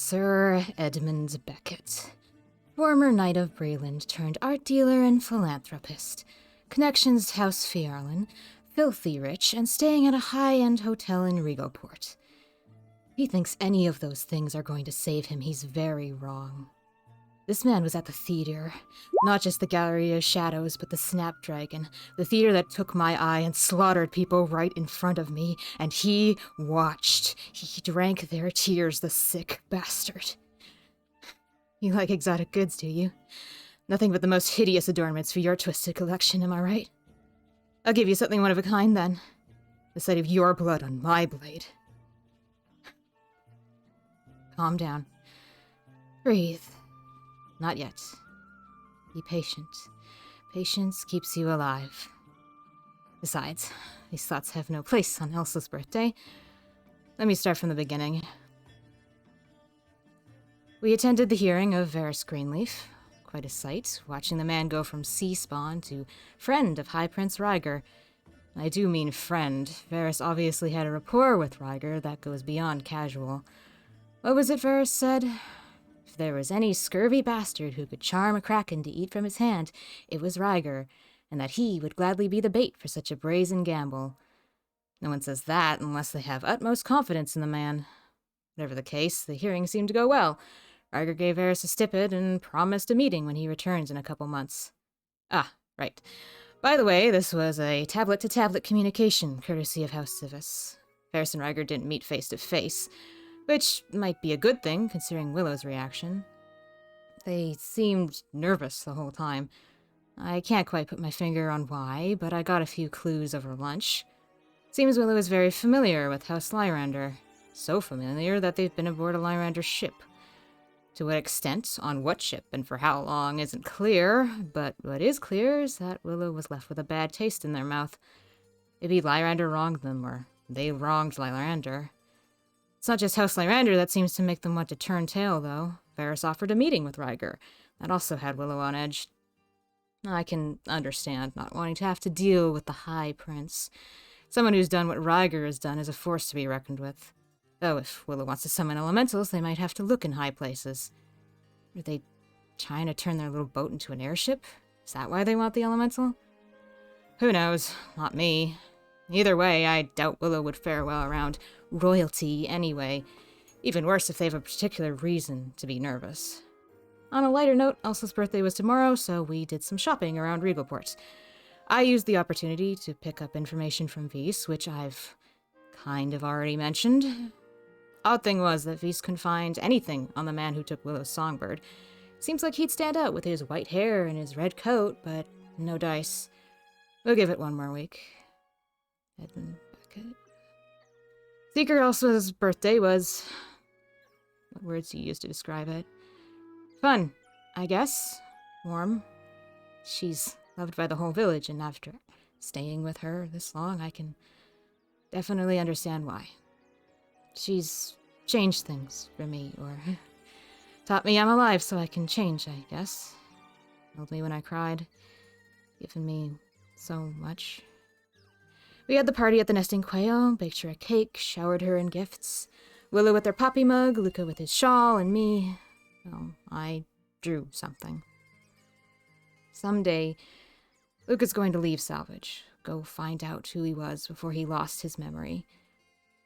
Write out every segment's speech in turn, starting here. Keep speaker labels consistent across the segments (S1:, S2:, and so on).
S1: Sir Edmund Beckett. Former Knight of Breland turned art dealer and philanthropist. Connections to House Fierlin, filthy rich, and staying at a high-end hotel in Regalport. If he thinks any of those things are going to save him, he's very wrong. This man was at the theater. Not just the Gallery of Shadows, but the Snapdragon. The theater that took my eye and slaughtered people right in front of me. And he watched. He drank their tears, the sick bastard. You like exotic goods, do you? Nothing but the most hideous adornments for your twisted collection, am I right? I'll give you something one of a kind, then. The sight of your blood on my blade. Calm down. Breathe. Not yet. Be patient. Patience keeps you alive. Besides, these thoughts have no place on Elsa's birthday. Let me start from the beginning. We attended the hearing of Varys Greenleaf. Quite a sight, watching the man go from sea spawn to friend of High Prince Ryger. I do mean friend. Varys obviously had a rapport with Ryger that goes beyond casual. What was it Varys said? If there was any scurvy bastard who could charm a kraken to eat from his hand, it was Ryger, and that he would gladly be the bait for such a brazen gamble. No one says that unless they have utmost confidence in the man. Whatever the case, the hearing seemed to go well. Ryger gave Varys a stipend and promised a meeting when he returns in a couple months. Ah, right. By the way, this was a tablet-to-tablet communication, courtesy of House Civis. Varys and Ryger didn't meet face-to-face, which might be a good thing, considering Willow's reaction. They seemed nervous the whole time. I can't quite put my finger on why, but I got a few clues over lunch. Seems Willow is very familiar with House Lyrander. So familiar that they've been aboard a Lyrander ship. To what extent, on what ship, and for how long isn't clear, but what is clear is that Willow was left with a bad taste in their mouth. Maybe Lyrander wronged them, or they wronged Lyrander. It's not just House Lyrander that seems to make them want to turn tail, though. Varys offered a meeting with Ryger. That also had Willow on edge. I can understand not wanting to have to deal with the High Prince. Someone who's done what Ryger has done is a force to be reckoned with. Though if Willow wants to summon elementals, they might have to look in high places. Are they trying to turn their little boat into an airship? Is that why they want the elemental? Who knows? Not me. Either way, I doubt Willow would fare well around royalty anyway. Even worse if they have a particular reason to be nervous. On a lighter note, Elsa's birthday was tomorrow, so we did some shopping around Regalport. I used the opportunity to pick up information from Vys, which I've kind of already mentioned. Odd thing was that Vys couldn't find anything on the man who took Willow's songbird. Seems like he'd stand out with his white hair and his red coat, but no dice. We'll give it one more week. Edmund Beckett. Seeker Elsa's birthday was... what words do you use to describe it? Fun, I guess. Warm. She's loved by the whole village, and after staying with her this long, I can definitely understand why. She's changed things for me, or taught me I'm alive so I can change, I guess. Held me when I cried. Given me so much. We had the party at the Nesting Quail, baked her a cake, showered her in gifts. Willow with their poppy mug, Luca with his shawl, and me... well, I drew something. Someday, Luca's going to leave Salvage. Go find out who he was before he lost his memory.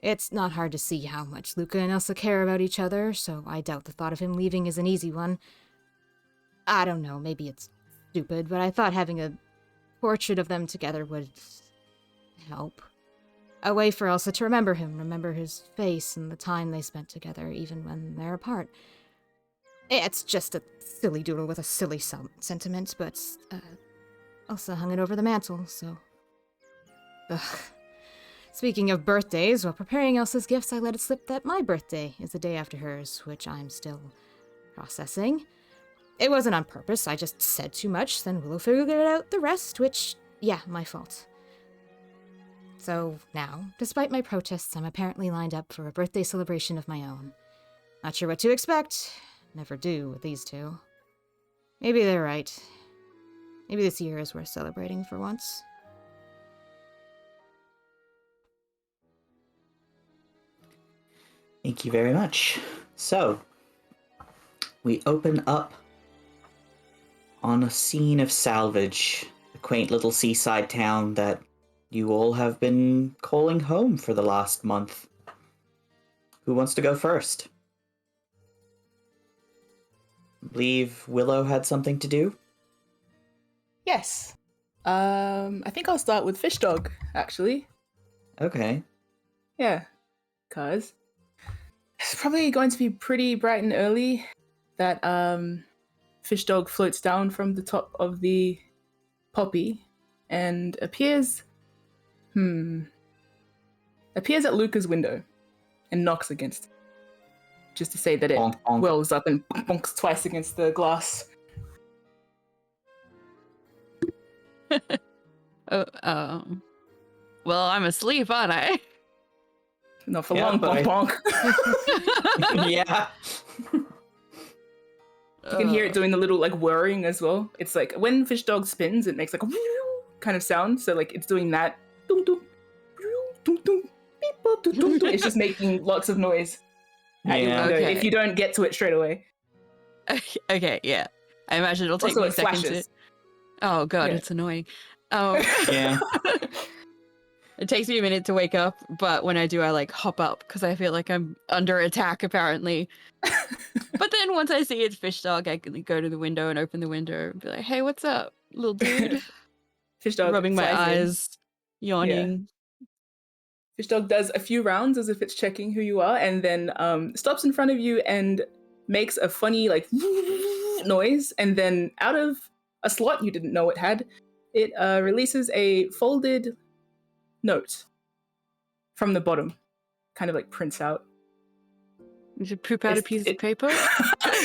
S1: It's not hard to see how much Luca and Elsa care about each other, so I doubt the thought of him leaving is an easy one. I don't know, maybe it's stupid, but I thought having a portrait of them together would help. A way for Elsa to remember him, remember his face and the time they spent together, even when they're apart. It's just a silly doodle with a silly sentiment, but Elsa hung it over the mantle, so... ugh. Speaking of birthdays, while preparing Elsa's gifts, I let it slip that my birthday is the day after hers, which I'm still processing. It wasn't on purpose, I just said too much, then Willow figured out the rest, which, yeah, my fault. So now, despite my protests, I'm apparently lined up for a birthday celebration of my own. Not sure what to expect. Never do with these two. Maybe they're right. Maybe this year is worth celebrating for once.
S2: Thank you very much. So, we open up on a scene of salvage, a quaint little seaside town that you all have been calling home for the last month. Who wants to go first? I believe Willow had something to do.
S3: Yes. I think I'll start with Fish Dog, actually.
S2: Okay.
S3: Yeah, because it's probably going to be pretty bright and early that Fish Dog floats down from the top of the poppy and appears at Luca's window and knocks against it, just to say that it
S2: Bonk, bonk.
S3: whirls up and bonks twice against the glass.
S4: Well, I'm asleep, aren't I?
S3: Not for
S2: Yeah,
S3: long,
S2: but
S3: bonk bonk.
S2: Yeah.
S3: You can hear it doing the little like whirring as well. It's like when Fish Dog spins, it makes like a kind of sound. So like it's doing that. Dum, dum, dum, dum, beep, boop, dum, dum, dum. It's just making lots of noise at your
S2: Yeah.
S3: window
S4: Okay.
S3: if you don't get to it straight away.
S4: Okay, yeah. I imagine it'll take
S3: Also,
S4: me a
S3: it
S4: second
S3: flashes.
S4: to... Oh god,
S3: Yeah.
S4: it's annoying.
S2: Yeah.
S4: It takes me a minute to wake up, but when I do, I like hop up because I feel like I'm under attack apparently. But then once I see it's Fish Dog, I can go to the window and open the window and be like, "Hey, what's up, little dude?"
S3: Fish Dog
S4: Rubbing my
S3: flies in.
S4: eyes, yawning.
S3: Fish Dog does a few rounds as if it's checking who you are, and then stops in front of you and makes a funny like noise, and then out of a slot you didn't know it had, it releases a folded note from the bottom, kind of like prints out.
S4: You should poop out a piece of paper.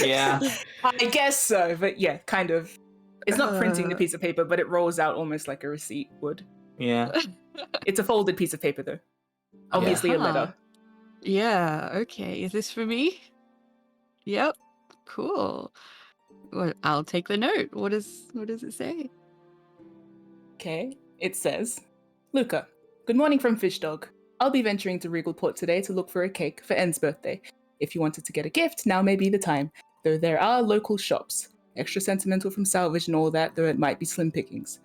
S2: Yeah.
S3: I guess so, but yeah, kind of. It's not printing the piece of paper, but it rolls out almost like a receipt would.
S2: Yeah.
S3: It's a folded piece of paper, though. Obviously, a letter.
S4: Yeah, okay. Is this for me? Yep. Cool. Well, I'll take the note. What does it say?
S3: Okay, it says, Luca, good morning from Fish Dog. I'll be venturing to Regalport today to look for a cake for En's birthday. If you wanted to get a gift, now may be the time, though there are local shops. Extra sentimental from salvage and all that, though it might be slim pickings.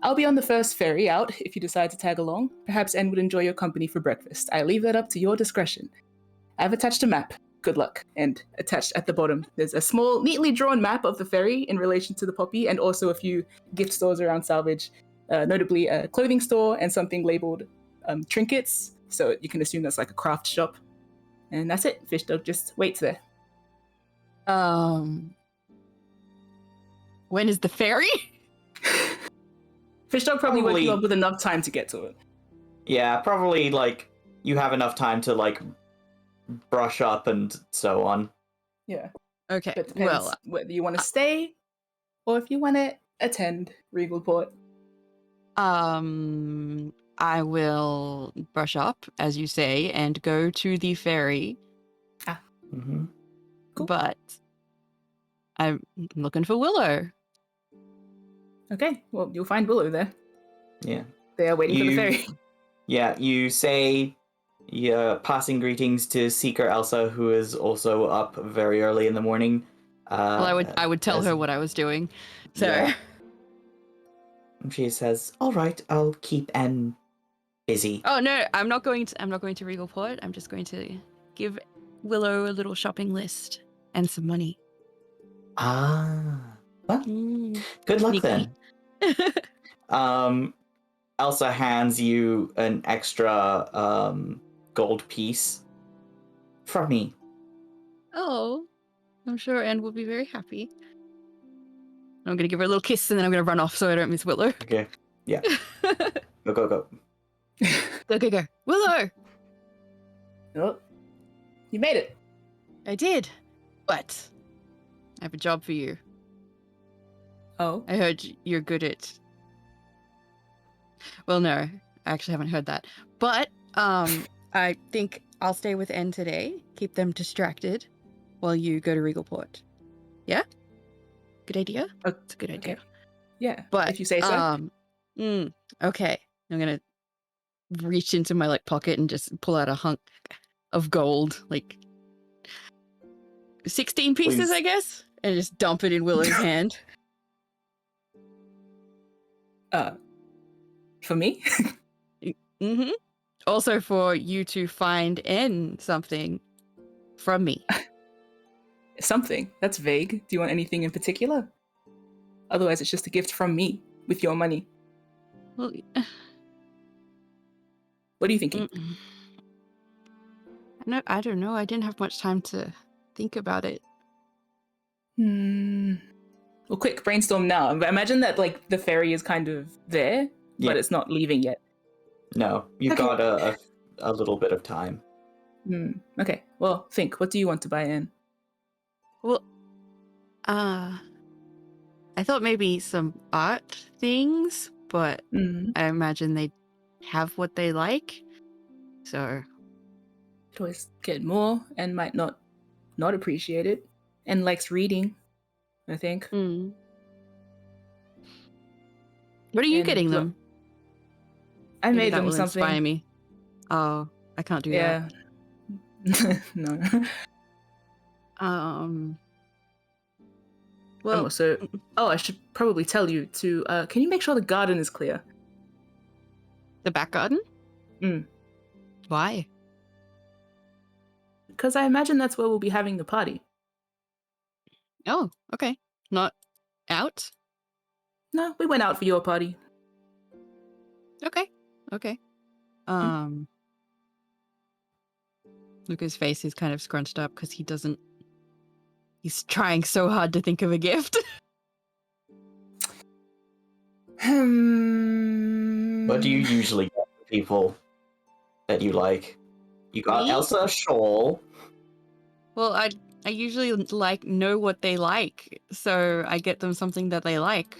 S3: I'll be on the first ferry out if you decide to tag along. Perhaps En would enjoy your company for breakfast. I leave that up to your discretion. I've attached a map. Good luck. And attached at the bottom, there's a small, neatly drawn map of the ferry in relation to the poppy, and also a few gift stores around salvage, notably a clothing store and something labeled trinkets, so you can assume that's like a craft shop. And that's it. Fish Dog just waits there.
S4: When is the ferry?
S3: Fish Dog probably woke
S2: Probably-
S3: you up with enough time to get to it.
S2: Yeah, probably, like, you have enough time to, like, brush up and so on.
S3: Yeah.
S4: Okay.
S3: But it depends whether you want to stay or if you want to attend Regalport.
S4: I will brush up, as you say, and go to the ferry.
S2: Mm-hmm.
S3: Cool.
S4: But I'm looking for Willow.
S3: Okay, well, you'll find Willow there.
S2: Yeah.
S3: They are waiting for the ferry.
S2: Yeah, you say passing greetings to Seeker Elsa, who is also up very early in the morning.
S4: Well, I would tell her what I was doing. So
S2: Yeah. She says, "All right, I'll keep En busy."
S4: Oh no, I'm not going to Regalport. I'm just going to give Willow a little shopping list and some money.
S2: Ah. Well, good luck
S4: Sneaky.
S2: then. Elsa hands you an extra gold piece from me.
S4: Oh, I'm sure Anne will be very happy. I'm going to give her a little kiss and then I'm going to run off so I don't miss Willow.
S2: Okay. Yeah. Go, go, go.
S4: Go. Willow!
S3: Oh, you made it.
S4: I did. But I have a job for you.
S3: Oh.
S4: I heard you're good at... Well, no, I actually haven't heard that. But I think I'll stay with N today. Keep them distracted while you go to Regalport. Yeah? Good idea? It's a good idea.
S3: Okay. Yeah,
S4: But
S3: if you say so.
S4: Okay. I'm gonna reach into my pocket and just pull out a hunk of gold, 16 pieces,
S2: Please.
S4: I guess, and just dump it in Willow's hand.
S3: For me?
S4: Mm-hmm. Also for you to find N something from me.
S3: Something. That's vague. Do you want anything in particular? Otherwise, it's just a gift from me with your money.
S4: Well,
S3: What are you thinking?
S4: no, I don't know. I didn't have much time to think about it.
S3: Well, quick brainstorm now. Imagine that like the ferry is kind of there,
S2: Yeah.
S3: but it's not leaving yet.
S2: No, you've
S3: Okay.
S2: got a little bit of time.
S3: Okay. Well, think. What do you want to buy in?
S4: Well, I thought maybe some art things, but I imagine they have what they like. So
S3: Could always get more and might not appreciate it. And likes reading, I think.
S4: what are you
S3: And
S4: getting
S3: look,
S4: them?
S3: I
S4: Maybe
S3: made
S4: that
S3: them
S4: will
S3: something.
S4: inspire me. Oh, I can't do
S3: Yeah. No.
S4: that. Well,
S3: Also, I should probably tell you to. Can you make sure the garden is clear?
S4: the back garden? Why?
S3: Because I imagine that's where we'll be having the party.
S4: Oh, okay. Not out?
S3: No, we went out for your party.
S4: Okay. Luca's face is kind of scrunched up because he's trying so hard to think of a gift.
S2: What do you usually get for people that you like? You got
S4: Me?
S2: Elsa a shawl.
S4: Well, I usually know what they like, so I get them something that they like.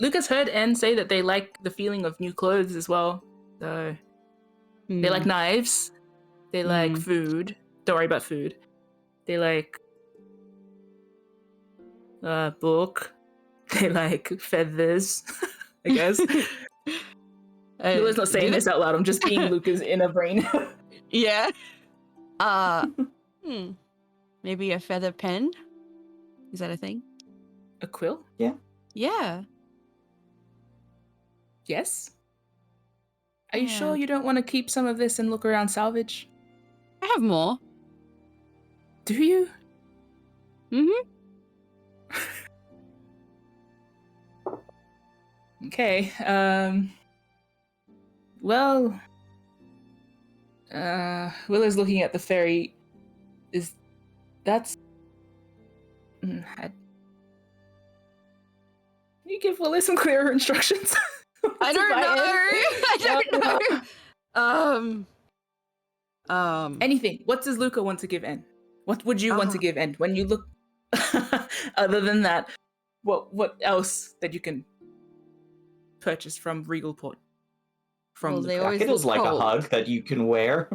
S3: Lucas heard Anne say that they like the feeling of new clothes as well. So they like knives. They like food. Don't worry about food. They like book. They like feathers, I guess. Luca's not saying this out loud. I'm just being Luca's inner brain.
S4: Yeah. Maybe a feather pen? Is that a thing?
S3: A quill?
S4: Yeah.
S3: Yes. Are you sure you don't want to keep some of this and look around salvage?
S4: I have more.
S3: Do you? Okay. Well, Willow's looking at the ferry. Can you give Willow some clearer instructions?
S4: I don't know.
S3: Anything. What does Luca want to give N? What would you want to give N when you look? Other than that, what else that you can purchase from Regalport? From
S4: they
S3: Luca?
S4: always
S2: It is
S4: look
S2: like
S4: cold.
S2: a hug that you can wear.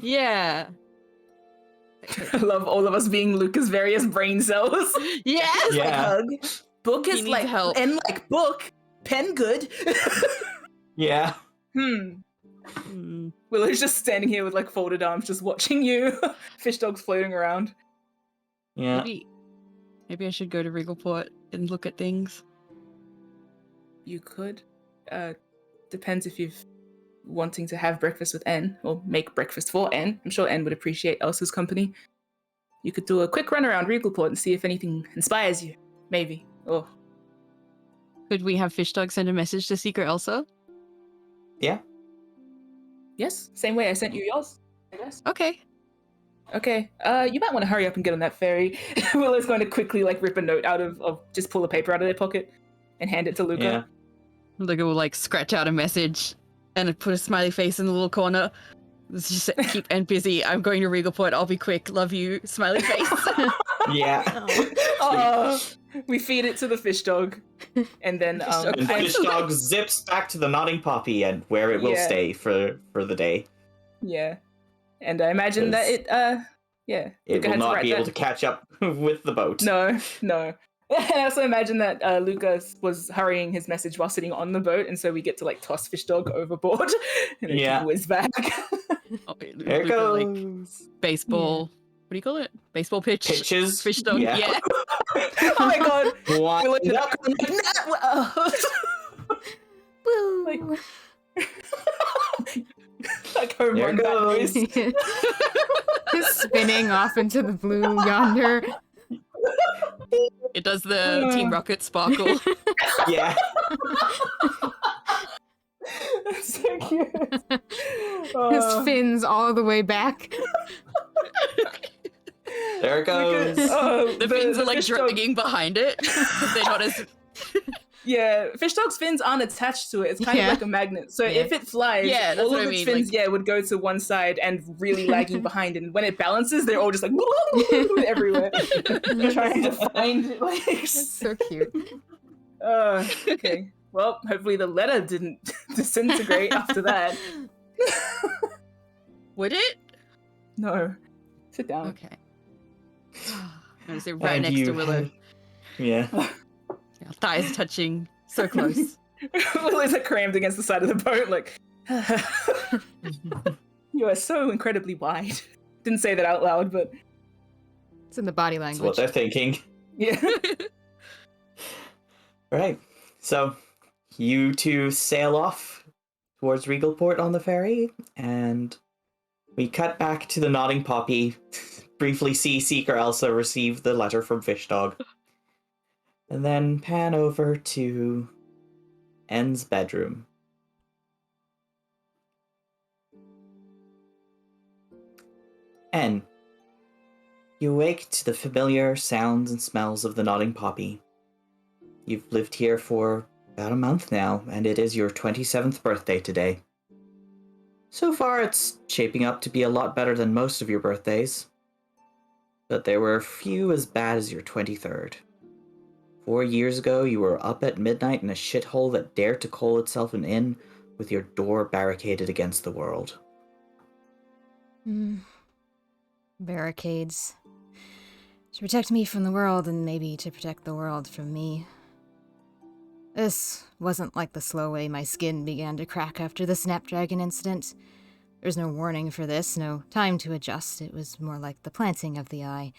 S4: Yeah.
S3: I love all of us being Luca's various brain cells.
S4: Yes.
S3: Like
S2: Yeah.
S3: hug. Book is
S4: needs
S3: like
S4: help.
S3: N like book. Pen good.
S2: Yeah.
S3: Willow's just standing here with like folded arms, just watching you. Fish dogs floating around.
S2: Yeah.
S4: Maybe I should go to Regalport and look at things.
S3: You could. Depends if you're wanting to have breakfast with N or make breakfast for N. I'm sure N would appreciate Elsa's company. You could do a quick run around Regalport and see if anything inspires you. Maybe. Oh.
S4: Could we have Fish Dog send a message to Secret Elsa?
S2: Yeah.
S3: Yes, same way I sent you yours, I guess.
S4: Okay.
S3: Okay, you might want to hurry up and get on that ferry. Willow's going to quickly like rip a note out of just pull a paper out of their pocket and hand it to Luca.
S2: Yeah.
S4: Luca will like scratch out a message and put a smiley face in the little corner. Let's just keep N busy. I'm going to Regalport. I'll be quick. Love you. Smiley face.
S2: Yeah.
S3: We feed it to the fish dog, and then
S2: And Fish Dog zips back to the Nodding Poppy and where it will stay for the day.
S3: Yeah, and I imagine that it
S2: It will not be able to catch up with the boat.
S3: No. And I also imagine that Lucas was hurrying his message while sitting on the boat, and so we get to like toss Fish Dog overboard, and then whiz back.
S2: There it goes.
S4: Like, baseball What do you call it? Baseball pitch?
S2: Pitches.
S4: Fish dog, yeah.
S3: Oh my god.
S2: Wind
S3: Willow in the
S2: up.
S3: background, like,
S1: Woo!
S3: like home
S2: There
S3: run
S2: it
S3: bat
S2: goes.
S3: noise.
S1: Spinning off into the blue yonder.
S4: It does the Team Rocket sparkle.
S2: Yeah.
S3: That's so cute.
S1: His fins all the way back.
S2: There it goes.
S4: The fins are like
S3: fish dog-
S4: dragging behind it. They're not as...
S3: Yeah, fish dog's fins aren't attached to it. It's kind
S1: Yeah.
S3: of like a magnet. So
S1: Yeah.
S3: if it flies,
S4: Yeah, that's
S3: all
S4: what
S3: of
S4: I
S3: its
S4: mean,
S3: fins,
S4: like-
S3: would go to one side and really lagging behind. And when it balances, they're all just like everywhere, trying to find it. Like,
S1: That's so cute.
S3: okay. Well, hopefully the letter didn't disintegrate after that.
S4: Would it?
S3: No. Sit down.
S4: Okay. I'm gonna sit right
S2: And
S4: next to
S2: you
S4: Willow.
S2: have- Yeah.
S4: Our thighs touching so close.
S3: Willow's like crammed against the side of the boat, like, you are so incredibly wide. Didn't say that out loud, but
S1: It's in the body
S2: That's
S1: language.
S2: what they're thinking.
S3: yeah.
S2: Right. So you two sail off towards Regalport on the ferry, and we cut back to the Nodding Poppy, briefly see Seeker Elsa receive the letter from Fishdog, and then pan over to N's bedroom. N. You awake to the familiar sounds and smells of the Nodding Poppy. You've lived here for about a month now, and it is your 27th birthday today. So far, it's shaping up to be a lot better than most of your birthdays. But there were a few as bad as your 23rd. 4 years ago, you were up at midnight in a shithole that dared to call itself an inn, with your door barricaded against the world.
S1: Barricades. To protect me from the world, and maybe to protect the world from me. This wasn't like the slow way my skin began to crack after the Snapdragon incident. There was no warning for this, no time to adjust. It was more like the planting of the eye.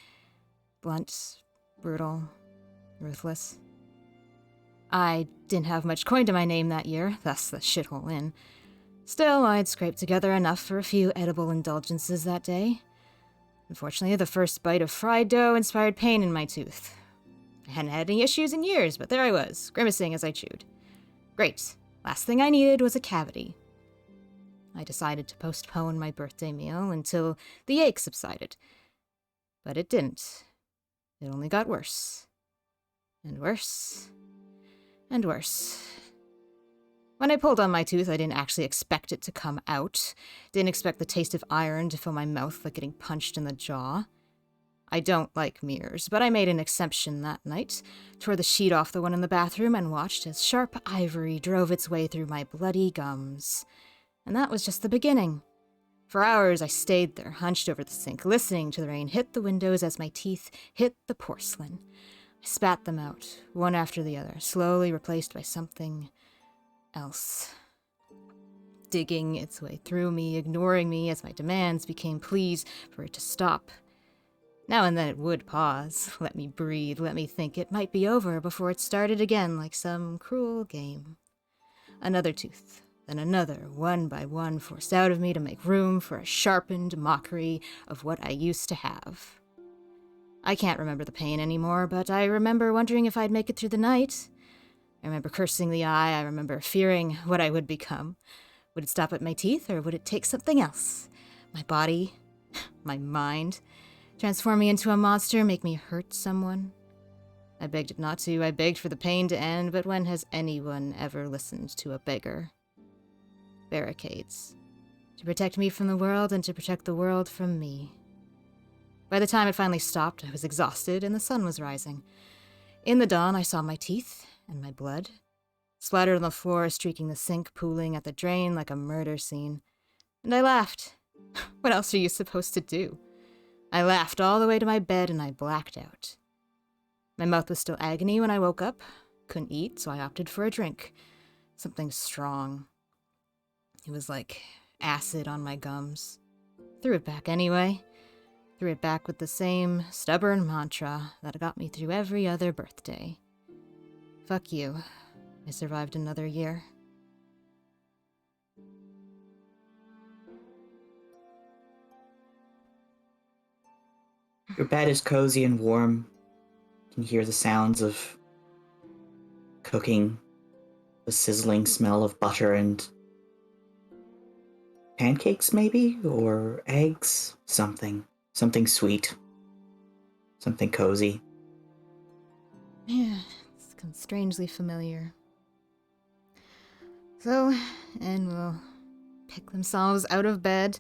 S1: Blunt, brutal, ruthless. I didn't have much coin to my name that year, thus the shithole inn. Still, I'd scraped together enough for a few edible indulgences that day. Unfortunately, the first bite of fried dough inspired pain in my tooth. I hadn't had any issues in years, but there I was, grimacing as I chewed. Great. Last thing I needed was a cavity. I decided to postpone my birthday meal until the ache subsided. But it didn't. It only got worse. And worse. And worse. When I pulled on my tooth, I didn't actually expect it to come out. Didn't expect the taste of iron to fill my mouth like getting punched in the jaw. I don't like mirrors, but I made an exception that night, tore the sheet off the one in the bathroom, and watched as sharp ivory drove its way through my bloody gums. And that was just the beginning. For hours I stayed there, hunched over the sink, listening to the rain hit the windows as my teeth hit the porcelain. I spat them out, one after the other, slowly replaced by something else. Digging its way through me, ignoring me as my demands became pleas for it to stop. Now and then it would pause, let me breathe, let me think it might be over before it started again like some cruel game. Another tooth, then another, one by one, forced out of me to make room for a sharpened mockery of what I used to have. I can't remember the pain anymore, but I remember wondering if I'd make it through the night. I remember cursing the eye, I remember fearing what I would become. Would it stop at my teeth, or would it take something else? My body? My mind? Transform me into a monster, make me hurt someone? I begged it not to, I begged for the pain to end, but when has anyone ever listened to a beggar? Barricades. To protect me from the world, and to protect the world from me. By the time it finally stopped, I was exhausted, and the sun was rising. In the dawn, I saw my teeth, and my blood, splattered on the floor, streaking the sink, pooling at the drain like a murder scene. And I laughed. What else are you supposed to do? I laughed all the way to my bed, and I blacked out. My mouth was still agony when I woke up. Couldn't eat, so I opted for a drink. Something strong. It was like acid on my gums. Threw it back anyway. Threw it back with the same stubborn mantra that got me through every other birthday. Fuck you. I survived another year.
S2: Your bed is cozy and warm. You can hear the sounds of cooking, the sizzling smell of butter and pancakes, maybe? Or eggs? Something sweet. Something cozy.
S1: Yeah, it's strangely familiar. So, and will pick themselves out of bed,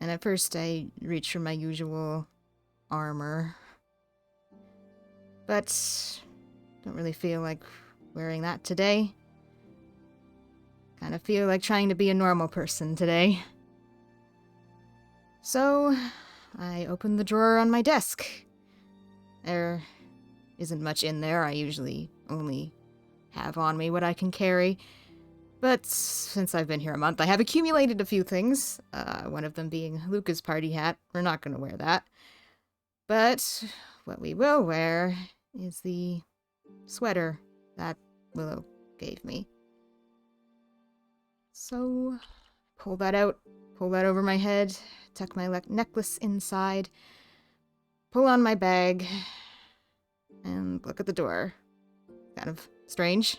S1: and at first I reach for my usual armor. But don't really feel like wearing that today. Kind of feel like trying to be a normal person today. So, I open the drawer on my desk. There isn't much in there. I usually only have on me what I can carry. But since I've been here a month, I have accumulated a few things. One of them being Luca's party hat. We're not going to wear that. But what we will wear is the sweater that Willow gave me. So, pull that out, pull that over my head, tuck my necklace inside, pull on my bag, and look at the door. Kind of strange.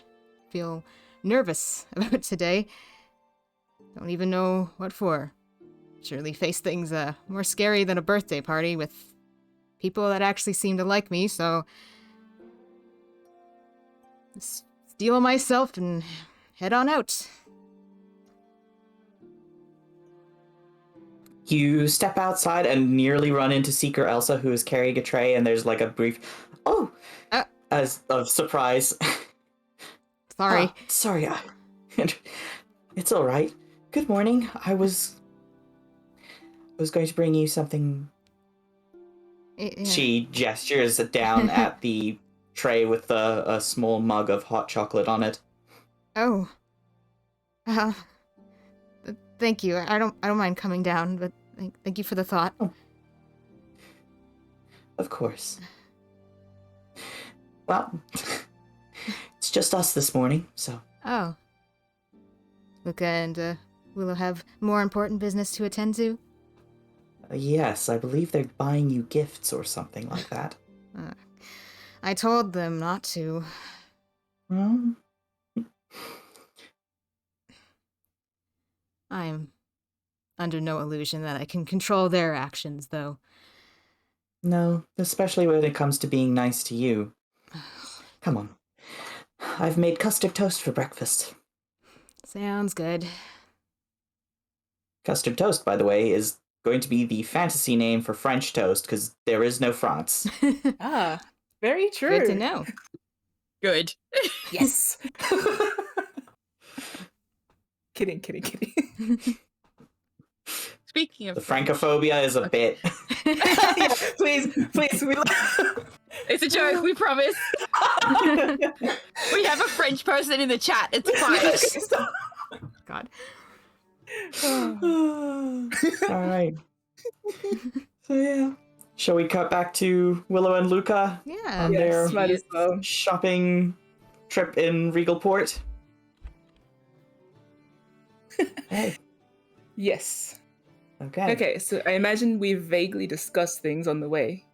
S1: Feel nervous about today. Don't even know what for. Surely face things more scary than a birthday party with people that actually seem to like me, so steel myself and head on out.
S2: You step outside and nearly run into Seeker Elsa, who is carrying a tray, and there's like a brief, as of surprise.
S1: Sorry.
S2: Sorry. It's all right. Good morning. I was going to bring you something.
S1: Yeah.
S2: She gestures down at the tray with a small mug of hot chocolate on it.
S1: Oh. Thank you. I don't mind coming down, but thank you for the thought.
S2: Oh. Of course. Well, it's just us this morning, so.
S1: Oh. Luca and Willow have more important business to attend to?
S2: Yes, I believe they're buying you gifts or something like that.
S1: I told them not to.
S2: Well,
S1: I'm under no illusion that I can control their actions, though.
S2: no, especially when it comes to being nice to you. Come on. I've made custard toast for breakfast.
S1: Sounds good.
S2: Custard toast, by the way, is going to be the fantasy name for French toast, because there is no France.
S3: Ah, very true.
S1: Good to know.
S4: Good.
S3: Yes. Kidding.
S4: Speaking of
S2: The Francophobia is a bit.
S3: Yeah, please.
S4: It's a joke, we promise. We have a French person in the chat. It's fine.
S1: God.
S2: All right. So yeah, shall we cut back to Willow and Luca
S1: Yeah.
S2: on
S3: Yes,
S2: their
S3: might as well.
S2: shopping trip in Regalport? Hey.
S3: Yes.
S2: Okay.
S3: Okay, so I imagine we've vaguely discussed things on the way.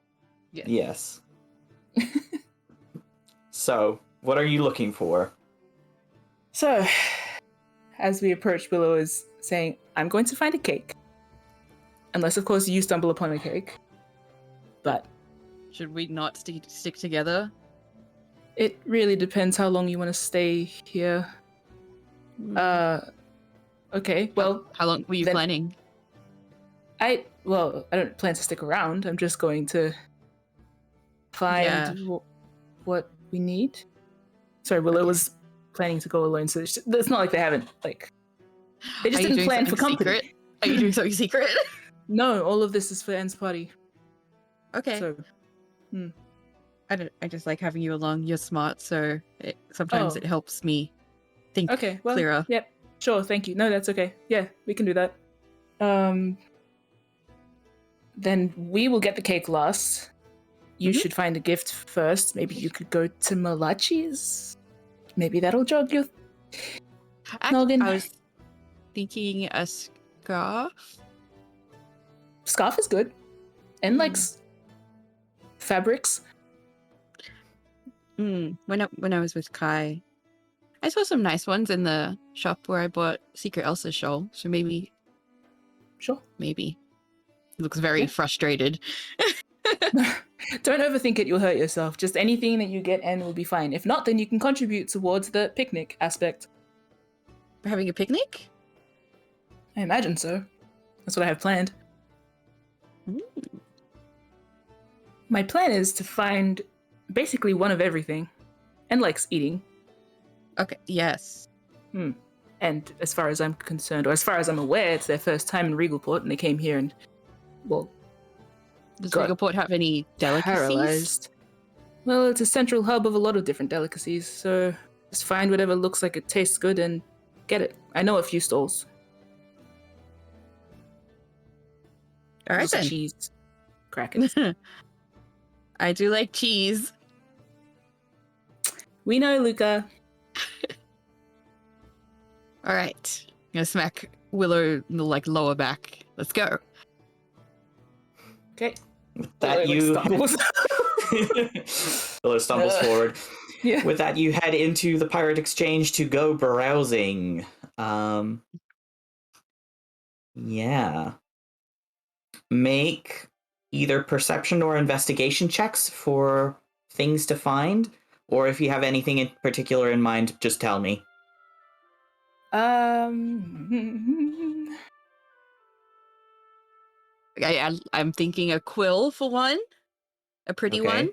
S2: Yes. So, what are you looking for?
S3: So, as we approach, Willow is saying, I'm going to find a cake. Unless, of course, you stumble upon a cake. But
S4: Should we not stick together?
S3: it really depends how long you want to stay here. Okay, well,
S4: How long were you
S3: then-
S4: planning?
S3: I don't plan to stick around. I'm just going to find what we need. Sorry, Willow was planning to go alone, so it's not like they haven't, like... They just
S4: Are you
S3: didn't
S4: doing
S3: plan for
S4: something
S3: company.
S4: secret? Are you doing something secret?
S3: No, all of this is for Anne's party.
S4: Okay.
S3: So,
S4: I just like having you along. You're smart, so sometimes
S3: Oh.
S4: it helps me think
S3: okay, well,
S4: clearer.
S3: Yep, sure, thank you. No, that's okay. Yeah, we can do that. Then we will get the cake last. You should find a gift first. Maybe you could go to Malachi's. Maybe that'll jog your noggin.
S4: I was thinking a scarf.
S3: Scarf is good. And like fabrics.
S4: When I was with Kai, I saw some nice ones in the shop where I bought Secret Elsa's shawl. So maybe. He looks very frustrated.
S3: Don't overthink it, you'll hurt yourself. Just anything that you get and will be fine. If not, then you can contribute towards the picnic aspect.
S4: We're having a picnic?
S3: I imagine so. That's what I have planned. My plan is to find basically one of everything. And likes eating.
S4: Okay, yes.
S3: And as far as I'm concerned, or as far as I'm aware, it's their first time in Regalport, and they came here and, well...
S4: Does Regalport have any delicacies?
S3: Paralyzed. Well, it's a central hub of a lot of different delicacies, so just find whatever looks like it tastes good and get it. I know a few stalls.
S4: All right, then.
S3: Cheese. Crackers.
S4: I do like cheese.
S3: We know, Luca.
S4: All right. I'm going to smack Willow in the lower back. Let's go.
S3: Okay.
S2: With that, Willow stumbles forward.
S3: Yeah.
S2: With that, you head into the pirate exchange to go browsing. Yeah. Make either perception or investigation checks for things to find, or if you have anything in particular in mind, just tell me.
S4: I'm thinking a quill for one. A pretty one.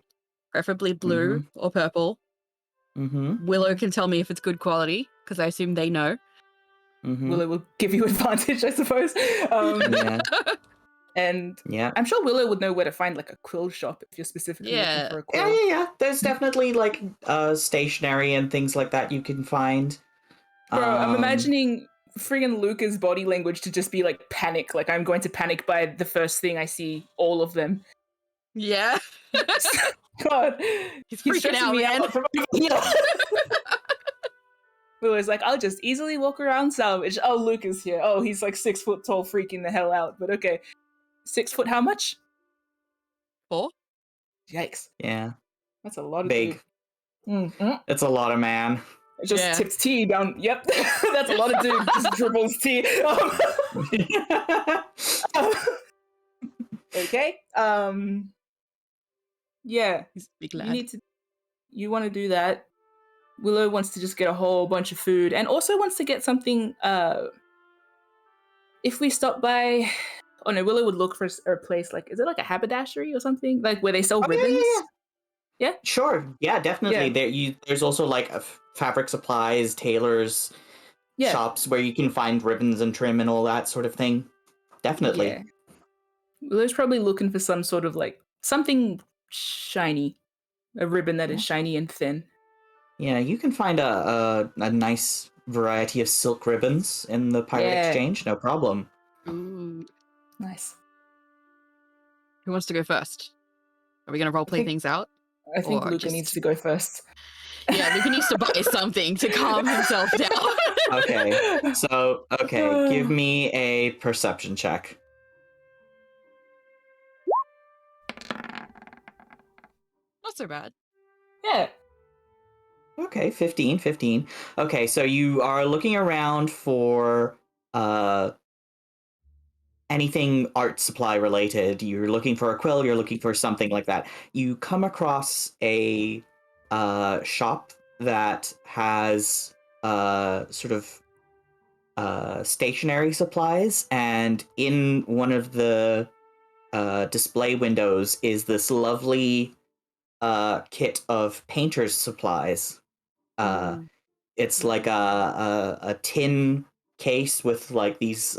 S4: Preferably blue or purple. Willow can tell me if it's good quality, because I assume they know.
S3: Willow will give you advantage, I suppose. And I'm sure Willow would know where to find like a quill shop if you're specifically looking for a quill.
S2: Yeah. There's definitely like stationery and things like that you can find.
S3: Bro, I'm imagining friggin' Luca's body language to just be like panic. Like, I'm going to panic by the first thing I see all of them.
S4: Yeah.
S3: God.
S4: He's freaking out, man.
S3: Willow's like, I'll just easily walk around salvage. Oh, Luca's here. Oh, he's like 6 foot tall, freaking the hell out. But okay. 6 foot how much?
S4: 4?
S3: Yikes.
S2: Yeah.
S3: That's a lot of
S2: big. It's a lot of man.
S3: It just tips tea down. Yep. That's a lot of dude. Just dribbles tea. Okay. Yeah.
S4: He's a big lad.
S3: You want to do that. Willow wants to just get a whole bunch of food and also wants to get something, if we stop by, oh no, Willow would look for a place like, is it like a haberdashery or something? Like where they sell ribbons? Yeah?
S2: Sure. Yeah, definitely.
S3: Yeah.
S2: There's also like fabric supplies, tailors, shops where you can find ribbons and trim and all that sort of thing. Definitely.
S3: Yeah. Willow's probably looking for some sort of like something shiny, a ribbon that is shiny and thin.
S2: Yeah, you can find a nice variety of silk ribbons in the pirate exchange. No problem.
S4: Ooh.
S3: Nice.
S4: Who wants to go first? Are we going to roleplay things out?
S3: I think Luca needs to go first.
S4: Yeah, Luca needs to buy something to calm himself down.
S2: Okay, give me a perception check.
S4: Not so bad.
S3: Yeah.
S2: Okay, 15. Okay, so you are looking around for anything art supply related. You're looking for a quill, you're looking for something like that. You come across a shop that has sort of stationery supplies, and in one of the display windows is this lovely kit of painter's supplies. It's like a tin case with like these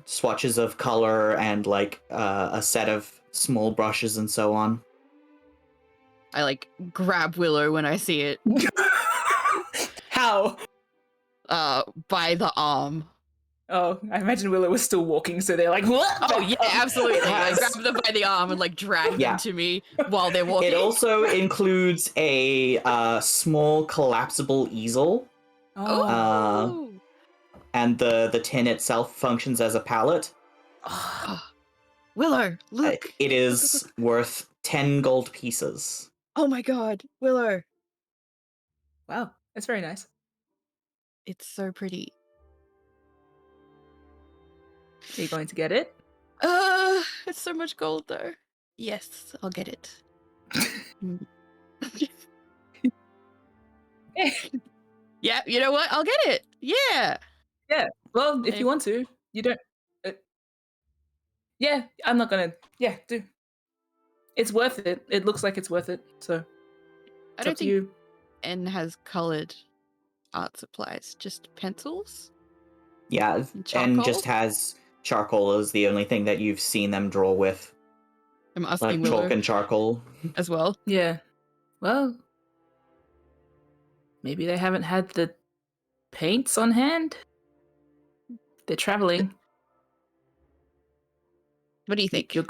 S2: swatches of color and like a set of small brushes and so on.
S4: I like grab Willow when I see it.
S3: How?
S4: By the arm.
S3: Oh, I imagine Willow was still walking, so they're like, what?
S4: Oh yeah, absolutely. I
S2: Yes.
S4: grab them by the arm and like drag
S2: Yeah.
S4: them to me while they're walking.
S2: It also includes a small collapsible easel,
S4: Oh.
S2: and the tin itself functions as a pallet.
S4: Willow, look.
S2: It is
S4: Look.
S2: worth 10 gold pieces.
S4: Oh my god, Willow.
S3: Wow, that's very nice.
S4: It's so pretty.
S3: Are you going to get it?
S4: It's so much gold though. Yes, I'll get it. Mm. Yeah, you know what? I'll get it. Yeah.
S3: Well, if you want to, you don't. Yeah, I'm not gonna. Yeah, do. It's worth it. It looks like it's worth it. So
S4: I
S3: it's
S4: don't
S3: up to
S4: think
S3: you.
S4: N has colored art supplies, just pencils.
S2: Yeah,
S4: And
S2: and just
S4: charcoal?
S2: has charcoal as the only thing that you've seen them draw with.
S4: I'm
S2: Like
S4: asking Willow
S2: chalk and charcoal.
S4: as well.
S3: Yeah. Well, maybe they haven't had the paints on hand. They're traveling.
S4: What do you think?
S3: You're,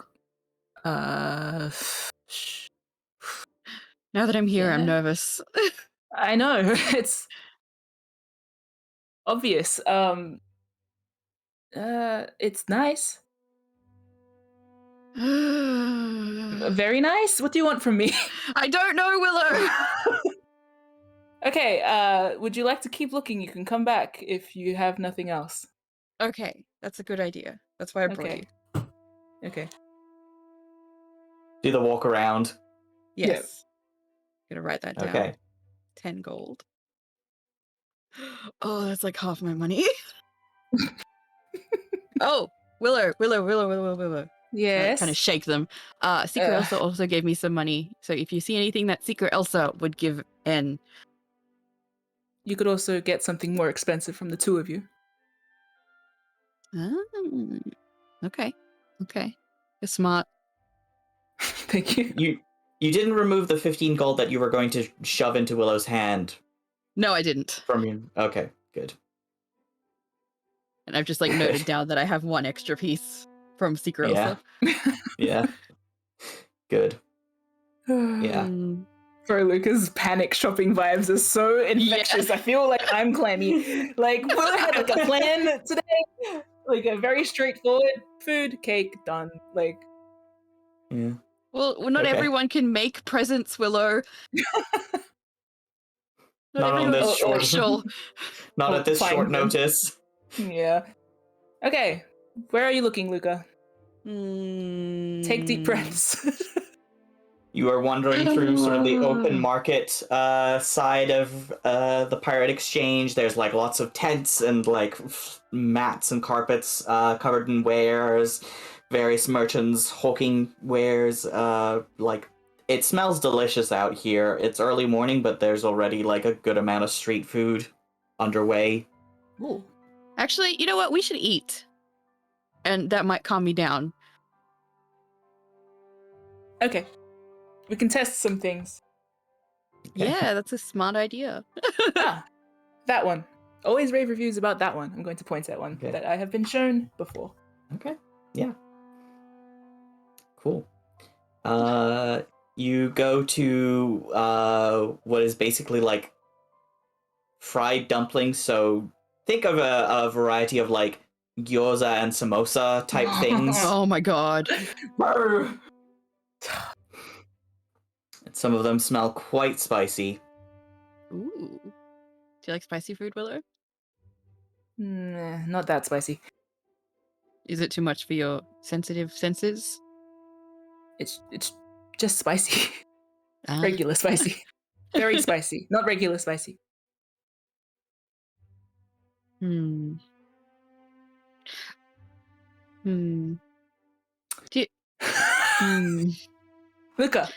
S4: Now that I'm here, I'm
S3: Yeah.
S4: nervous.
S3: I know it's obvious. It's nice. Very nice. What do you want from me?
S4: I don't know, Willow.
S3: Okay, would you like to keep looking? You can come back if you have nothing else.
S4: Okay, that's a good idea. That's why I brought
S3: Okay.
S4: you.
S3: Okay.
S2: Do the walk around.
S4: Yes. Gonna write that down.
S2: Okay.
S4: 10 gold. Oh, that's like half my money. Oh, Willow.
S3: Yes.
S4: Kind of shake them. Secret Elsa also gave me some money. So if you see anything that Secret Elsa would give N.
S3: You could also get something more expensive from the two of you.
S4: Okay. You're smart.
S3: Thank you.
S2: You didn't remove the 15 gold that you were going to shove into Willow's hand
S4: No, I didn't.
S2: from you. Okay, good.
S4: And I've just like noted down that I have one extra piece from Secret
S2: Yeah.
S4: Elsa.
S2: Yeah. Good. Yeah.
S3: Bro, Luca's panic shopping vibes are so infectious.
S4: Yeah.
S3: I feel like I'm clammy. Like, we'll have like a plan today. Like a very straightforward food, cake, done. Like,
S2: Yeah.
S4: Well, not
S2: Okay.
S4: everyone can make presents, Willow.
S2: Not on this
S3: Oh,
S2: short.
S4: special.
S2: Not at this
S3: Find
S2: short
S3: them.
S2: notice.
S3: yeah. Okay, where are you looking, Luca? Take deep breaths.
S2: You are wandering through sort of the open market side of the pirate exchange. There's like lots of tents and like mats and carpets covered in wares. Various merchants hawking wares. Like it smells delicious out here. It's early morning, but there's already like a good amount of street food underway.
S3: Ooh.
S4: Actually, you know what? We should eat. And that might calm me down.
S3: Okay. We can test some things.
S2: Okay.
S4: Yeah, that's a smart idea.
S3: That one. Always rave reviews about that one. I'm going to point at one
S2: Okay.
S3: that I have been shown before.
S2: Okay. Yeah. Cool. You go to what is basically like fried dumplings. So think of a variety of like gyoza and samosa type things.
S4: Oh my god.
S2: Some of them smell quite spicy.
S4: Ooh. Do you like spicy food, Willow?
S3: Nah, not that spicy.
S4: Is it too much for your sensitive senses?
S3: It's just spicy.
S4: Ah.
S3: Regular spicy. Very spicy. Not regular spicy.
S4: Hmm. Do you...
S3: Luca,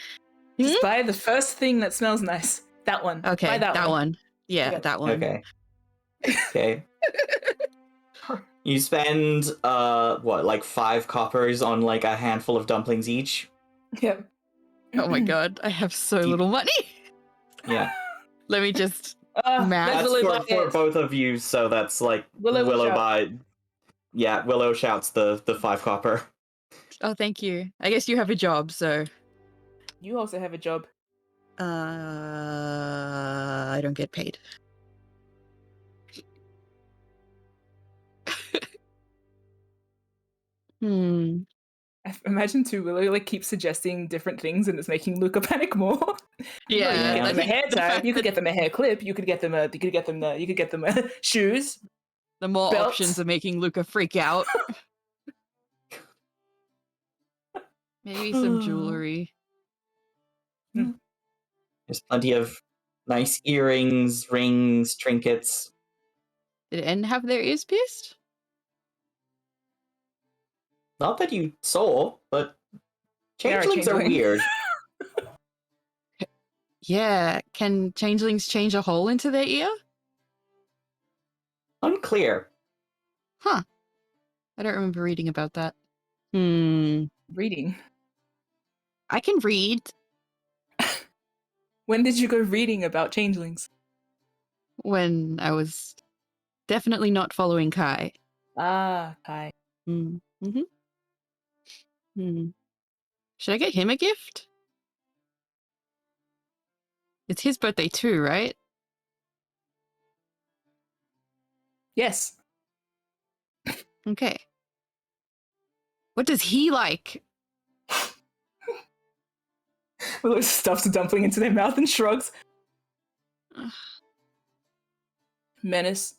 S3: just buy the first thing that smells nice. That one.
S4: Okay,
S3: Buy that
S4: one. Yeah,
S3: Okay.
S4: that one.
S2: Okay. Okay. You spend like 5 coppers on like a handful of dumplings each.
S3: Yep.
S4: Oh my god, I have so little money.
S2: Yeah.
S4: Let me just
S3: That's
S4: Matt.
S2: That's
S3: Willow
S2: for
S3: buy it.
S2: both of you, so that's like
S3: Willow
S2: Willow
S3: shop.
S2: buy Yeah, Willow shouts the 5 copper.
S4: Oh, thank you. I guess you have a job, so
S3: You also have a job.
S4: I don't get paid.
S3: Imagine too, Willow like keeps suggesting different things and it's making Luca panic more.
S4: Yeah,
S3: You could get
S4: I
S3: them a
S4: think
S3: hair
S4: the
S3: tie.
S4: fact
S3: You could
S4: that
S3: get them a hair clip. You could get them shoes.
S4: the more
S3: belts.
S4: options are making Luca freak out. Maybe some jewelry.
S2: There's plenty of nice earrings, rings, trinkets.
S4: Did N have their ears pierced?
S2: Not that you saw, but
S3: They are a
S2: changelings are
S3: changeling.
S2: weird.
S4: Yeah. Can changelings change a hole into their ear?
S2: Unclear.
S4: Huh. I don't remember reading about that. Hmm.
S3: Reading.
S4: I can read.
S3: When did you go reading about changelings?
S4: When I was definitely not following Kai.
S3: Ah, Kai.
S4: Mm-hmm. Should I get him a gift? It's his birthday too, right?
S3: Yes.
S4: Okay. What does he like?
S3: Willow stuffs a dumpling into their mouth and shrugs. Menace.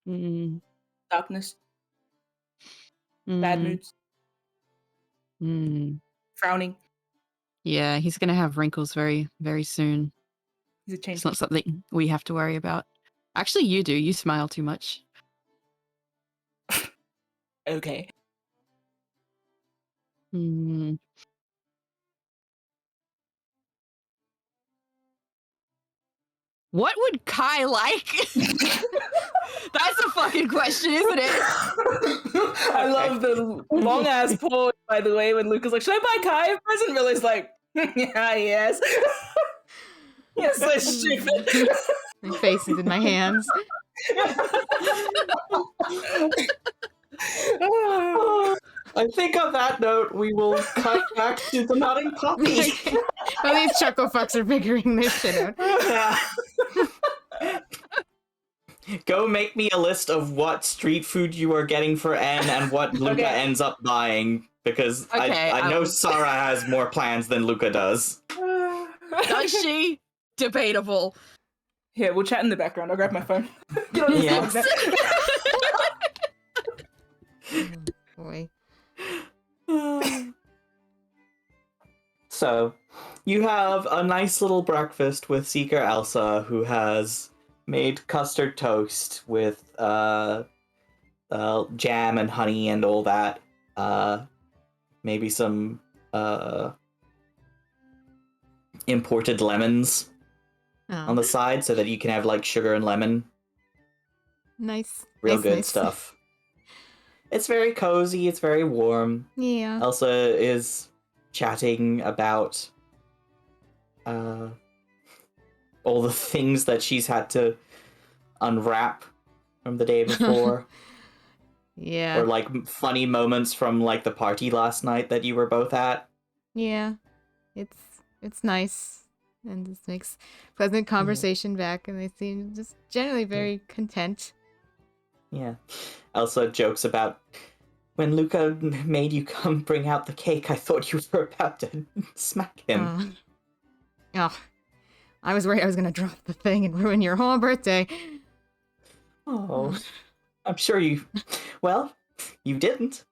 S4: Mm,
S3: Darkness. Bad moods. Frowning.
S4: Yeah, he's gonna have wrinkles very, very soon.
S3: He's a
S4: It's
S3: changeling.
S4: not something we have to worry about. Actually, you do. You smile too much.
S3: Okay.
S4: What would Kai like? That's a fucking question, isn't it?
S3: I love the long ass pause, by the way, when Luca's like, should I buy Kai a present? Willow's like, yeah, yes. You're so stupid.
S1: My face is in my hands.
S2: I think on that note, we will cut back to the nodding puppy.
S1: Oh, these chuckle fucks are figuring this shit out.
S2: Go make me a list of what street food you are getting for N and what Luca ends up buying, because
S4: Okay,
S2: I know Sarah has more plans than Luca does.
S4: Does she? Debatable.
S3: Here, we'll chat in the background. I'll grab my phone. Get on the phone.
S1: Oh, boy.
S2: So, you have a nice little breakfast with Seeker Elsa, who has made custard toast with jam and honey and all that. Maybe some imported lemons on the side so that you can have like sugar and lemon.
S1: Nice.
S2: Real
S1: nice,
S2: good
S1: nice.
S2: stuff. It's very cozy, it's very warm.
S1: Yeah.
S2: Elsa is chatting about all the things that she's had to unwrap from the day before.
S1: Yeah.
S2: Or like funny moments from like the party last night that you were both at.
S1: Yeah. It's nice. And this makes pleasant conversation back, and they seem just generally very content.
S2: Yeah. Elsa jokes about, when Luca made you come bring out the cake, I thought you were about to smack him.
S1: Oh, I was worried I was going to drop the thing and ruin your whole birthday.
S2: Oh, I'm sure you... Well, you didn't.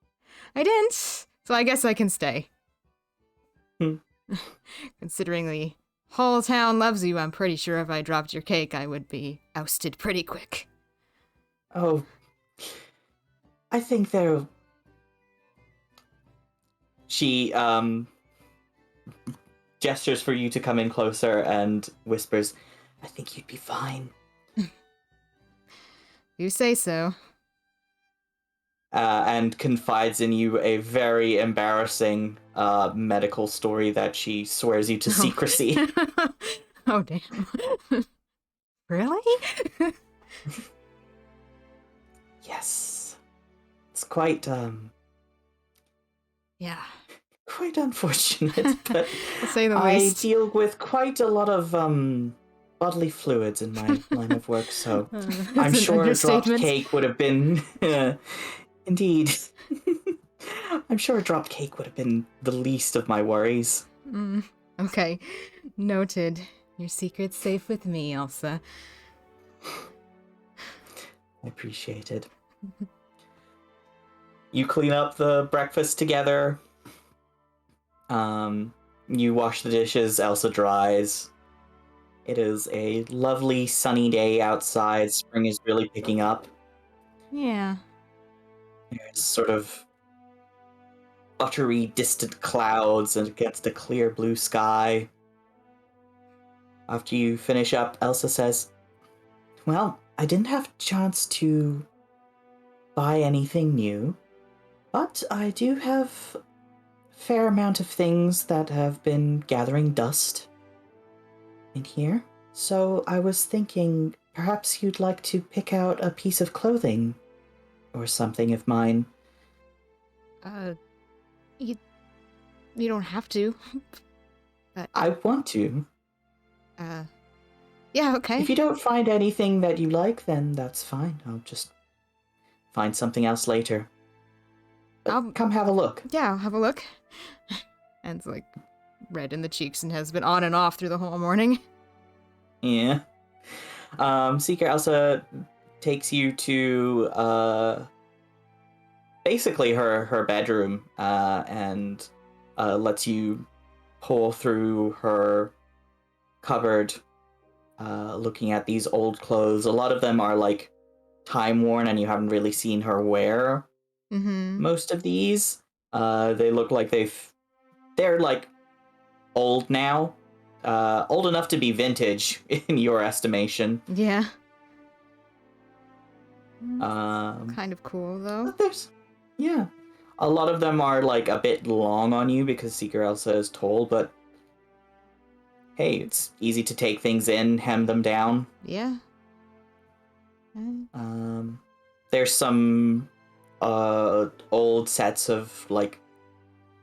S1: I didn't, so I guess I can stay. Considering the whole town loves you, I'm pretty sure if I dropped your cake, I would be ousted pretty quick.
S2: Oh, I think they're... She, gestures for you to come in closer and whispers, I think you'd be fine.
S1: You say so.
S2: And confides in you a very embarrassing medical story that she swears you to secrecy.
S1: Oh, damn. Really?
S2: Yes. quite
S1: Yeah,
S2: quite unfortunate, but
S1: to say the
S2: I
S1: least.
S2: deal with quite a lot of bodily fluids in my line of work, so I'm
S1: It's an
S2: sure a dropped
S1: understatement.
S2: cake would have been indeed. I'm sure a dropped cake would have been the least of my worries.
S1: Okay, noted. Your secret's safe with me, Elsa.
S2: I appreciate it. You clean up the breakfast together. You wash the dishes, Elsa dries. It is a lovely sunny day outside. Spring is really picking up.
S1: Yeah.
S2: There's sort of buttery, distant clouds against a clear blue sky. After you finish up, Elsa says, "Well, I didn't have a chance to buy anything new, but I do have a fair amount of things that have been gathering dust in here. So I was thinking perhaps you'd like to pick out a piece of clothing or something of mine."
S1: You don't have to. But
S2: I want to.
S1: yeah, okay.
S2: If you don't find anything that you like, then that's fine. I'll just find something else later. But come have a look.
S1: Yeah, I'll have a look. And it's like red in the cheeks and has been on and off through the whole morning.
S2: Yeah. Seeker Elsa takes you to basically her bedroom and lets you pull through her cupboard, looking at these old clothes. A lot of them are like time worn, and you haven't really seen her wear most of these. They look like they're like old now, old enough to be vintage in your estimation.
S1: Yeah.
S2: Kind
S1: of cool though.
S2: But yeah, a lot of them are like a bit long on you because Seeker Elsa is tall, but hey, it's easy to take things in, hem them down.
S1: Yeah.
S2: There's some old sets of like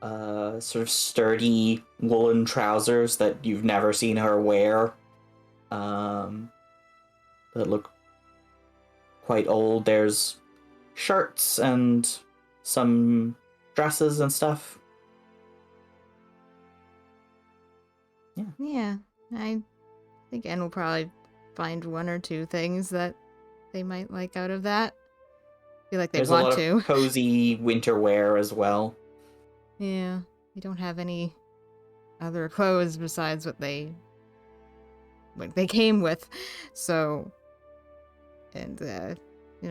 S2: sort of sturdy woolen trousers that you've never seen her wear, that look quite old. There's shirts and some dresses and stuff.
S1: Yeah. I think Anne will probably find one or two things that they might like out of that. Feel like they
S2: There's
S1: want
S2: a lot
S1: to.
S2: of cozy winter wear as well.
S1: Yeah. We don't have any other clothes besides what they came with. So, and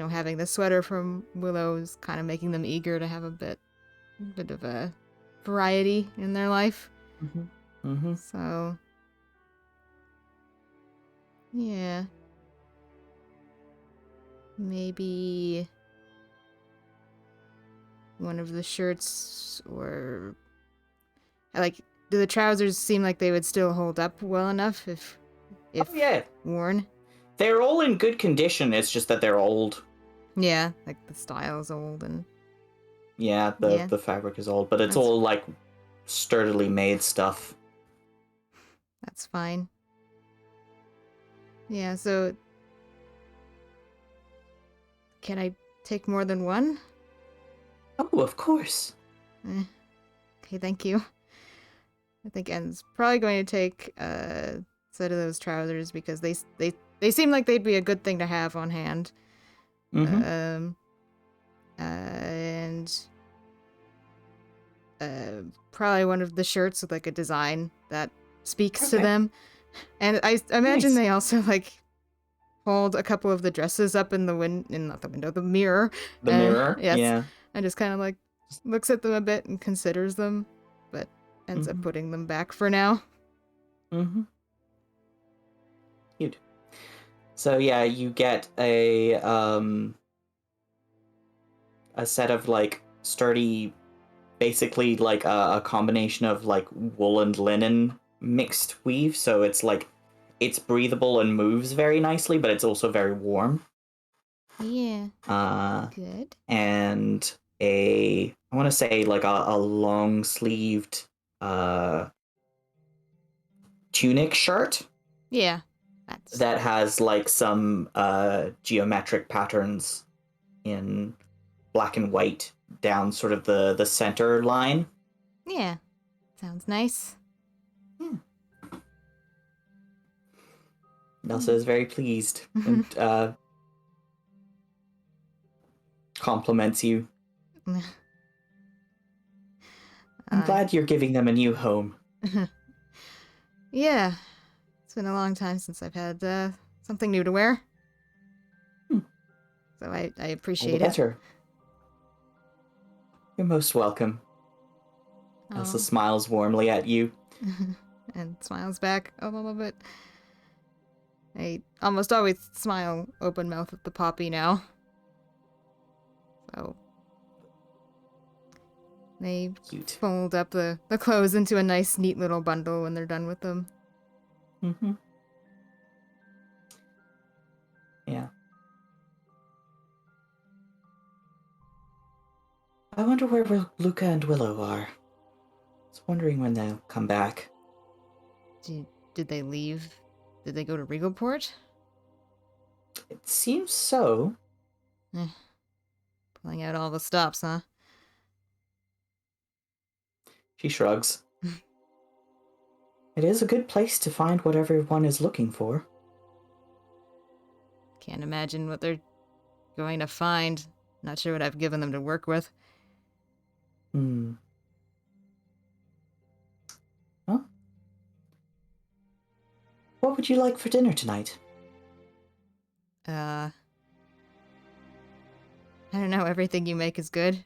S1: having the sweater from Willow is kind of making them eager to have a bit of a variety in their life. So, yeah. Maybe one of the shirts, or do the trousers seem like they would still hold up well enough if worn?
S2: They're all in good condition. It's just that they're old.
S1: Yeah, like the style's old and
S2: yeah, the fabric is old, but it's all like sturdily made stuff.
S1: That's fine. Yeah, so can I take more than one?
S2: Oh, of course.
S1: Okay, thank you. I think En's probably going to take a set of those trousers because they seem like they'd be a good thing to have on hand. And probably one of the shirts with like a design that speaks to them. And I imagine they also like hold a couple of the dresses up in the the mirror.
S2: The mirror?
S1: Yes.
S2: Yeah.
S1: And just kind of like looks at them a bit and considers them, but ends up putting them back for now.
S2: Cute. So yeah, you get a set of like sturdy, basically like a combination of like wool and linen mixed weave. So it's like it's breathable and moves very nicely, but it's also very warm.
S1: Yeah.
S2: Good. And I want to say like a long sleeved tunic shirt
S1: Yeah, that's
S2: that has like some geometric patterns in black and white down sort of the center line.
S1: yeah, sounds nice.
S2: Elsa is very pleased and compliments you. I'm glad you're giving them a new home.
S1: Yeah, it's been a long time since I've had something new to wear. So I
S2: All the
S1: appreciate it.
S2: better. You're most welcome. Elsa
S1: Oh.
S2: smiles warmly at you.
S1: And smiles back a little bit. I almost always smile open mouth at the poppy now. So they
S2: Cute.
S1: fold up the clothes into a nice, neat little bundle when they're done with them.
S2: Mm-hmm. Yeah. I wonder where Luca and Willow are. I was wondering when they'll come back.
S1: Did they leave? Did they go to Regalport?
S2: It seems so.
S1: Pulling out all the stops, huh?
S2: She shrugs. It is a good place to find what everyone is looking for.
S1: Can't imagine what they're going to find. Not sure what I've given them to work with.
S2: Hmm. Huh? What would you like for dinner tonight?
S1: I don't know, everything you make is good.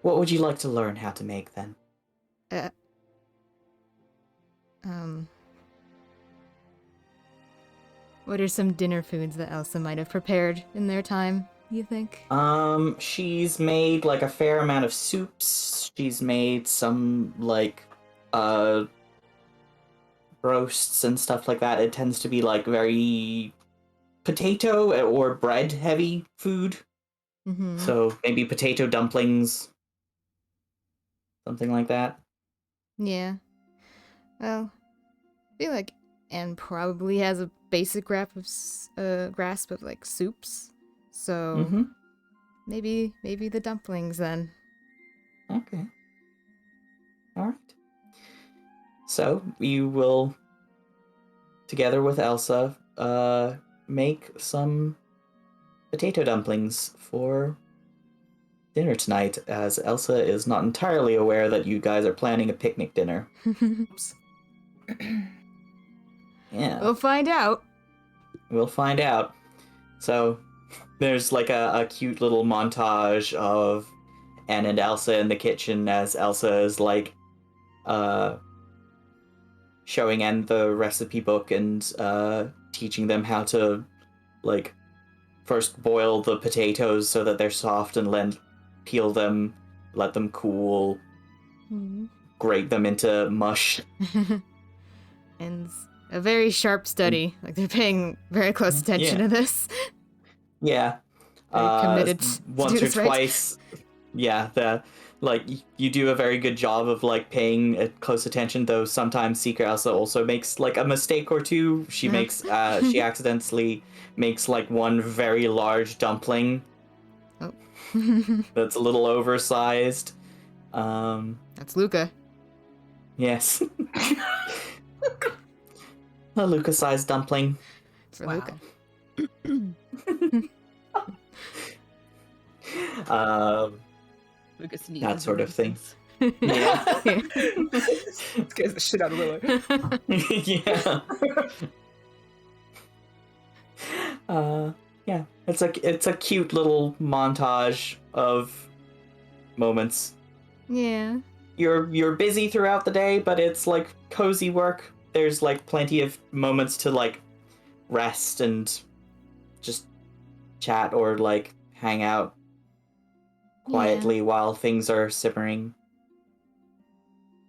S2: What would you like to learn how to make, then?
S1: What are some dinner foods that Elsa might have prepared in their time, you think?
S2: She's made, like, a fair amount of soups. She's made some, like, roasts and stuff like that. It tends to be, like, very potato or bread-heavy food.
S1: Mm-hmm.
S2: So, maybe potato dumplings. Something like that.
S1: Yeah. Well, I feel like Anne probably has a basic grasp of like soups. So
S2: Mm-hmm.
S1: maybe the dumplings then.
S2: Okay. Alright. So, you will, together with Elsa, make some potato dumplings for dinner tonight, as Elsa is not entirely aware that you guys are planning a picnic dinner.
S3: Oops.
S2: Yeah.
S1: We'll find out.
S2: We'll find out. So, there's like a cute little montage of Anne and Elsa in the kitchen as Elsa is like showing Anne the recipe book and teaching them how to like first boil the potatoes so that they're soft and then peel them, let them cool, grate them into mush.
S1: And a very sharp study. Like they're paying very close attention to this.
S2: Yeah.
S1: Very committed to
S2: once
S1: do
S2: or
S1: this right.
S2: twice. Yeah, you do a very good job of like paying close attention, though sometimes Seeker Elsa also makes like a mistake or two. She makes she accidentally makes like one very large dumpling.
S1: Oh.
S2: That's a little oversized.
S1: That's Luca.
S2: Yes. A Luca-sized dumpling.
S1: For
S3: Wow.
S1: Luca.
S4: Lucas sneezes
S2: That sort
S4: and
S2: of thing.
S4: everything.
S2: Yeah.
S3: Scares the shit out of Willow.
S2: Yeah. Yeah. It's a cute little montage of moments.
S1: Yeah.
S2: You're busy throughout the day, but it's like cozy work. There's like plenty of moments to like rest and just chat or like hang out quietly while things are simmering.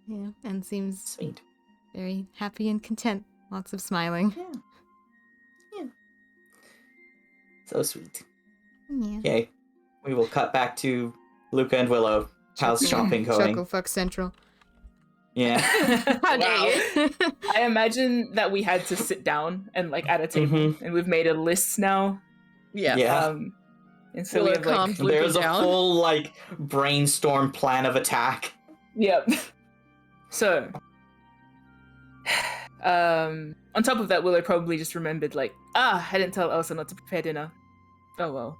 S1: Yeah. And seems
S2: Sweet.
S1: very happy and content. Lots of smiling.
S2: Yeah. So sweet.
S1: Yeah.
S2: Okay. We will cut back to Luca and Willow. How's shopping going?
S1: Choco fuck central.
S2: Yeah.
S4: How dare you?
S3: I imagine that we had to sit down and like at a table, and we've made a list now.
S4: Yeah.
S2: Yeah.
S3: And so
S4: Willow
S3: we have like,
S4: calms Luca
S2: There's a
S4: down.
S2: full like brainstorm plan of attack.
S3: yep. So, on top of that, Willow probably just remembered like, I didn't tell Elsa not to prepare dinner. Oh well,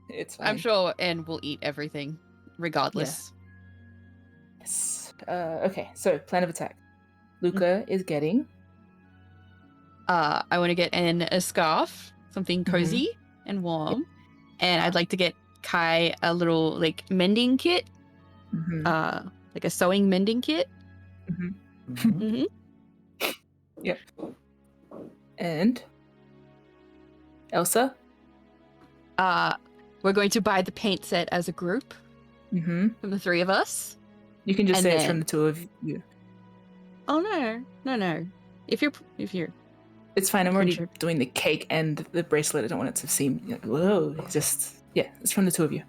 S3: it's fine.
S4: I'm sure Anne will eat everything, regardless.
S3: Yes. Okay, so plan of attack. Luca is getting.
S4: I want to get Anne a scarf, something cozy and warm, and I'd like to get Kai a little like mending kit, like a sewing mending kit.
S2: Mhm.
S3: Yep. And Elsa.
S4: We're going to buy the paint set as a group from the three of us.
S3: You can just
S4: And
S3: say it's
S4: then-
S3: from the two of you.
S4: Oh no. If you're,
S3: It's fine. I'm already
S4: Contrib-
S3: doing the cake and the bracelet. I don't want it to seem like, whoa. It's just it's from the two of you.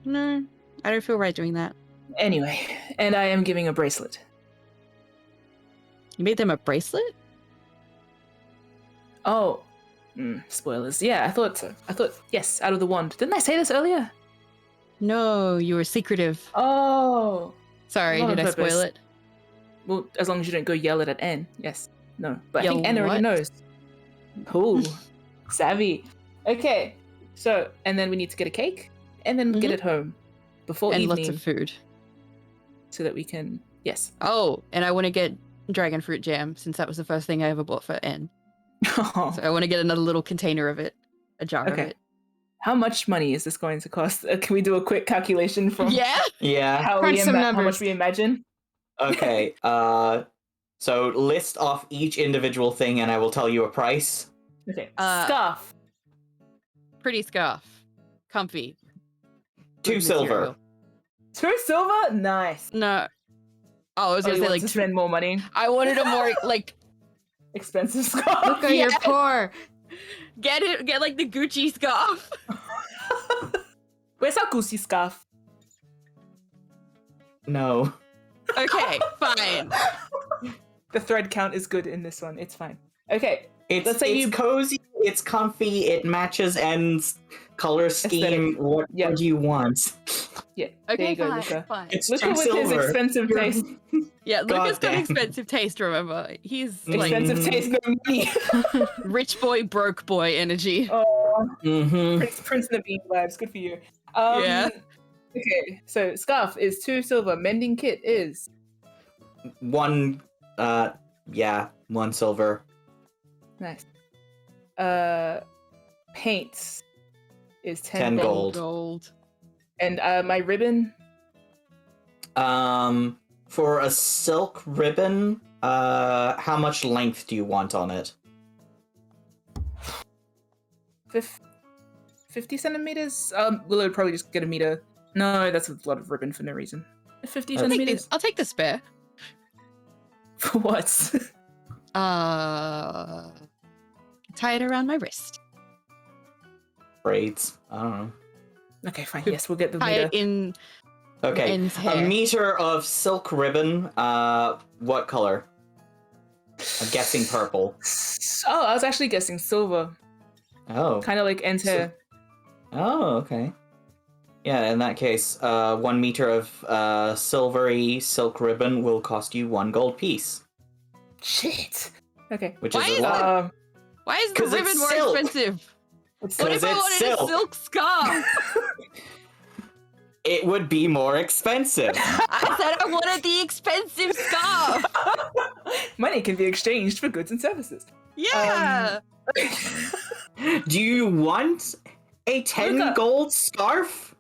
S4: no, I don't feel right doing that.
S3: Anyway, and I am giving a bracelet.
S4: You made them a bracelet?
S3: Oh, spoilers. Yeah, I thought so. I thought yes, out of the wand. Didn't I say this earlier?
S4: No, you were secretive.
S3: Oh,
S4: Sorry,
S3: not on
S4: did I spoil
S3: purpose.
S4: it?
S3: well, as long as you don't go yell it at Anne. Yes. No, but I
S4: Yell
S3: think Anne already
S4: what?
S3: knows. Cool. Savvy. Okay. So, and then we need to get a cake and then get it home before
S4: And
S3: evening
S4: lots of food.
S3: so that we can, yes.
S4: Oh, and I want to get dragon fruit jam since that was the first thing I ever bought for Anne. So I want to get another little container of it, a jar of
S3: Okay.
S4: it.
S3: How much money is this going to cost? Can we do a quick calculation from
S4: Yeah.
S2: Yeah.
S3: how,
S1: Crunch some
S3: how much
S1: numbers.
S3: we imagine?
S2: Okay. So list off each individual thing, and I will tell you a price.
S3: Okay.
S4: Uh,
S3: Scarf.
S4: Pretty scarf, comfy.
S2: 2
S4: good
S2: silver.
S4: material.
S3: 2 silver? Nice.
S4: No. Oh, I was
S3: Oh,
S4: gonna
S3: you
S4: say
S3: want
S4: like
S3: to spend more money?
S4: I wanted a more like
S3: Expensive scarf.
S1: Luca, you're poor.
S4: get like the Gucci scarf.
S3: Where's our Gucci scarf?
S2: No.
S4: Okay, fine.
S3: The thread count is good in this one. It's fine. Okay.
S2: It's
S3: Let's say you-
S2: cozy, it's comfy, it matches N's color scheme.
S3: Aesthetic.
S2: What
S3: Yeah.
S2: do you want?
S3: Yeah. There
S4: Okay,
S3: you go,
S4: fine,
S3: Luca.
S4: fine.
S2: It's
S3: Luca
S2: 2
S3: with
S2: silver.
S3: his expensive
S2: You're-
S3: taste.
S4: Yeah, Luca's got
S2: Goddamn.
S4: expensive taste, remember. He's like
S3: Expensive taste, no money.
S4: rich boy, broke boy energy.
S3: Oh,
S2: Mhm.
S3: Prince and the Bean vibes. Good for you.
S4: Yeah.
S3: Okay, so scarf is 2 silver. Mending kit is
S2: 1 1 silver.
S3: nice. Paints is 10,
S2: 10
S3: gold.
S2: gold.
S3: And my ribbon,
S2: For a silk ribbon, how much length do you want on it?
S3: 50 centimeters. Willow would probably just get a meter. No, that's a lot of ribbon for no reason. 50 centimeters.
S4: I'll take the spare.
S3: For what?
S4: Tie it around my wrist.
S2: Braids. I don't know.
S3: Okay, fine. Yes, we'll get the
S4: Tie
S3: meter.
S4: it in
S2: Okay.
S4: N's
S2: A
S4: hair.
S2: meter of silk ribbon. What color? I'm guessing purple.
S3: Oh, I was actually guessing silver.
S2: Oh.
S3: Kind of like N's hair.
S2: Oh, okay. Yeah, in that case, 1 meter of silvery silk ribbon will cost you 1 gold piece,
S3: Shit. Okay.
S2: which
S4: Why
S2: is
S4: is
S2: a lot.
S4: Why is the
S2: 'Cause it's
S4: ribbon more
S2: silk.
S4: expensive?
S3: It's
S4: What
S2: 'Cause
S4: if I
S2: it's
S4: wanted
S2: silk.
S4: a silk scarf?
S2: It would be more expensive.
S4: I said I wanted the expensive scarf.
S3: Money can be exchanged for goods and services.
S4: Yeah.
S2: Do you want a 10
S3: Luca.
S2: gold scarf?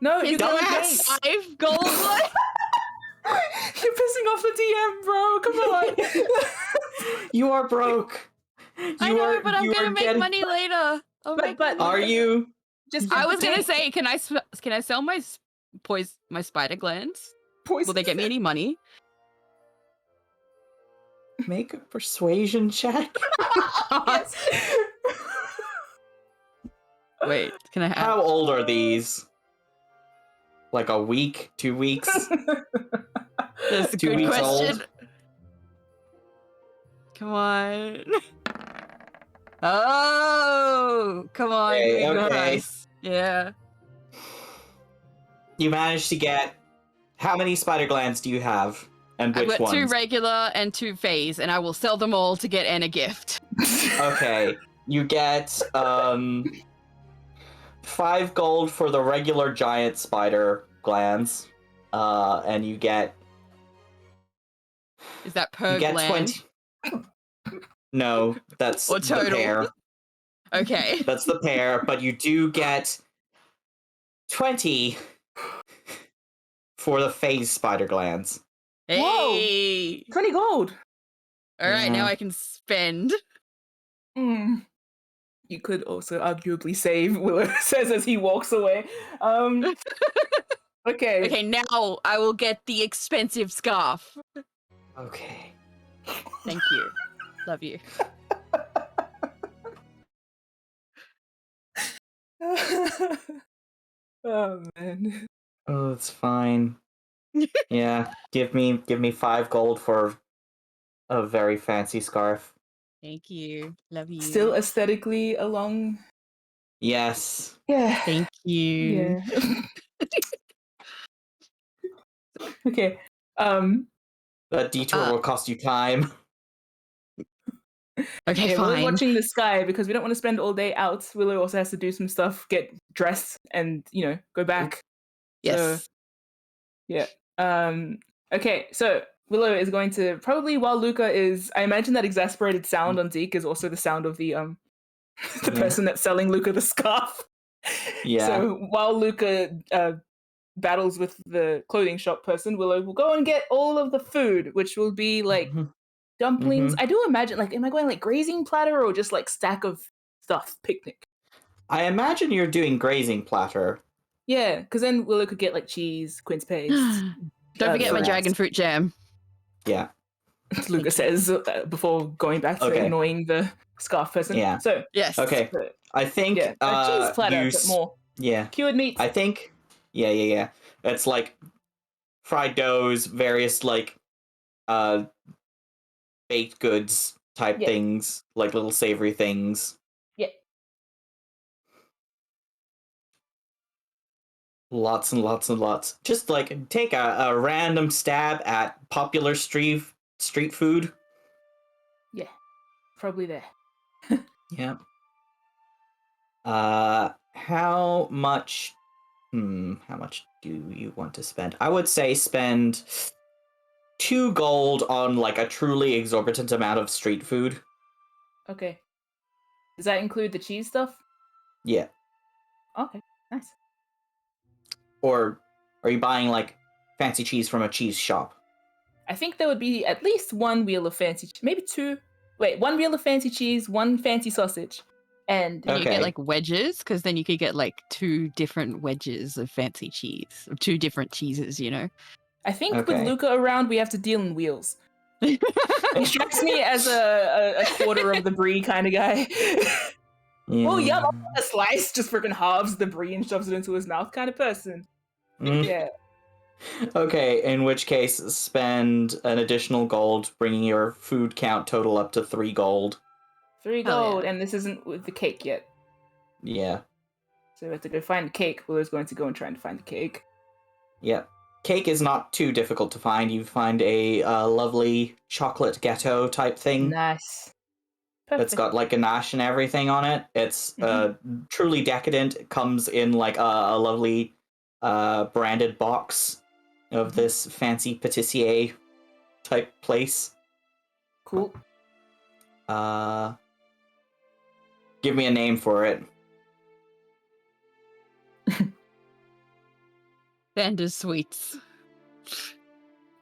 S3: No,
S4: Is
S3: you
S4: there
S3: got
S4: like a
S2: dumbass.
S4: 5 gold one?
S3: You're pissing off the DM, bro. Come on.
S2: You are broke.
S4: I know, but I'm gonna make money later. I'll
S3: But-
S4: make
S3: but-
S4: money.
S2: Are you?
S3: Just
S4: I was gonna
S3: take
S4: say, can I sell my my spider glands?
S3: poison.
S4: Will they get me any money?
S2: Make a persuasion check.
S3: Yes.
S4: Wait, can I have?
S2: How old are these? Like a week? 2 weeks?
S4: That's a
S2: 2
S4: good
S2: weeks
S4: question.
S2: old?
S4: Come on. Oh, come on, give me
S2: Okay.
S4: gross. Yeah.
S2: You managed to get... How many spider glands do you have? And
S4: I've
S2: which
S4: got 2
S2: ones?
S4: regular and 2 phase, and I will sell them all to get Anne a gift.
S2: Okay. You get 5 gold for the regular giant spider glands. And you get...
S4: Is that
S2: You
S4: per
S2: get
S4: gland?
S2: 20... No, that's
S4: Or
S2: the
S4: total?
S2: pair.
S4: Okay.
S2: That's the pair, but you do get 20 for the phase spider glands.
S4: Hey.
S3: 20 gold.
S4: All right, now
S2: Yeah.
S4: I can spend.
S3: Mm. You could also arguably save, Willow says as he walks away. Okay.
S4: Okay, now I will get the expensive scarf.
S2: Okay.
S4: Thank you. Love you.
S3: Oh man.
S2: Oh, it's fine. Yeah, give me 5 gold for a very fancy scarf.
S4: Thank you. Love you.
S3: Still aesthetically along.
S2: Yes.
S3: Yeah.
S4: Thank you.
S3: Yeah. Okay.
S2: That detour will cost you time.
S4: Okay,
S3: Willow's
S4: fine.
S3: watching the sky because we don't want to spend all day out. Willow also has to do some stuff, get dressed, and go back.
S4: Yes.
S3: So, yeah. Okay, so Willow is going to probably while Luca is. I imagine that exasperated sound on Zeke is also the sound of the the
S2: Yeah.
S3: person that's selling Luca the scarf.
S2: Yeah.
S3: So while Luca battles with the clothing shop person, Willow will go and get all of the food, which will be like dumplings.
S2: Mhm.
S3: I do imagine, like, am I going like grazing platter or just like stack of stuff picnic?
S2: I imagine you're doing grazing platter.
S3: Yeah, because then Willow could get like cheese, quince paste.
S4: Don't forget my
S3: fruits.
S4: dragon fruit jam.
S2: Yeah.
S3: Luca says before going back to
S2: Okay.
S3: annoying the scarf person.
S2: Yeah.
S3: So
S4: Yes.
S2: Okay. I think
S3: yeah, a cheese platter,
S2: you
S3: but more
S2: yeah.
S3: cured meat.
S2: I think yeah. It's like fried doughs, various like baked goods type
S3: Yeah.
S2: things, like little savory things.
S3: Yeah.
S2: Lots and lots and lots. Just like take a random stab at popular street food.
S3: Yeah, probably there.
S2: Yeah. How much how much do you want to spend? I would say spend 2 gold on like a truly exorbitant amount of street food.
S3: Okay. Does that include the cheese stuff?
S2: Yeah.
S3: Okay, nice.
S2: Or are you buying like fancy cheese from a cheese shop?
S3: I think there would be at least one wheel of fancy, maybe 2. Wait, 1 wheel of fancy cheese, 1 fancy sausage, and
S4: And you get
S2: Okay.
S4: like wedges, because then you could get like 2 different wedges of fancy cheese, or 2 different cheeses,
S3: I think with
S2: Okay.
S3: Luca around, we have to deal in wheels. He strikes me as a quarter of the brie kind of guy. Oh, yum, I'll get a slice, just freaking halves the brie and shoves it into his mouth kind of person.
S2: Mm.
S3: Yeah.
S2: Okay, in which case spend an additional gold, bringing your food count total up to 3 gold.
S3: 3
S4: Hell yeah.
S3: gold, and this isn't with the cake yet.
S2: Yeah.
S3: So we have to go find the cake. Willow's going to go and try and find the cake.
S2: Yeah. Cake is not too difficult to find. You find a lovely chocolate ghetto type thing.
S3: Nice. Perfect.
S2: That's got like ganache and everything on it. It's truly decadent. It comes in like a lovely branded box of this fancy patissier type place.
S3: Cool.
S2: Give me a name for it.
S4: Vanda's sweets.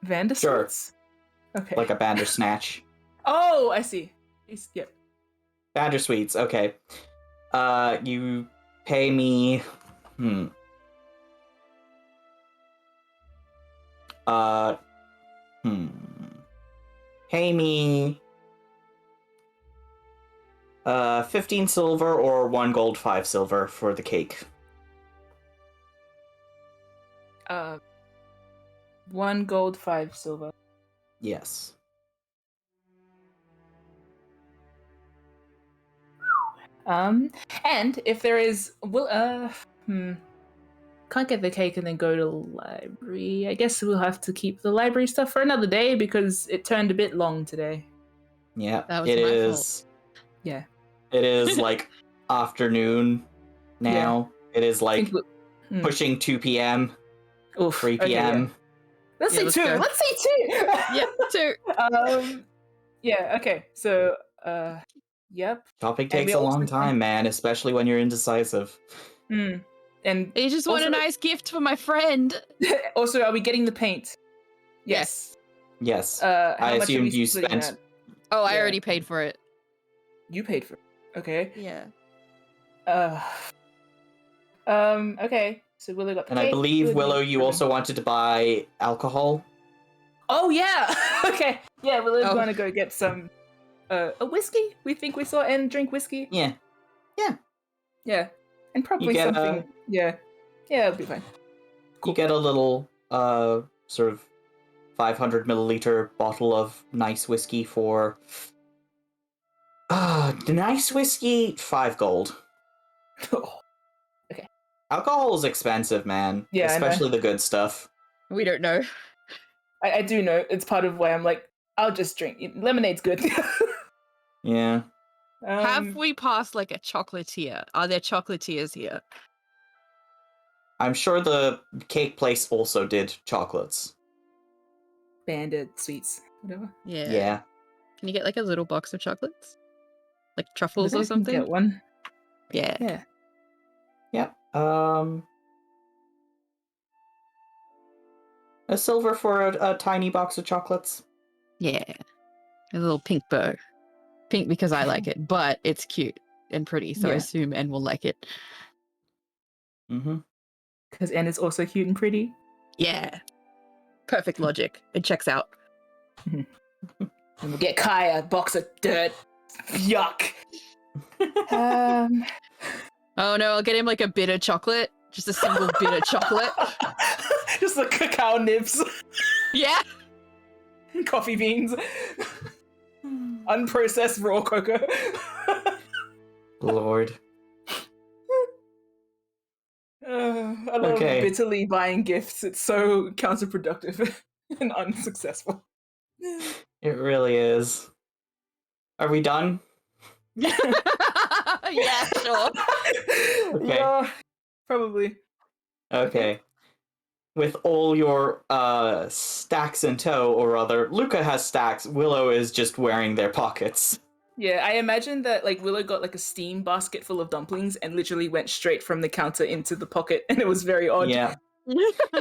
S3: Vanda
S2: Sure.
S3: sweets? Okay.
S2: Like a Bandersnatch.
S3: Oh, I see. Yep.
S2: Bandersweets, okay. You pay me pay me 15 silver or 1 gold, 5 silver for the cake.
S3: 1 gold, 5 silver.
S2: Yes.
S3: And if there is, can't get the cake and then go to the library. I guess we'll have to keep the library stuff for another day because it turned a bit long today.
S2: Yeah,
S4: That was
S2: it
S4: my
S2: is.
S3: Yeah.
S2: It is like afternoon now. It is like pushing 2 p.m.,
S3: Oof,
S2: 3
S3: okay,
S2: p.m.
S3: yeah. Let's
S4: Yeah,
S3: say
S4: let's
S3: 2.
S4: go.
S3: Let's say 2.
S4: Yep, 2.
S3: Yeah, okay. So, yep.
S2: Shopping
S3: And
S2: takes
S3: we
S2: a
S3: also
S2: long
S3: can-
S2: time, man, especially when you're indecisive.
S3: And
S4: You just want
S3: also,
S4: a nice gift for my friend.
S3: also, are we getting the paint? Yes.
S2: Yes.
S3: How
S2: I
S3: much are we
S2: assumed you
S3: splitting
S2: spent.
S3: that?
S4: Oh, I
S3: Yeah.
S4: already paid for it.
S3: You paid for it. Okay.
S4: Yeah.
S3: Okay. So Willow got the
S2: And
S3: cake.
S2: I believe, Willow,
S3: got
S2: you
S3: the-
S2: also wanted to buy alcohol.
S3: Oh yeah. Okay. Yeah, Willow's
S4: Oh.
S3: going to go get some a whiskey. We think we saw and drink whiskey.
S2: Yeah.
S3: Yeah. And probably
S2: get
S3: something. Yeah. Yeah, it'll be fine.
S2: You get a little, sort of 500 milliliter bottle of nice whiskey for... the nice whiskey, 5 gold. Alcohol is expensive, man.
S3: Yeah, I know.
S2: Especially the good stuff.
S4: We don't know.
S3: I do know. It's part of why I'm like, I'll just drink. Lemonade's good.
S2: Yeah.
S4: Have we passed like a chocolatier? Are there chocolatiers here?
S2: I'm sure the cake place also did chocolates.
S3: Banded sweets, whatever.
S2: Yeah.
S4: Can you get like a little box of chocolates? Like truffles
S3: Maybe
S4: or
S3: I can
S4: something?
S3: Get one.
S4: Yeah.
S3: Yeah.
S2: Yep. A silver for a tiny box of chocolates.
S4: Yeah. A little pink bow. Pink because I like it, but it's cute and pretty, so I
S3: Yeah.
S4: assume N will like it.
S2: Mm-hmm.
S3: Because N is also cute and pretty.
S4: Yeah. Perfect logic. It checks out.
S3: And we'll get Kai a box of dirt. Yuck.
S4: Oh no, I'll get him like a bit of chocolate. Just a single bit of chocolate.
S3: Just the cacao nibs.
S4: Yeah.
S3: Coffee beans. Unprocessed raw cocoa.
S2: Lord.
S3: I love
S2: Okay.
S3: bitterly buying gifts. It's so counterproductive and unsuccessful.
S2: It really is. Are we done?
S4: Yeah, sure.
S2: Okay.
S3: Yeah, probably.
S2: Okay. With all your stacks in tow, or rather, Luca has stacks, Willow is just wearing their pockets.
S3: Yeah, I imagine that like Willow got like a steam basket full of dumplings and literally went straight from the counter into the pocket, and it was very odd.
S2: Yeah.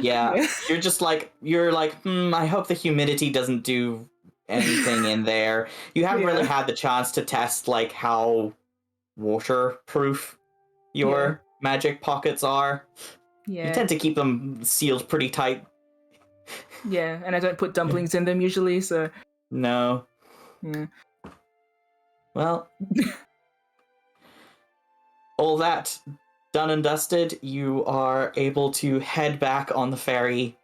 S2: Yeah. You're like, I hope the humidity doesn't do anything in there. You haven't really had the chance to test like how waterproof your magic pockets are.
S3: Yeah.
S2: You tend to keep them sealed pretty tight.
S3: Yeah, and I don't put dumplings in them usually, so
S2: No.
S3: yeah.
S2: Well, all that done and dusted, you are able to head back on the ferry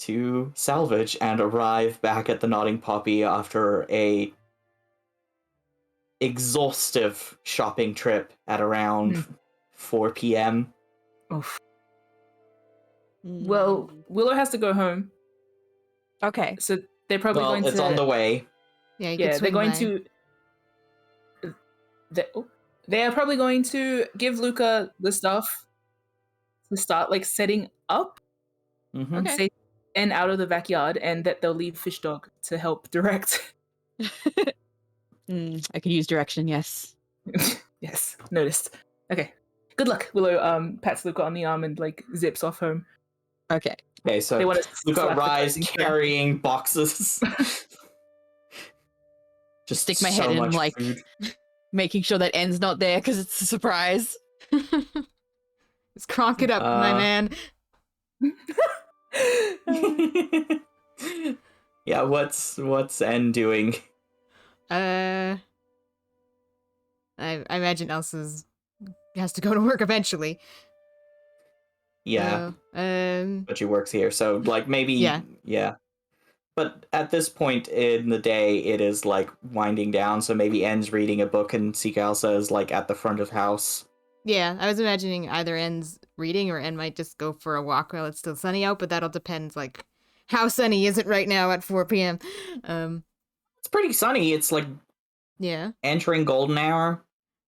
S2: to Salvage and arrive back at the Nodding Poppy after a exhaustive shopping trip at around 4 p.m.
S3: Oof. Well, Willow has to go home,
S4: Okay.
S3: so they're probably
S2: Well,
S3: going
S2: it's
S3: to.
S2: on the way.
S1: Yeah, you could
S3: Yeah, they're
S1: swing
S3: going
S1: by.
S3: to. They are probably going to give Luca the stuff to start like setting up
S2: Mm-hmm.
S4: Okay.
S3: safe and out of the backyard, and that they'll leave Fish Dog to help direct.
S4: I could use direction, yes.
S3: Yes, noticed. Okay, good luck. Willow pats Luca on the arm and like zips off home.
S4: Okay.
S2: Okay,
S3: They
S2: so
S3: want to
S2: Luca
S3: slap the
S2: arrives
S3: closing
S2: carrying boxes. Just
S4: Stick my
S2: so
S4: head in,
S2: much
S4: like,
S2: food.
S4: making sure that N's not there because it's a surprise.
S1: Let's cronk it up, my man.
S2: Yeah, what's N doing?
S1: I imagine Elsa's has to go to work eventually.
S2: Yeah,
S1: So,
S2: but she works here, so like maybe
S1: Yeah.
S2: But at this point in the day, it is like winding down, so maybe En's reading a book and Elsa is like at the front of house.
S1: yeah, I was imagining either En's reading or En might just go for a walk while it's still sunny out, but that'll depend, like, how sunny is it right now at 4 p.m.
S2: It's pretty sunny. It's like
S1: Yeah.
S2: entering golden hour.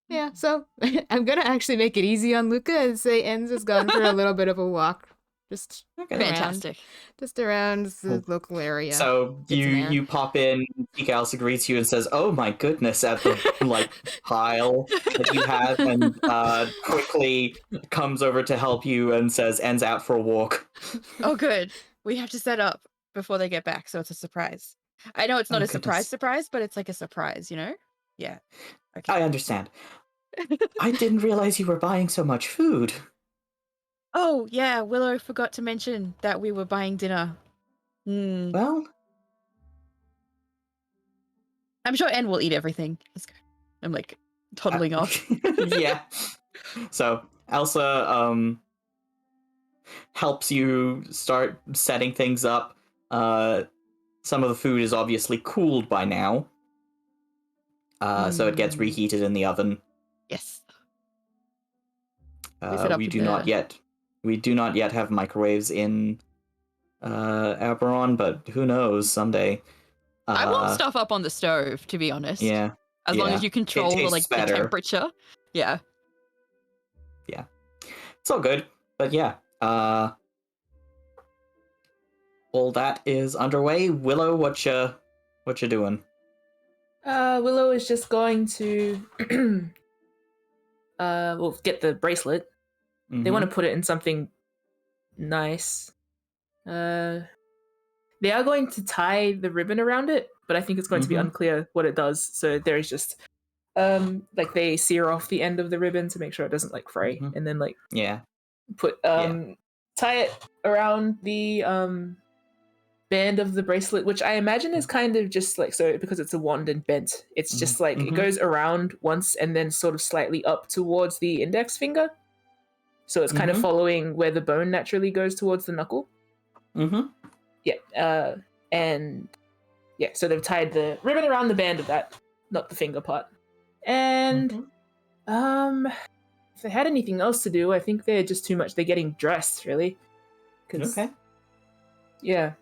S1: Yeah, so I'm gonna actually make it easy on Luca and say En's has gone for a little bit of a walk. Just
S4: Fantastic.
S1: around the local area.
S2: So
S1: Get some air.
S2: you pop in, Elsa greets you and says, "Oh my goodness," at the like pile that you have, and quickly comes over to help you and says, "En's out for a walk."
S4: Oh, good. We have to set up before they get back, so it's a surprise. I know it's not
S2: Oh,
S4: a surprise,
S2: goodness.
S4: but it's like a surprise, you know? Yeah. Okay.
S2: I understand. I didn't realize you were buying so much food.
S4: Oh, yeah, Willow forgot to mention that we were buying dinner.
S2: Well,
S4: I'm sure En will eat everything. Let's go. I'm like toddling off.
S2: Yeah. So Elsa helps you start setting things up. Some of the food is obviously cooled by now. So it gets reheated in the oven.
S4: Yes.
S2: We do not yet have microwaves in Eberron, but who knows, someday.
S4: I want stuff up on the stove, to be honest.
S2: Yeah.
S4: As long as you control the
S2: better.
S4: temperature. Yeah.
S2: Yeah. It's all good. But yeah. All that is underway. Willow, what you doing?
S3: Willow is just going to get the bracelet. They want to put it in something nice. They are going to tie the ribbon around it, but I think it's going to be unclear what it does. So there is just like they sear off the end of the ribbon to make sure it doesn't like fray, and then like put tie it around the band of the bracelet, which I imagine is kind of just like, so because it's a wand and bent, it's just like it goes around once and then sort of slightly up towards the index finger. So it's kind of following where the bone naturally goes towards the knuckle. Yeah. And yeah, so they've tied the ribbon around the band of that, not the finger part. And if they had anything else to do, I think they're just too much. They're getting dressed, really.
S2: Okay.
S3: Yeah.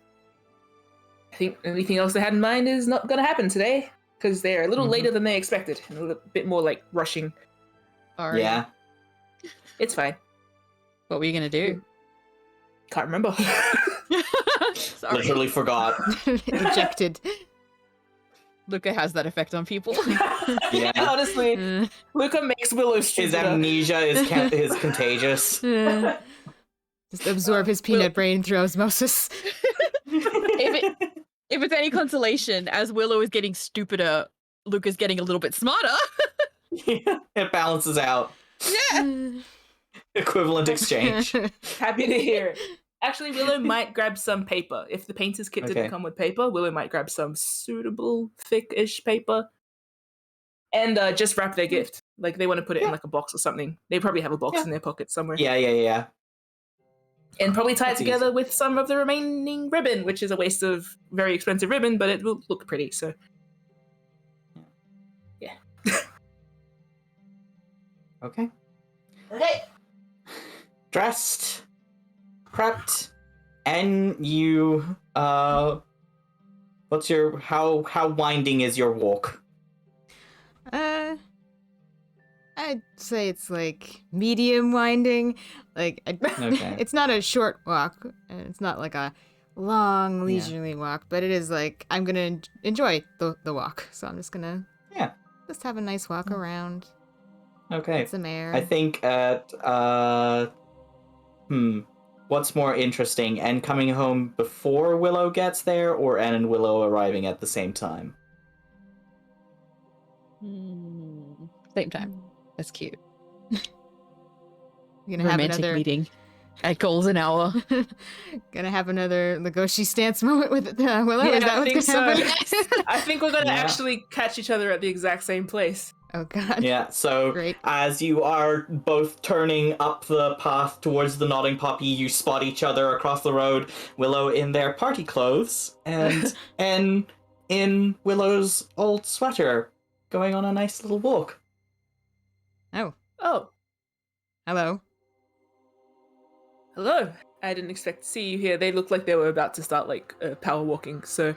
S3: I think anything else they had in mind is not going to happen today, because they're a little later than they expected, and a little bit more like rushing.
S4: Sorry.
S2: Yeah.
S3: It's fine.
S4: What were you going to do?
S3: Can't remember.
S4: Sorry.
S2: Literally forgot.
S1: Ejected.
S4: Luca has that effect on people.
S2: Yeah.
S3: Honestly, Luca makes Willow stupid.
S2: His amnesia is contagious.
S1: Just absorb his peanut brain through osmosis.
S4: If it's any consolation, as Willow is getting stupider, Luca's getting a little bit smarter.
S2: Yeah, it balances out.
S4: Yeah.
S2: Equivalent exchange.
S3: Happy to hear it. Actually, Willow might grab some paper. If the painter's kit didn't come with paper, Willow might grab some suitable, thick-ish paper and just wrap their gift. Like, they want to put it in like a box or something. They probably have a box in their pocket somewhere.
S2: Yeah.
S3: And probably tie it
S2: That's
S3: together
S2: easy.
S3: with some of the remaining ribbon, which is a waste of very expensive ribbon, but it will look pretty, so. Yeah.
S2: Okay.
S3: Okay.
S2: Dressed, prepped, and you what's your how winding is your walk?
S1: I'd say it's like medium winding. Like
S2: Okay.
S1: it's not a short walk, and it's not like a long leisurely walk, but it is like I'm gonna enjoy the walk. So I'm just gonna just have a nice walk around.
S2: Okay.
S1: Get some air.
S2: I think at what's more interesting, En coming home before Willow gets there, or En and Willow arriving at the same time?
S4: Same time. That's cute.
S1: You're gonna have
S4: Romantic
S1: another
S4: meeting at Golden Hour.
S1: gonna have another Legoshi stance moment with Willow.
S3: Yeah,
S1: Is that
S3: I
S1: what's
S3: think
S1: gonna happen?
S3: so. I think we're gonna actually catch each other at the exact same place.
S1: Oh god.
S2: Yeah, so
S1: Great.
S2: as you are both turning up the path towards the nodding poppy, you spot each other across the road, Willow in their party clothes, and En in Willow's old sweater, going on a nice little walk.
S1: Oh,
S3: Oh,
S1: hello.
S3: hello. I didn't expect to see you here. They look like they were about to start like power walking, so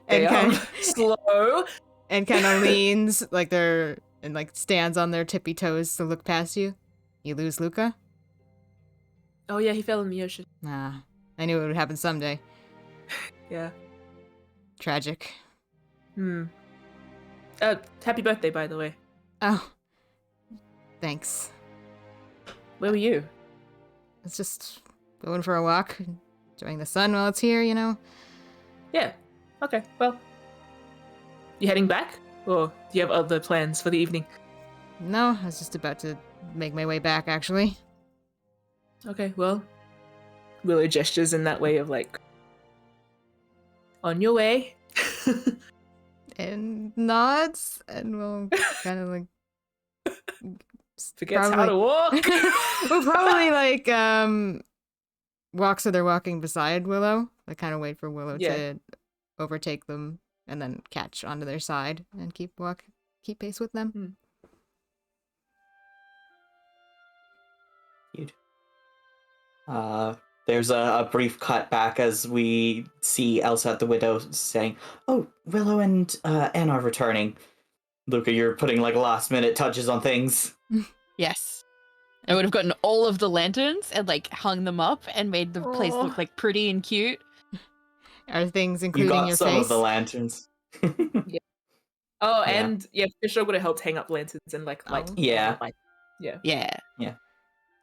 S3: they
S1: And
S3: slow.
S1: and kind of leans like they're and like stands on their tippy toes to look past you. You lose Luca?
S3: Oh yeah, he fell in the ocean.
S1: Nah, I knew it would happen someday.
S3: Yeah.
S1: Tragic.
S3: Happy birthday, by the way.
S1: Oh, thanks.
S3: Where were you?
S1: It's just going for a walk, enjoying the sun while it's here, you know?
S3: Yeah. Okay. Well, you heading back, or do you have other plans for the evening?
S1: No, I was just about to make my way back, actually.
S3: Okay. Well, Willow gestures in that way of like, on your way.
S1: And nods, and we'll kind of like...
S3: Forgets how to walk.
S1: We'll probably like walk so they're walking beside Willow. Like kind of wait for Willow to overtake them and then catch onto their side and keep pace with them.
S2: Cute. There's a brief cut back as we see Elsa at the window saying, "Oh, Willow and En are returning." Luca, you're putting like last minute touches on things.
S4: Yes. I would have gotten all of the lanterns and like hung them up and made the place look like pretty and cute.
S1: Are things
S2: You
S1: including
S2: got
S1: your
S2: some
S1: face?
S2: of the lanterns.
S3: Yeah. Oh,
S2: Yeah.
S3: and yeah, Fisher would have helped hang up lanterns and like light.
S1: Oh.
S2: Yeah.
S3: Yeah.
S4: Yeah.
S2: Yeah.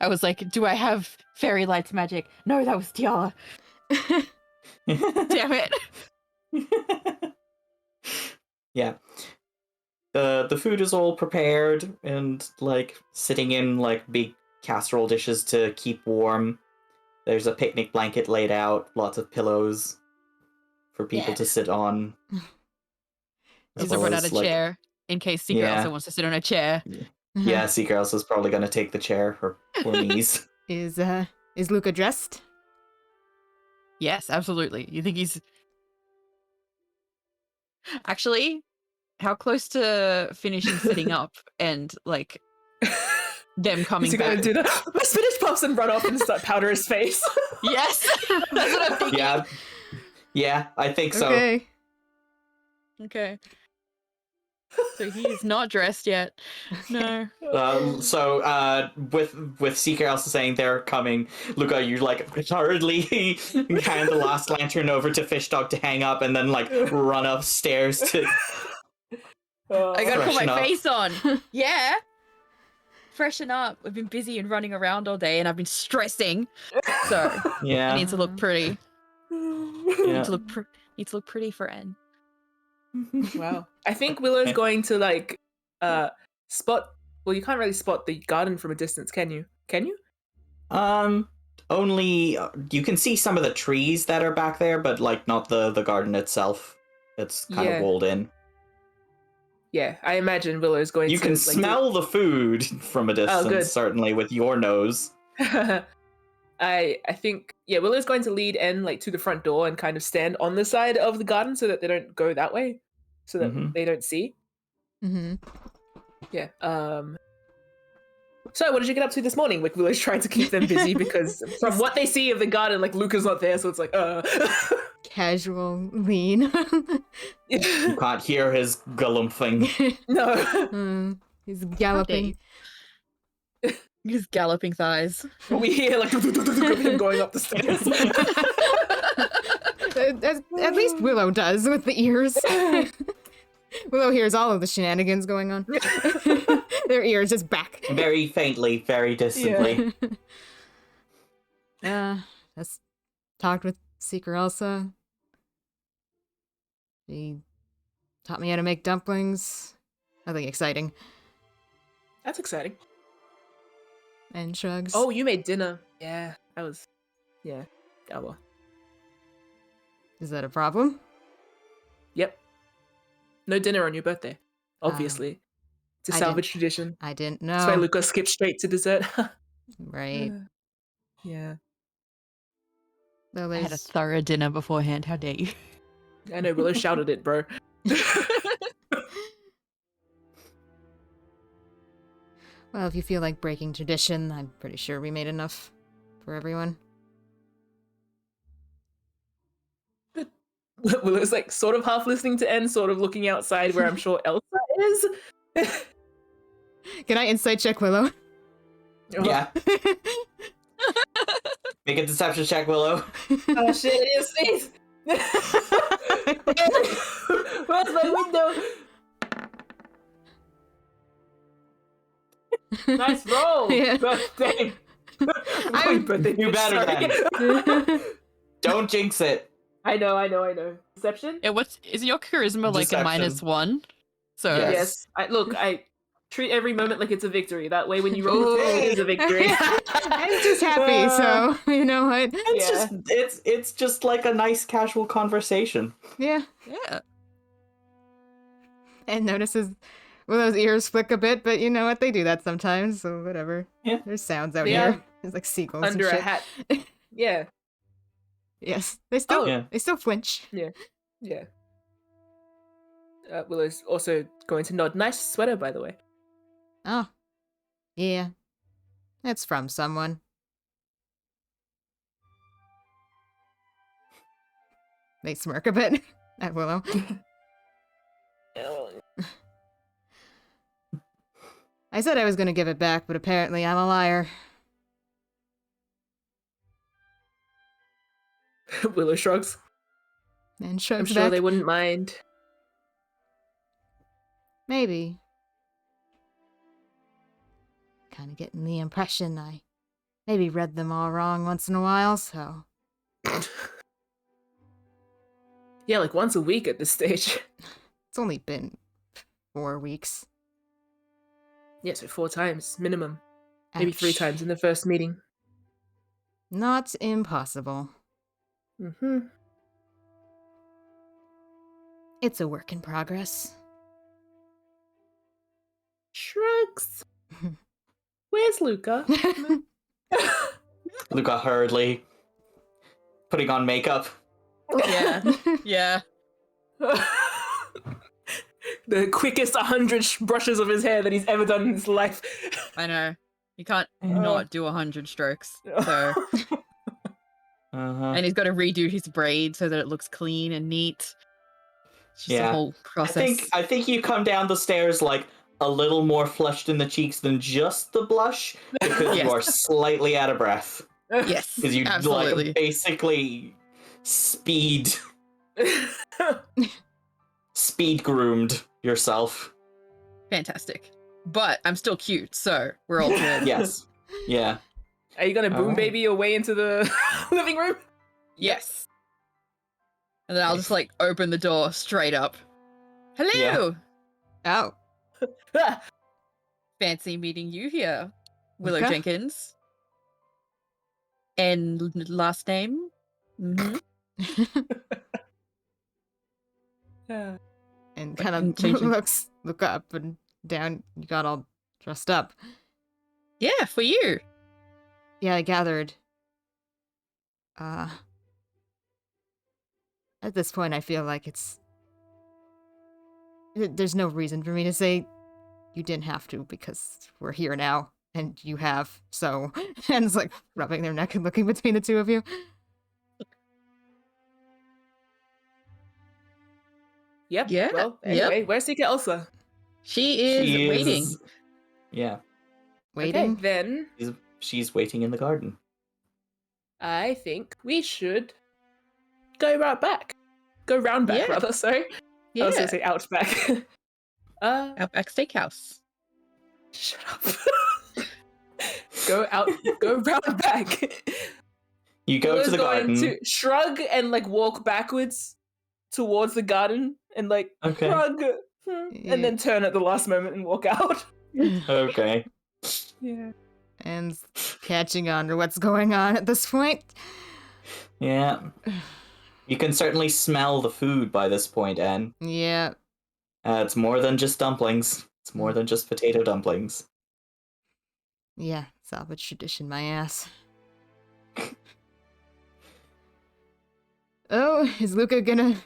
S4: I was like, do I have fairy lights magic? No, that was Tiara. Damn it.
S2: Yeah. The food is all prepared and like sitting in like big casserole dishes to keep warm. There's a picnic blanket laid out, lots of pillows for people to sit on.
S4: She's run out a chair in case Secret Elsa wants to sit on a chair.
S2: Yeah, Secret Elsa's probably gonna take the chair, her poor knees.
S1: Is Luca dressed?
S4: Yes, absolutely. You think he's actually how close to finishing sitting up and like them coming
S3: Is he
S4: back?
S3: gonna do that? My spinach puffs and run off and start powder his face.
S4: Yes, that's what I'm thinking.
S2: Yeah, I think so.
S4: Okay. So he is not dressed yet. No.
S2: With Secret Elsa saying they're coming, Luca, you like hurriedly hand the last lantern over to Fish Dog to hang up, and then like run upstairs to.
S4: I gotta put
S2: Freshen
S4: my
S2: up.
S4: face on. Yeah. Freshen up. We've been busy and running around all day, and I've been stressing. So
S2: Yeah.
S4: I need to look pretty.
S2: Yeah.
S4: Need to look pretty for En.
S3: Wow. I think Willow's going to like spot. Well, you can't really spot the garden from a distance, can you? Can you?
S2: Only you can see some of the trees that are back there, but like not the garden itself. It's kind of walled in.
S3: Yeah, I imagine Willow's going
S2: You
S3: to.
S2: can
S3: like,
S2: smell the food from a distance,
S3: good.
S2: certainly with your nose.
S3: I think Willow's going to lead En like to the front door and kind of stand on the side of the garden so that they don't go that way, so that they don't see.
S1: Mm-hmm.
S3: Yeah. So what did you get up to this morning? Like Willow's trying to keep them busy because from what they see of the garden, like Luca's not there, so it's like
S1: Casual lean.
S2: You can't hear his galumphing.
S3: No.
S1: He's galloping.
S4: His galloping thighs.
S3: We hear like him going up the stairs.
S1: At least Willow does with the ears. Willow hears all of the shenanigans going on. Their ears just back.
S2: Very faintly, very distantly.
S1: Let's talked with Secret Elsa. She taught me how to make dumplings. Nothing exciting.
S3: That's exciting.
S1: And shrugs.
S3: Oh, you made dinner. Yeah, that was. Yeah. Oh well.
S1: Is that a problem?
S3: Yep. No dinner on your birthday, obviously. To
S1: I
S3: salvage tradition.
S1: I didn't
S3: That's why
S1: know.
S3: Luca skipped straight to dessert.
S1: Right.
S3: Yeah.
S1: Though
S4: I had a
S1: there's
S4: thorough dinner beforehand. How dare you?
S3: I know, Willow shouted it, bro.
S1: well, if you feel like breaking tradition, I'm pretty sure we made enough for everyone.
S3: Willow's like sort of half listening to N, sort of looking outside where I'm sure Elsa is.
S1: Can I insight check Willow?
S2: Yeah. Make a deception check, Willow.
S3: Oh shit, it is safe. Where's my window? Nice roll.
S1: Yeah.
S3: Birthday.
S1: I'm-
S3: Birthday
S2: You
S3: bitch,
S2: better
S3: sorry.
S2: Don't jinx it.
S3: I know. Deception?
S4: Yeah, is your charisma like a
S2: Deception.
S4: -1? So
S2: Yes.
S3: I treat every moment like it's a victory. That way when you roll it is a victory.
S1: I'm just happy, so you know what?
S2: It's just like a nice casual conversation.
S1: Yeah.
S4: yeah.
S1: And notices Willow's ears flick a bit, but you know what? They do that sometimes, so whatever.
S2: Yeah.
S1: There's sounds out
S3: Yeah.
S1: here. There's like seagulls
S3: Under
S1: and
S3: a
S1: shit.
S3: hat. Yeah.
S1: Yes. They still
S2: Yeah.
S1: they still flinch.
S3: Yeah. Willow's also going to nod. Nice sweater, by the way.
S1: Oh. Yeah. It's from someone. They smirk a bit at Willow. I said I was gonna give it back, but apparently I'm a liar.
S3: Willow shrugs.
S1: And
S3: I'm
S1: shrugs
S3: sure
S1: back.
S3: they wouldn't mind.
S1: Maybe. Kind of getting the impression I maybe read them all wrong once in a while, so.
S3: Yeah, like once a week at this stage.
S1: It's only been 4 weeks.
S3: Yeah, so 4 times minimum. Maybe 3
S1: Ouch.
S3: times in the first meeting.
S1: Not impossible.
S3: Mm-hmm.
S1: It's a work in progress.
S3: Shrugs. Where's Luca?
S2: Luca hurriedly putting on makeup.
S4: Yeah. Yeah.
S3: The quickest 100 brushes of his hair that he's ever done in his life.
S4: I know. You can't not do 100 strokes. So
S2: Uh-huh.
S4: and he's got to redo his braid so that it looks clean and neat. It's just a
S2: Yeah.
S4: whole process.
S2: I think you come down the stairs like a little more flushed in the cheeks than just the blush because
S4: Yes.
S2: you are slightly out of breath.
S4: Yes.
S2: Because you
S4: absolutely.
S2: like basically speed groomed yourself.
S4: Fantastic. But I'm still cute, so we're all good.
S2: Yes. Yeah.
S3: Are you gonna boom
S2: Alright.
S3: baby your way into the living room?
S4: Yes. And then I'll just like open the door straight up. Hello.
S2: Yeah.
S1: Oh.
S4: Fancy meeting you here, Willow
S1: Okay.
S4: Jenkins. And last name? Mm-hmm.
S1: And
S4: Like,
S1: kind of
S4: changing-
S1: look up and down. You got all dressed up.
S4: Yeah, for you.
S1: Yeah, I gathered. At this point, I feel like there's no reason for me to say you didn't have to because we're here now and you have. So, and it's like rubbing their neck and looking between the two of you.
S3: Yep.
S4: Yeah,
S3: Well,
S4: yep.
S3: anyway, where's Secret Elsa?
S4: She is
S2: She
S4: waiting.
S2: Yeah.
S1: Waiting.
S3: Okay, then
S2: She's waiting in the garden.
S3: I think we should go right back. Go round back,
S4: Yeah.
S3: rather, sorry. I
S4: Yeah.
S3: was gonna say out back.
S4: Outback Steakhouse.
S3: Shut up. Go round back.
S2: You go
S3: Willow's
S2: to the
S3: going
S2: garden.
S3: to shrug and like walk backwards towards the garden and like
S2: Okay.
S3: shrug
S1: Yeah.
S3: and then turn at the last moment and walk out.
S2: Okay.
S3: Yeah.
S1: And catching on to what's going on at this point.
S2: Yeah. You can certainly smell the food by this point, Anne.
S1: Yeah.
S2: It's more than just dumplings. It's more than just potato dumplings.
S1: Yeah, salvage tradition, my ass. Oh, is Luca gonna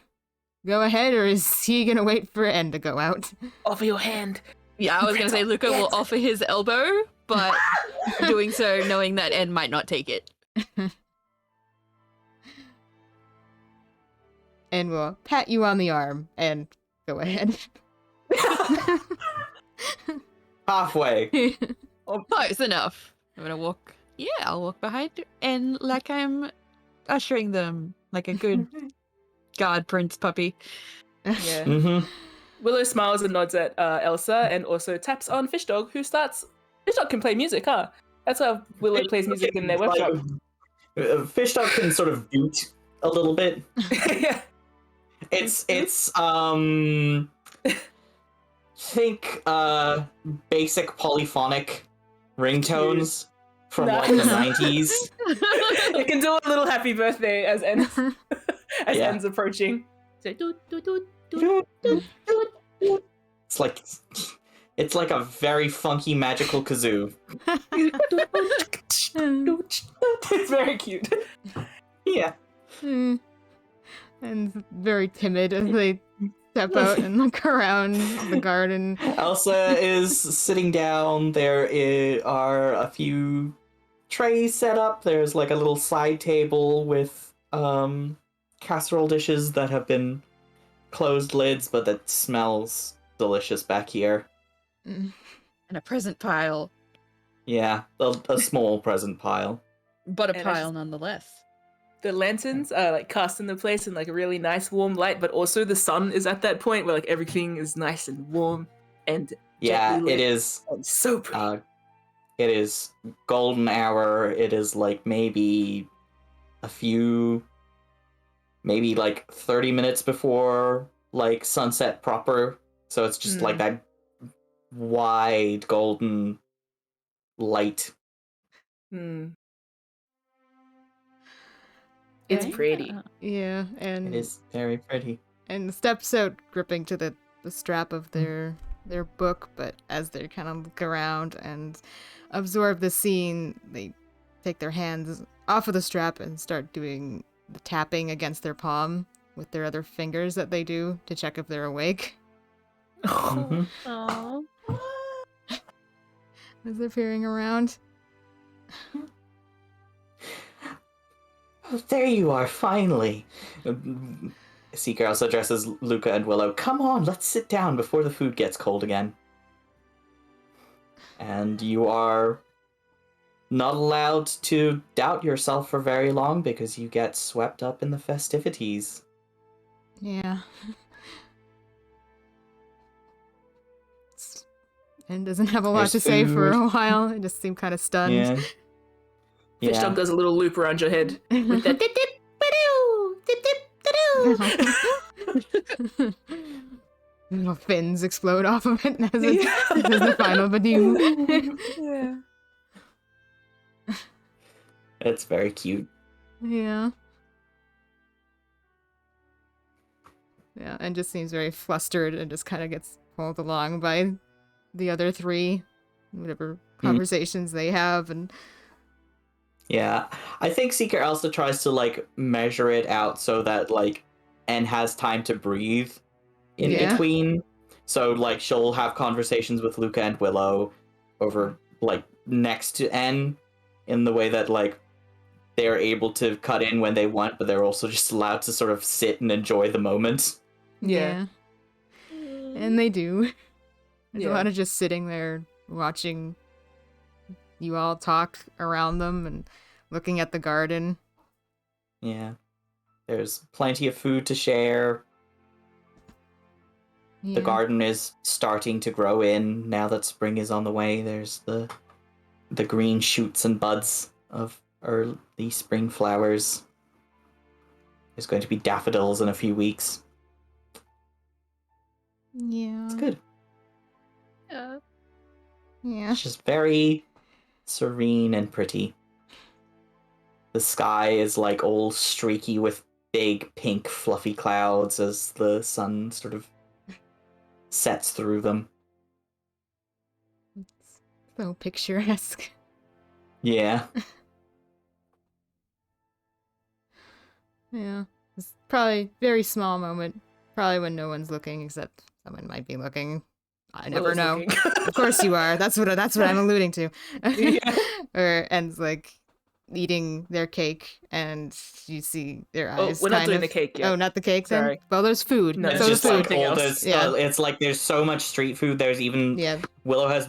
S1: go ahead, or is he gonna wait for N to go out?
S3: Offer your hand.
S4: Yeah, I was gonna say Luca will offer his elbow, but doing so knowing that Ed might not take it.
S1: And we'll pat you on the arm and go ahead.
S2: Halfway.
S4: Close enough. I'm gonna walk. Yeah, I'll walk behind and like I'm ushering them like a good guard prince puppy.
S3: Yeah.
S2: Mm-hmm.
S3: Willow smiles and nods at Elsa and also taps on Fishdog, who starts. Fishdog can play music, huh? That's how Willow plays music in their workshop.
S2: Fishdog can sort of doot a little bit.
S3: Yeah.
S2: It's think basic polyphonic ringtones from like the
S3: Nice.
S2: 90s.
S3: You can do a little happy birthday as ends
S2: Yeah.
S3: ends approaching. Say, doot, doot, doot, doot, doot, doot.
S2: It's like a very funky magical kazoo.
S3: It's very cute.
S2: Yeah.
S1: And very timid as they step out and look around the garden.
S2: Elsa is sitting down. There are a few trays set up. There's like a little side table with casserole dishes that have been closed lids, but that smells delicious back here.
S1: Mm.
S4: And a present pile.
S2: Yeah, a small present pile.
S4: But a
S3: And
S4: pile nonetheless.
S3: The lanterns are like cast in the place in like a really nice warm light, but also the sun is at that point where like everything is nice and warm and
S2: Yeah,
S3: gently
S2: it
S3: lit
S2: is.
S3: and so pretty.
S2: It is golden hour. It is like maybe maybe like 30 minutes before like sunset proper. So it's just like that wide golden light.
S3: Hmm. It's pretty.
S1: Yeah, and
S2: It is very pretty.
S1: and steps out gripping to the strap of their book, but as they kind of look around and absorb the scene, they take their hands off of the strap and start doing the tapping against their palm with their other fingers that they do to check if they're awake.
S2: Mhm.
S4: Aww.
S1: As they're peering around.
S2: Oh, there you are, finally. Seeker also addresses Luca and Willow. Come on, let's sit down before the food gets cold again. And you are not allowed to doubt yourself for very long because you get swept up in the festivities.
S1: Yeah. And doesn't have a lot
S2: There's
S1: to say for
S2: food.
S1: a while. It just seemed kind of stunned.
S2: Yeah.
S3: Fishdog does a little loop around your head with that dip dip ba-doo, dip dip ba-doo.
S1: Little fins explode off of it as it does the final badoo.
S3: Yeah.
S2: It's very cute.
S1: Yeah. Yeah, and just seems very flustered and just kind of gets pulled along by the other three, whatever conversations they have, and
S2: Yeah, I think Seeker also tries to like measure it out so that like N has time to breathe in between. So like she'll have conversations with Luca and Willow over like next to N in the way that like they're able to cut in when they want, but they're also just allowed to sort of sit and enjoy the moment.
S3: Yeah.
S1: And they do. There's a
S3: Yeah.
S1: lot of just sitting there watching you all talk around them and looking at the garden.
S2: Yeah. There's plenty of food to share.
S1: Yeah.
S2: The garden is starting to grow in now that spring is on the way. There's the green shoots and buds of early spring flowers. There's going to be daffodils in a few weeks.
S1: Yeah.
S2: It's good.
S4: Yeah.
S1: Yeah.
S2: It's just very serene and pretty. The sky is like all streaky with big pink fluffy clouds as the sun sort of sets through them.
S1: So picturesque.
S2: Yeah.
S1: Yeah. It's probably a very small moment. Probably when no one's looking, except someone might be looking. I never
S3: Willow's
S1: know.
S3: looking.
S1: Of course you are. That's what I'm alluding to.
S3: Yeah.
S1: Or ends like eating their cake, and you see their
S3: Oh,
S1: eyes.
S3: we're not
S1: kind
S3: doing
S1: of...
S3: the cake yet.
S1: Oh, not the cake then.
S3: Sorry.
S1: Well, there's food.
S3: No,
S2: It's
S1: so
S3: the
S1: there's
S2: just
S1: food.
S2: like
S3: something
S2: all
S3: else.
S2: this.
S1: Yeah.
S2: It's like there's so much street food. There's even
S1: Yeah.
S2: Willow has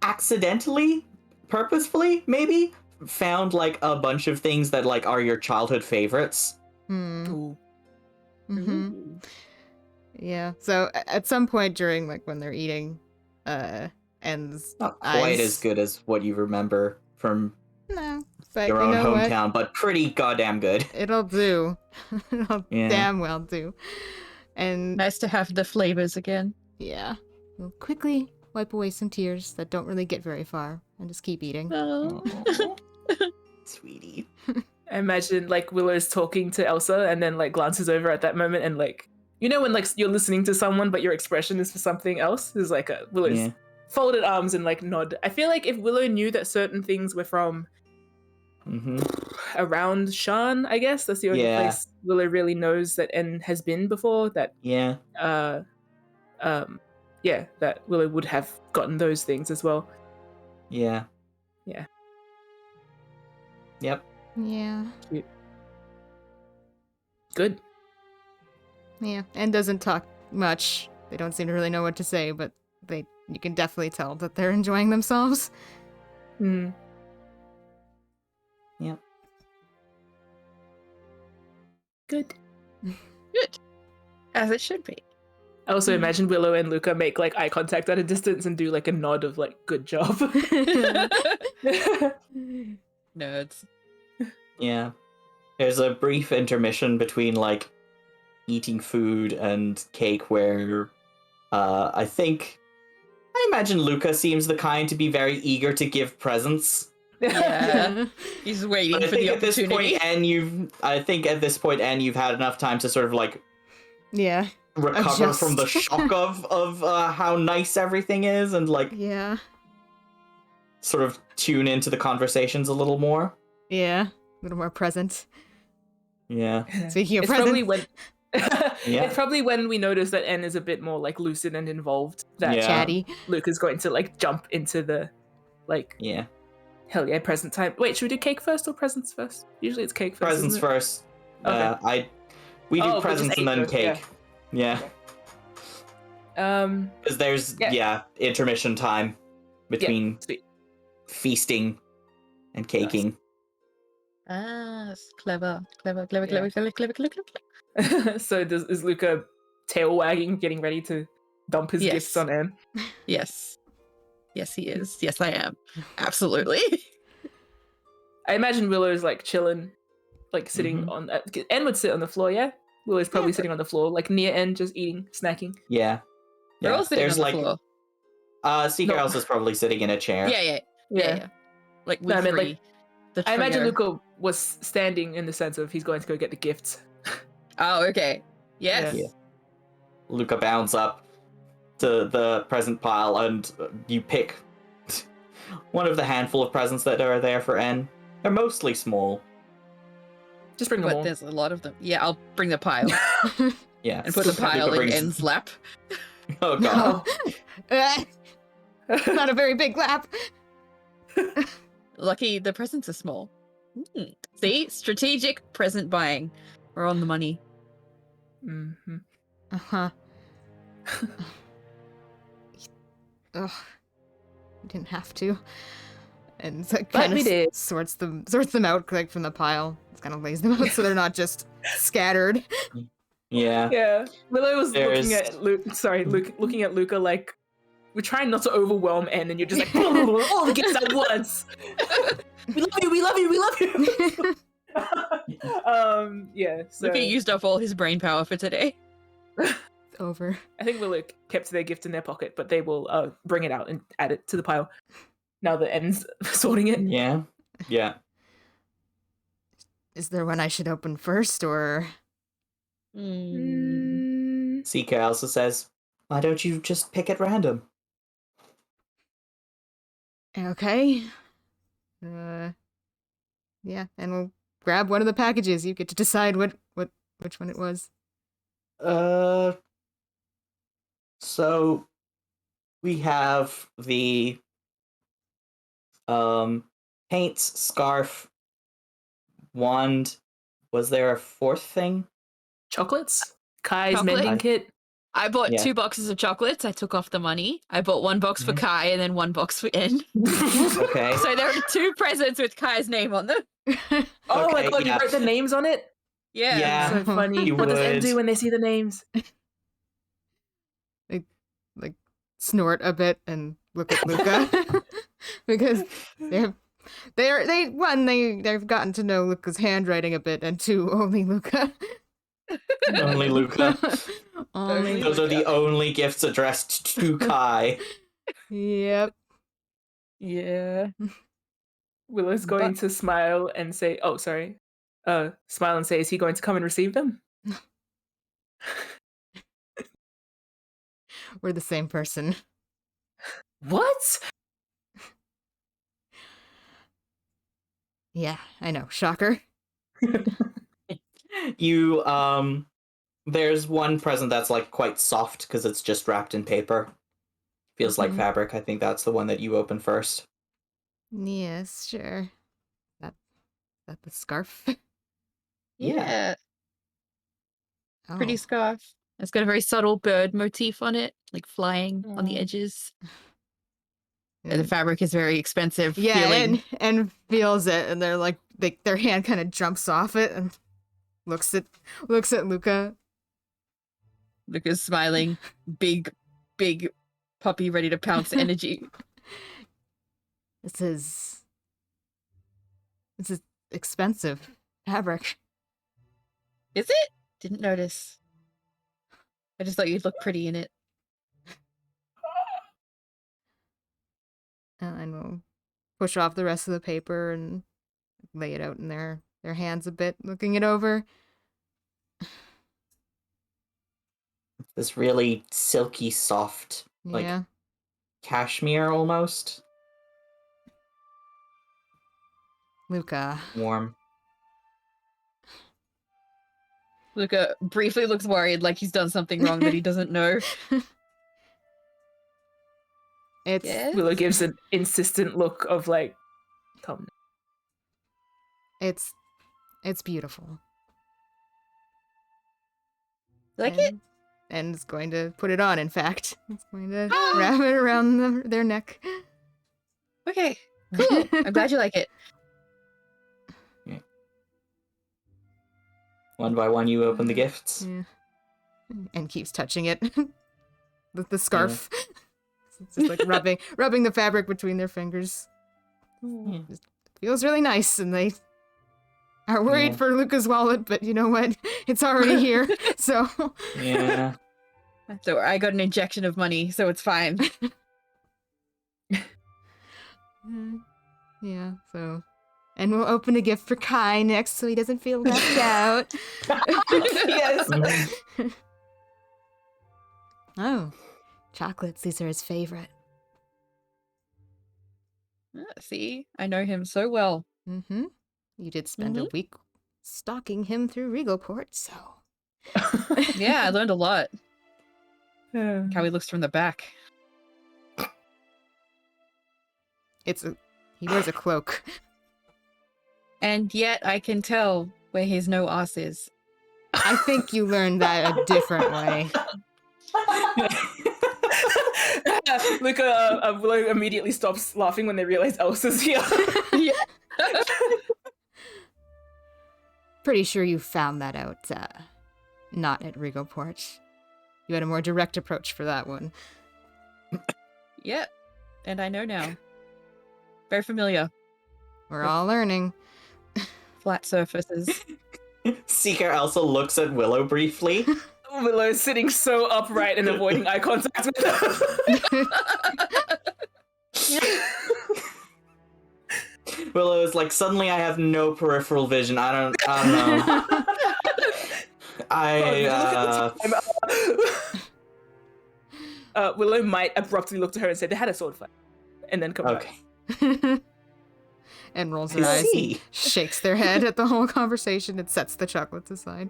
S2: accidentally, purposefully, maybe found like a bunch of things that like are your childhood favorites.
S3: Ooh.
S1: Mm-hmm.
S4: Ooh.
S1: Yeah. So at some point during like when they're eating, ends
S2: Not quite
S1: eyes...
S2: as good as what you remember from
S1: No. It's like,
S2: your
S1: you
S2: own
S1: know what?
S2: hometown, but pretty goddamn good.
S1: It'll do. It'll
S2: Yeah.
S1: damn well do. And
S4: Nice to have the flavors again.
S1: yeah. We'll quickly wipe away some tears that don't really get very far and just keep eating.
S4: Oh.
S2: Aw. Sweetie.
S3: I imagine like Willow's talking to Elsa and then like glances over at that moment and like, you know when like you're listening to someone but your expression is for something else? There's like a Willow's
S2: Yeah.
S3: folded arms and like nod. I feel like if Willow knew that certain things were from
S2: Mm-hmm.
S3: around Shan, I guess that's the only
S2: Yeah.
S3: place Willow really knows that N has been before, that
S2: Yeah.
S3: yeah, that Willow would have gotten those things as well.
S2: Yeah.
S3: Yeah.
S2: Yep.
S1: Yeah.
S3: Good.
S1: Yeah. And doesn't talk much. They don't seem to really know what to say, but you can definitely tell that they're enjoying themselves.
S3: Mm.
S2: Yep.
S3: Good.
S4: Good. As it should be.
S3: I also imagine Willow and Luca make like eye contact at a distance and do like a nod of like good job.
S4: Nerds.
S2: Yeah. There's a brief intermission between like eating food and cake where I imagine Luca seems the kind to be very eager to give presents.
S4: Yeah. He's waiting
S2: But I
S4: for
S2: think
S4: the
S2: at this
S4: opportunity.
S2: point, Anne, you've had enough time to sort of like
S1: Yeah.
S2: recover
S1: Adjust.
S2: from the shock of how nice everything is and like
S1: Yeah.
S2: sort of tune into the conversations a little more.
S1: Yeah. A little more present.
S2: Yeah.
S1: Speaking of
S3: It's
S1: presents.
S3: probably when
S2: Yeah.
S3: it's probably when we notice that N is a bit more like lucid and involved that
S2: Yeah.
S1: Chatty.
S3: Luke is going to like jump into the like
S2: Yeah.
S3: hell yeah present time. Wait, should we do cake first or presents first? Usually it's cake first.
S2: Presents
S3: isn't it?
S2: first.
S3: Okay.
S2: We do
S3: Oh, but
S2: presents
S3: just
S2: and
S3: ate
S2: then
S3: first,
S2: cake. Yeah. Because there's
S3: Yeah.
S2: intermission time between
S3: Sweet.
S2: feasting and caking.
S4: Ah, it's clever. Clever.
S3: Yeah. So is Luca tail wagging, getting ready to dump his
S4: Yes.
S3: gifts on Anne?
S4: Yes. Yes, he is. Yes, I am. Absolutely.
S3: I imagine Willow's like chilling, like sitting on. Anne would sit on the floor, yeah. Willow's probably sitting on the floor, like near Anne, just eating, snacking.
S2: Yeah.
S4: We're all sitting
S2: There's
S4: on the floor.
S2: Seeker
S3: No.
S2: Elsa's probably sitting in a chair.
S4: Yeah. Like
S3: No,
S4: with
S3: I meant,
S4: three.
S3: like,
S4: The
S3: I imagine
S4: trio.
S3: Luca was standing in the sense of he's going to go get the gifts.
S4: Oh, okay. Yes.
S2: Yeah. Luca bounds up to the present pile and you pick one of the handful of presents that are there for N. They're mostly small.
S3: Just bring them
S4: But
S3: all.
S4: there's a lot of them. Yeah, I'll bring the pile
S2: Yeah.
S4: and put the pile in
S2: brings-
S4: N's lap.
S2: Oh god.
S1: Not a very big lap.
S4: Lucky the presents are small. See? Strategic present buying. We're on the money.
S3: Mm-hmm.
S1: Uh-huh. Ugh. You didn't have to. And so
S3: But
S1: kind
S3: we
S1: of
S3: did.
S1: sorts them out like from the pile. It kind of lays them out so they're not just scattered.
S2: Yeah.
S3: Yeah. Willow was looking
S2: There's-
S3: at looking at Luca like, we're trying not to overwhelm Anne, and you're just like, all the gifts at once. We love you, we love you, we love you. Yeah. So
S4: Lucky used up all his brain power for today.
S1: It's over.
S3: I think Willow kept their gift in their pocket, but they will bring it out and add it to the pile. Now that Anne's sorting it.
S2: Yeah. Yeah.
S1: Is there one I should open first, or...
S2: Seeker Elsa says, why don't you just pick at random?
S1: Okay. Yeah, and we'll grab one of the packages. You get to decide which one it was.
S2: So we have the paints, scarf, wand. Was there a fourth thing?
S3: Chocolates? Kai's
S4: Chocolate?
S3: mending kit?
S4: I bought
S2: Yeah.
S4: 2 boxes of chocolates. I took off the money. I bought 1 box for
S2: Mhm.
S4: Kai and then 1 box for En.
S2: Okay.
S4: So there are 2 presents with Kai's name on them.
S3: Oh my
S2: Okay,
S3: god, you
S2: yeah.
S3: wrote the names on it?
S4: Yeah.
S2: Yeah.
S3: So funny.
S2: You
S3: What does Ed
S2: would.
S3: do when they see the names?
S1: Like snort a bit and look at Luca because they've gotten to know Luca's handwriting a bit, and 2, only Luca.
S2: Only Luca.
S1: Only
S2: Those are the
S4: Luca.
S2: only gifts addressed to Kai.
S1: Yep.
S3: Yeah. Willow's going to smile and say, oh, sorry. Smile and say, is he going to come and receive them?
S1: We're the same person.
S3: What?
S1: Yeah, I know. Shocker.
S2: You there's one present that's like quite soft because it's just wrapped in paper. Feels like
S1: Mhm.
S2: fabric. I think that's the one that you open first.
S1: Yes, sure. That the scarf?
S4: Yeah.
S1: Oh.
S4: Pretty scarf. It's got a very subtle bird motif on it, like flying on the
S3: Aw.
S4: edges. And the fabric is very expensive.
S1: Yeah,
S4: feeling.
S1: and feels it, and they're like their hand kind of jumps off it and looks at Luca.
S4: Luca's smiling. Big puppy ready to pounce energy.
S1: This is expensive fabric.
S4: Is it? Didn't notice. I just thought you'd look pretty in it.
S1: And we'll push off the rest of the paper and lay it out in their hands a bit, looking it over.
S2: This really silky, soft, like
S1: Yeah.
S2: cashmere almost.
S1: Luca.
S2: Warm.
S4: Luca briefly looks worried, like he's done something wrong that he doesn't know.
S1: It's
S4: Yes?
S3: Willow gives an insistent look of like, come.
S1: it's beautiful.
S4: Like it?
S1: And it's going to put it on, in fact. It's going to wrap it around their neck.
S4: Okay. Cool. I'm glad you like it.
S2: One by one, you open the gifts.
S1: Yeah. And keeps touching it with the scarf. It's just like rubbing the fabric between their fingers.
S2: Yeah.
S1: Just feels really nice, and they are worried
S2: Yeah.
S1: for Luca's wallet, but you know what? It's already here, so
S2: Yeah.
S4: So I got an injection of money, so it's fine.
S1: yeah. So, and we'll open a gift for Kai next, so he doesn't feel left out.
S3: Yes.
S1: Oh, chocolates. These are his favorite.
S4: See, I know him so well.
S1: Mm-hmm. You did spend a week stalking him through Regalport, so.
S4: Yeah, I learned a lot. How he looks from the back.
S1: He wears a cloak.
S4: And yet I can tell where his no ass is.
S1: I think you learned that a different way.
S3: Luca Willow immediately stops laughing when they realize Elsa's here.
S1: Pretty sure you found that out, not at Regalport. You had a more direct approach for that one.
S4: Yep. And I know now. Very familiar.
S1: We're all learning.
S4: Flat surfaces.
S2: Seeker Elsa looks at Willow briefly.
S3: Willow is sitting so upright and avoiding eye contact with her.
S2: Willow is like, suddenly I have no peripheral vision. I don't know.
S3: Willow might abruptly look to her and say, they had a sword fight. And then come back.
S2: Okay.
S1: And rolls her
S2: I
S1: eyes and
S2: see.
S1: shakes their head at the whole conversation and sets the chocolates aside.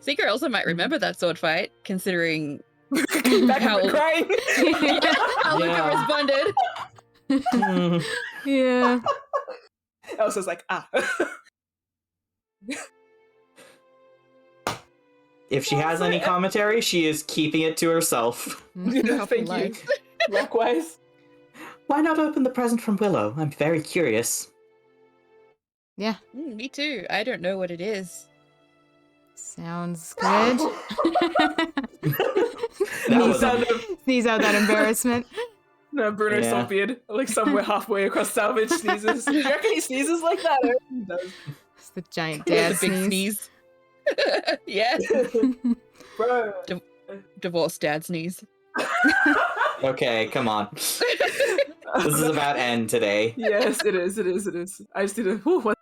S4: Seeker also might remember that sword fight, considering
S3: Came back
S4: How-
S3: and crying.
S4: how Luca
S2: Yeah.
S4: responded.
S2: Hmm.
S1: Yeah.
S3: Elsa's like,
S2: If she has any commentary, she is keeping it to herself.
S3: Yeah, thank you. Likewise.
S2: Why not open the present from Willow? I'm very curious.
S1: Yeah.
S4: Me too. I don't know what it is.
S1: Sounds good.
S2: That
S3: The
S2: was
S3: sound
S2: a,
S3: of
S1: Sneeze out that embarrassment.
S3: Bruno
S2: Yeah.
S3: Saltbeard, like somewhere halfway across salvage sneezes. Do you reckon he sneezes like that? I reckon he does.
S1: It's the giant
S4: The
S1: dad
S4: big
S1: sneeze.
S4: sneeze. Yeah.
S3: Bro.
S4: Divorced dad sneeze.
S2: okay, come on. This is about end today.
S3: Yes, it is. I just need to. Whew, what?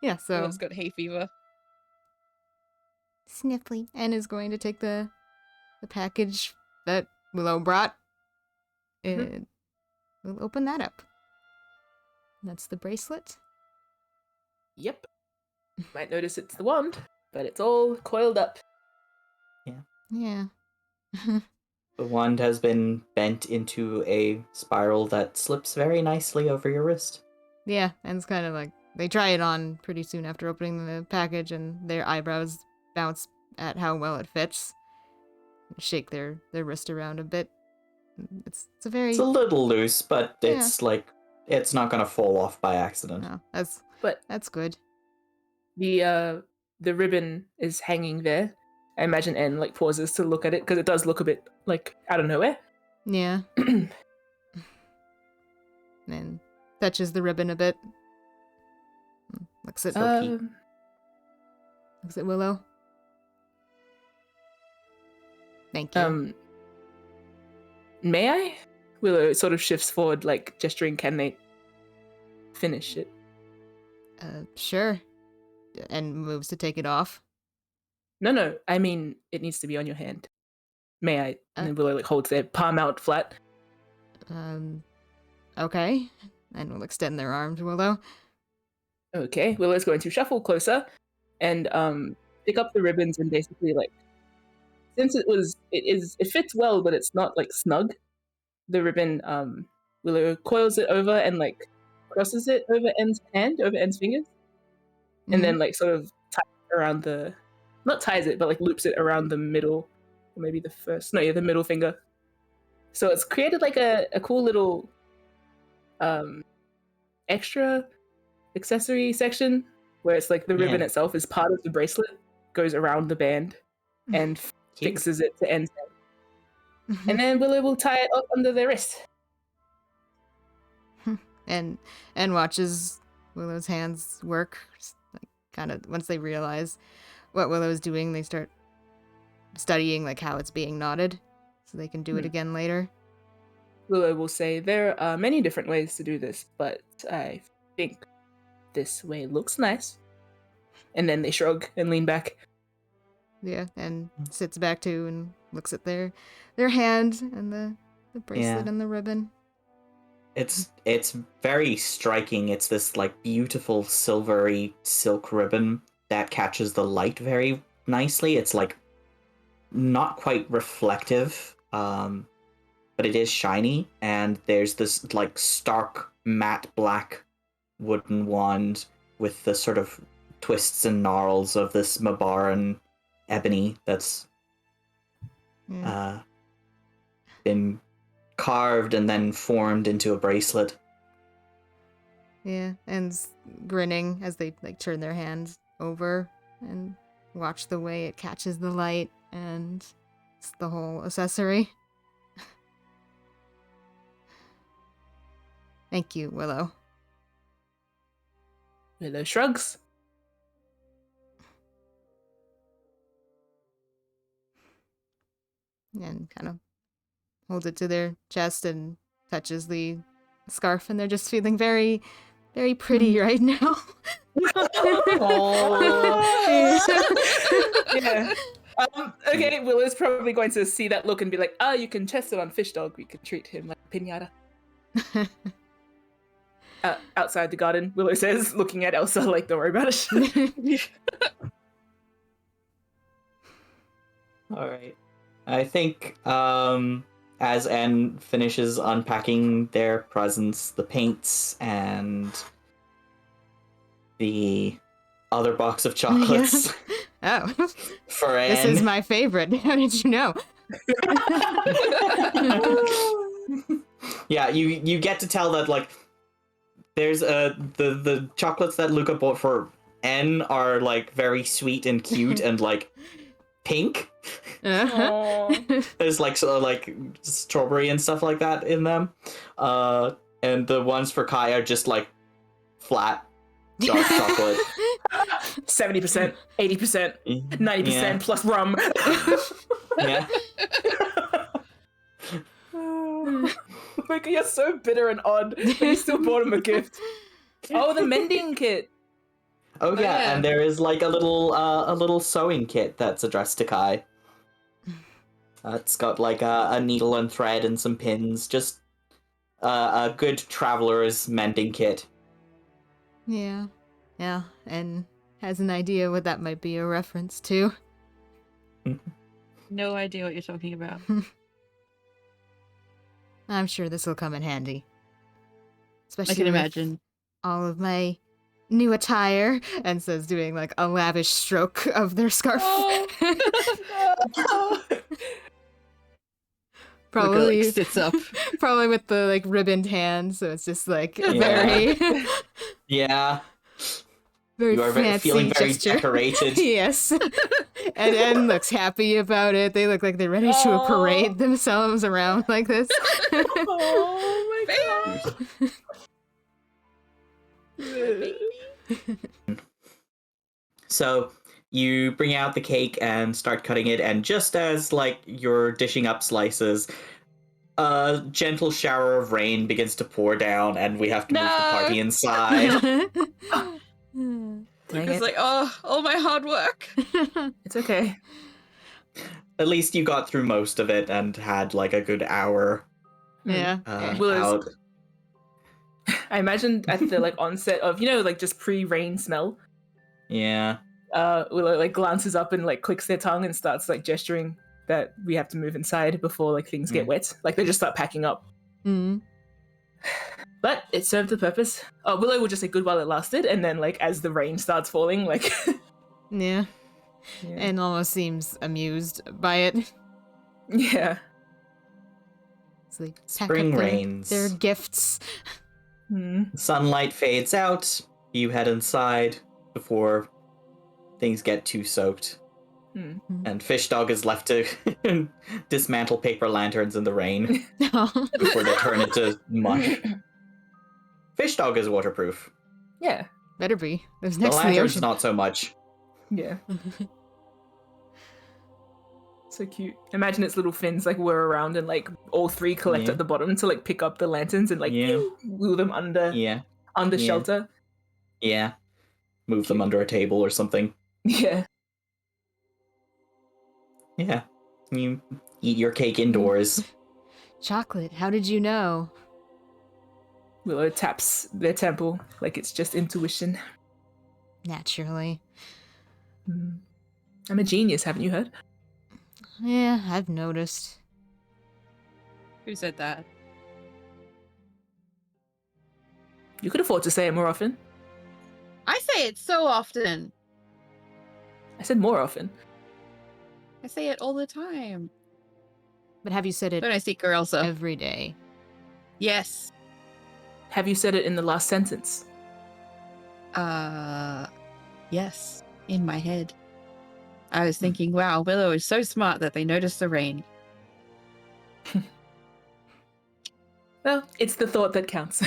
S1: Yeah, so
S4: Someone's got hay fever.
S1: Sniffly and is going to take the package that Willow brought and we'll open that up. That's the bracelet.
S3: Yep. Might notice it's the wand, but it's all coiled up.
S1: Yeah.
S2: The wand has been bent into a spiral that slips very nicely over your wrist.
S1: Yeah, and it's kind of like they try it on pretty soon after opening the package, and their eyebrows bounce at how well it fits. Shake their wrist around a bit. It's a very
S2: It's a little loose, but
S1: Yeah.
S2: it's like it's not gonna fall off by accident.
S1: no,
S3: But
S1: that's good.
S3: the ribbon is hanging there. I imagine N like pauses to look at it because it does look a bit like out of nowhere.
S1: Yeah, and touches the ribbon a bit. Looks at
S3: Um,
S1: Willow. Thank you.
S3: May I? Willow sort of shifts forward, like gesturing. Can they finish it?
S1: Sure. And moves to take it off.
S3: No. I mean, it needs to be on your hand. May I? And then Willow like holds their palm out flat.
S1: Okay. And will extend their arm to Willow.
S3: Okay. Willow's going to shuffle closer and pick up the ribbons and basically like, since it fits well, but it's not like snug. The ribbon, Willow coils it over and like crosses it over N's hand, over N's fingers, and then like sort of ties it around not ties it, but like loops it around the middle, or maybe the middle finger. So it's created like a cool little extra accessory section where it's like the ribbon itself is part of the bracelet, goes around the band, and fixes it to N's hand. And then Willow will tie it up under their wrist.
S1: and watches Willow's hands work. Like, kind of once they realize what Willow's doing, they start studying like how it's being knotted, so they can do it again later.
S3: Willow will say, there are many different ways to do this, but I think this way looks nice. And then they shrug and lean back.
S1: Yeah, and sits back too and looks at their hand and the bracelet and the ribbon.
S2: It's very striking. It's this like beautiful silvery silk ribbon that catches the light very nicely. It's like not quite reflective, but it is shiny, and there's this like stark matte black wooden wand with the sort of twists and gnarls of this Mabaran ebony that's been carved and then formed into a bracelet.
S1: Yeah, and grinning as they like turn their hands over and watch the way it catches the light, and it's the whole accessory. Thank you, Willow.
S3: Willow shrugs.
S1: And kind of holds it to their chest and touches the scarf, and they're just feeling very, very pretty right now.
S3: Yeah. Okay, Willow's probably going to see that look and be like, you can test it on Fish Dog. We could treat him like a pinata. Outside the garden, Willow says, looking at Elsa like, don't worry about it.
S2: All right. I think as Anne finishes unpacking their presents, the paints and the other box of chocolates
S1: Oh,
S2: for Anne.
S1: this is my favorite. How did you know?
S2: Yeah, you get to tell that like there's the chocolates that Luca bought for N are like very sweet and cute and like pink. There's like sort of like strawberry and stuff like that in them. And the ones for Kai are just like flat dark chocolate.
S3: 70%, 80%, 90% plus rum.
S2: Yeah.
S3: Like, you're so bitter and odd, but you still bought him a gift. Oh, the mending kit.
S2: Oh yeah,
S4: yeah.
S2: and there is like a little sewing kit that's addressed to Kai. It's got like a needle and thread and some pins, just a good traveler's mending kit.
S1: Yeah, and has an idea what that might be a reference to.
S4: No idea what you're talking about.
S1: I'm sure this will come in handy. Especially
S4: I can
S1: with
S4: imagine.
S1: all of my new attire, and says doing like a lavish stroke of their scarf. Probably
S4: Luca, like, sits up.
S1: probably with the like ribboned hand, so it's just like
S2: Yeah.
S1: very
S2: Yeah,
S1: very
S2: you are
S1: fancy
S2: feeling very
S1: gesture.
S2: decorated.
S1: Yes. and looks happy about it. They look like they're ready to
S3: Aw.
S1: parade themselves around like this.
S3: Oh my god.
S2: So you bring out the cake and start cutting it, and just as like you're dishing up slices, a gentle shower of rain begins to pour down, and we have to move the party inside.
S1: Dang
S4: Luca's
S1: it.
S4: like, oh, all my hard work.
S3: It's okay.
S2: At least you got through most of it and had like a good hour
S1: Yeah.
S3: Willow's-
S2: out.
S3: I imagine at the like onset of, like just pre-rain smell,
S2: Yeah.
S3: Willow like glances up and like clicks their tongue and starts like gesturing that we have to move inside before like things get wet. Like they just start packing up.
S1: Mm.
S3: But it served the purpose. Willow will just say good while it lasted, and then like as the rain starts falling, like
S1: Yeah.
S3: yeah.
S1: And almost seems amused by it.
S3: Yeah.
S1: It's like pack
S2: Spring
S1: up
S2: rains.
S1: their gifts.
S2: Sunlight fades out. You head inside before things get too soaked. And Fish Dog is left to dismantle paper lanterns in the rain before they turn into mush. Fish Dog is waterproof.
S3: Yeah.
S1: Better be. There's
S2: The
S1: next to the
S2: lanterns
S1: ocean.
S2: not so much.
S3: Yeah. So cute. Imagine its little fins like whir around and like all three collect
S2: Yeah.
S3: at the bottom to like pick up the lanterns and like wheel them under
S2: Yeah.
S3: shelter.
S2: Yeah. Move them under a table or something.
S3: Yeah.
S2: Yeah. You eat your cake indoors.
S1: Chocolate, how did you know?
S3: Willow taps their temple like it's just intuition.
S1: Naturally.
S3: I'm a genius, haven't you heard?
S1: Yeah, I've noticed.
S4: Who said that?
S3: You could afford to say it more often.
S4: I say it so often.
S3: I said more often.
S4: I say it all the time.
S1: But have you said it
S4: When I see Elsa.
S1: every day?
S4: Yes.
S3: Have you said it in the last sentence?
S4: Yes. In my head. I was thinking, wow, Willow is so smart that they noticed the rain.
S3: Well, it's the thought that counts.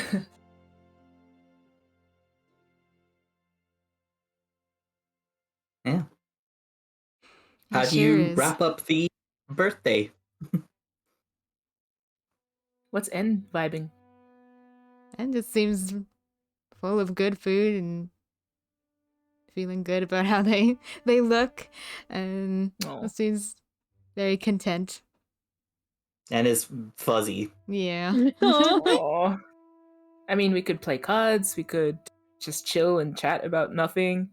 S2: Yeah.
S1: It
S2: How do
S1: sure
S2: you
S1: is.
S2: wrap up the birthday?
S3: What's N vibing?
S1: And it seems full of good food and feeling good about how they look, and
S3: Aw.
S1: it seems very content.
S2: And is fuzzy.
S1: Yeah.
S3: Aw. I mean, we could play cards. We could just chill and chat about nothing.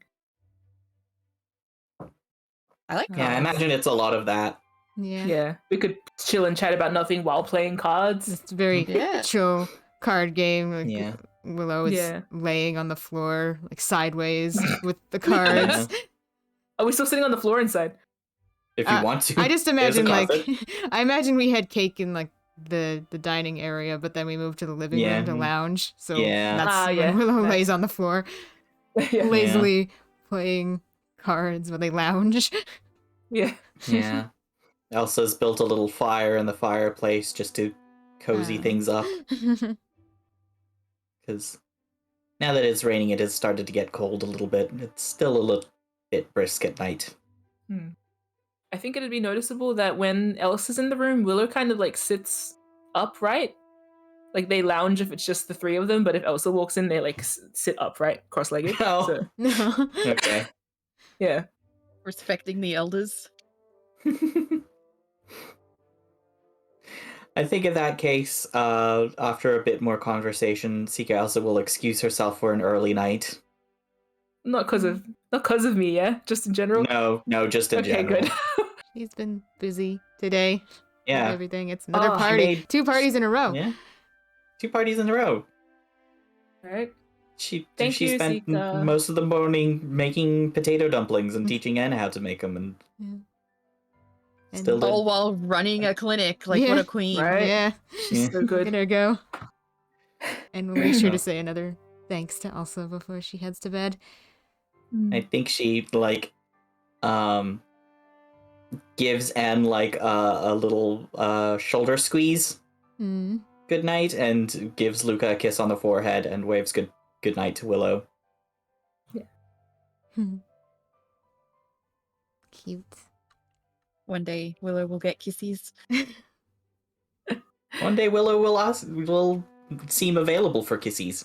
S4: I like
S2: Yeah, I
S4: cards.
S2: imagine it's a lot of that.
S1: Yeah.
S3: Yeah, we could chill and chat about nothing while playing cards.
S1: It's a very
S4: Yeah.
S1: chill card game. Like,
S2: Yeah.
S1: Willow is
S3: Yeah.
S1: laying on the floor, like sideways with the cards.
S2: Yeah.
S3: Are we still sitting on the floor inside?
S2: If you want to.
S1: I just
S2: There's a
S1: imagine like
S2: carpet.
S1: I imagine we had cake in like the dining area, but then we moved to the living
S2: Yeah.
S1: room to lounge. So
S2: Yeah.
S1: that's
S3: Ah,
S1: when
S3: yeah.
S1: Willow
S3: Nice.
S1: lays on the floor,
S3: Yeah.
S1: lazily playing cards while they lounge.
S3: Yeah.
S2: Yeah. Elsa's built a little fire in the fireplace just to cozy
S1: Ah.
S2: things up. Because now that it's raining, it has started to get cold a little bit. It's still a little bit brisk at night.
S3: I think it'd be noticeable that when Elsa's in the room, Willow kind of like sits upright. Like they lounge if it's just the three of them, but if Elsa walks in, they like sit upright, cross-legged.
S2: Oh.
S3: So,
S1: No.
S2: Okay.
S3: yeah.
S4: Respecting the elders.
S2: I think in that case, after a bit more conversation, Sika Elsa will excuse herself for an early night.
S3: Not because of me, yeah? Just in general?
S2: No, just in
S3: Okay,
S2: general.
S3: good.
S1: She's been busy today with
S2: Yeah.
S1: everything. It's another
S3: Oh,
S1: party. 2 parties in a row.
S2: Yeah. 2 parties in a row.
S3: Alright.
S2: She
S3: Thank you,
S2: spent
S3: Sika.
S2: most of the morning making potato dumplings and teaching Anna how to make them, and
S1: And-
S2: still did.
S4: All while running a clinic. Like, what
S1: Yeah.
S4: a queen.
S3: Right.
S1: Yeah.
S2: Yeah.
S3: So
S1: Look
S3: good.
S1: at her go. And we'll make sure
S2: No.
S1: to say another thanks to Elsa before she heads to bed.
S2: I think she gives Anne like a little shoulder squeeze
S1: Hmm.
S2: good night and gives Luca a kiss on the forehead and waves good night to Willow.
S1: Cute.
S4: One day, Willow will get kisses.
S2: One day Willow will seem available for kissies.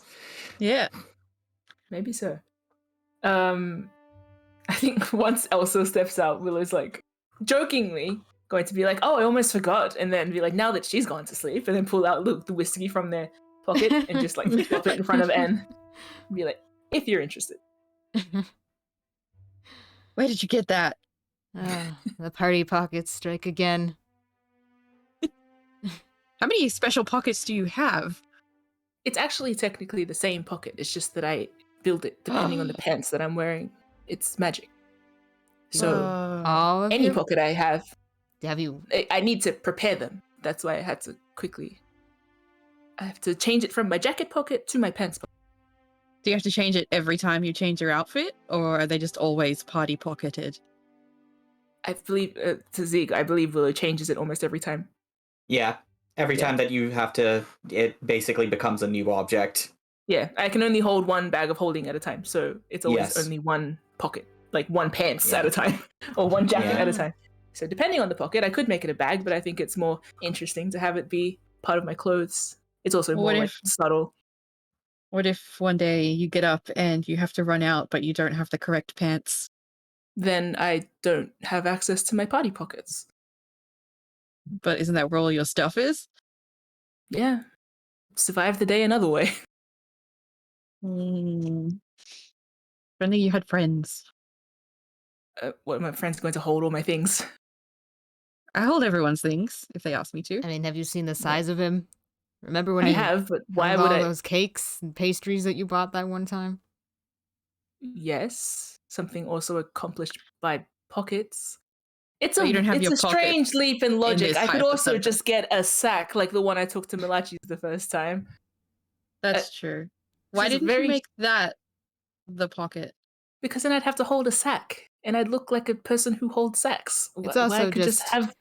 S4: Yeah.
S3: Maybe so. I think once Elsa steps out, Willow's like jokingly going to be like, "Oh, I almost forgot," and then be like, "Now that she's gone to sleep," and then pull out the whiskey from their pocket and just like drop it in front of Anne. And be like, "If you're interested."
S4: Where did you get that?
S1: Ah, the party pockets strike again.
S4: How many special pockets do you have?
S3: It's actually technically the same pocket. It's just that I build it depending on the pants that I'm wearing. It's magic. So
S4: Whoa.
S1: All of
S3: any
S1: your...
S3: pocket I have
S1: you...
S3: I need to prepare them. That's why I had to quickly. I have to change it from my jacket pocket to my pants pocket.
S4: Do you have to change it every time you change your outfit? Or are they just always party pocketed?
S3: I believe, to Zeke, I believe Willow changes it almost every time.
S2: Yeah. Every
S3: Yeah.
S2: time that you have to, it basically becomes a new object.
S3: Yeah, I can only hold one bag of holding at a time. So it's always
S2: Yes.
S3: only one pocket, like one pants
S2: Yeah.
S3: at a time, or one jacket
S2: Yeah.
S3: at a time. So depending on the pocket, I could make it a bag, but I think it's more interesting to have it be part of my clothes. It's also more
S4: What
S3: like
S4: if-
S3: subtle.
S4: What if one day you get up and you have to run out, but you don't have the correct pants?
S3: Then I don't have access to my party pockets.
S4: But isn't that where all your stuff is?
S3: Yeah. Survive the day another way.
S4: If only you had friends.
S3: What, my friend's going to hold all my things?
S4: I hold everyone's things if they ask me to.
S1: I mean, have you seen the size of him? Remember when
S3: I
S1: he
S3: have, but why
S1: held
S3: would
S1: all
S3: I?
S1: those cakes and pastries that you bought that one time?
S3: Yes, something also accomplished by pockets. It's
S4: But you don't have
S3: it's
S4: your
S3: a strange
S4: pockets
S3: leap in logic.
S4: this
S3: I could also
S4: hypothetical.
S3: just get a sack like the one I took to Malachi's the first time.
S4: That's true. Why
S3: she's a
S4: didn't
S3: very-
S4: you make that the pocket?
S3: Because then I'd have to hold a sack, and I'd look like a person who holds sacks.
S1: It's
S3: Why
S1: also
S3: I could just
S1: just
S3: have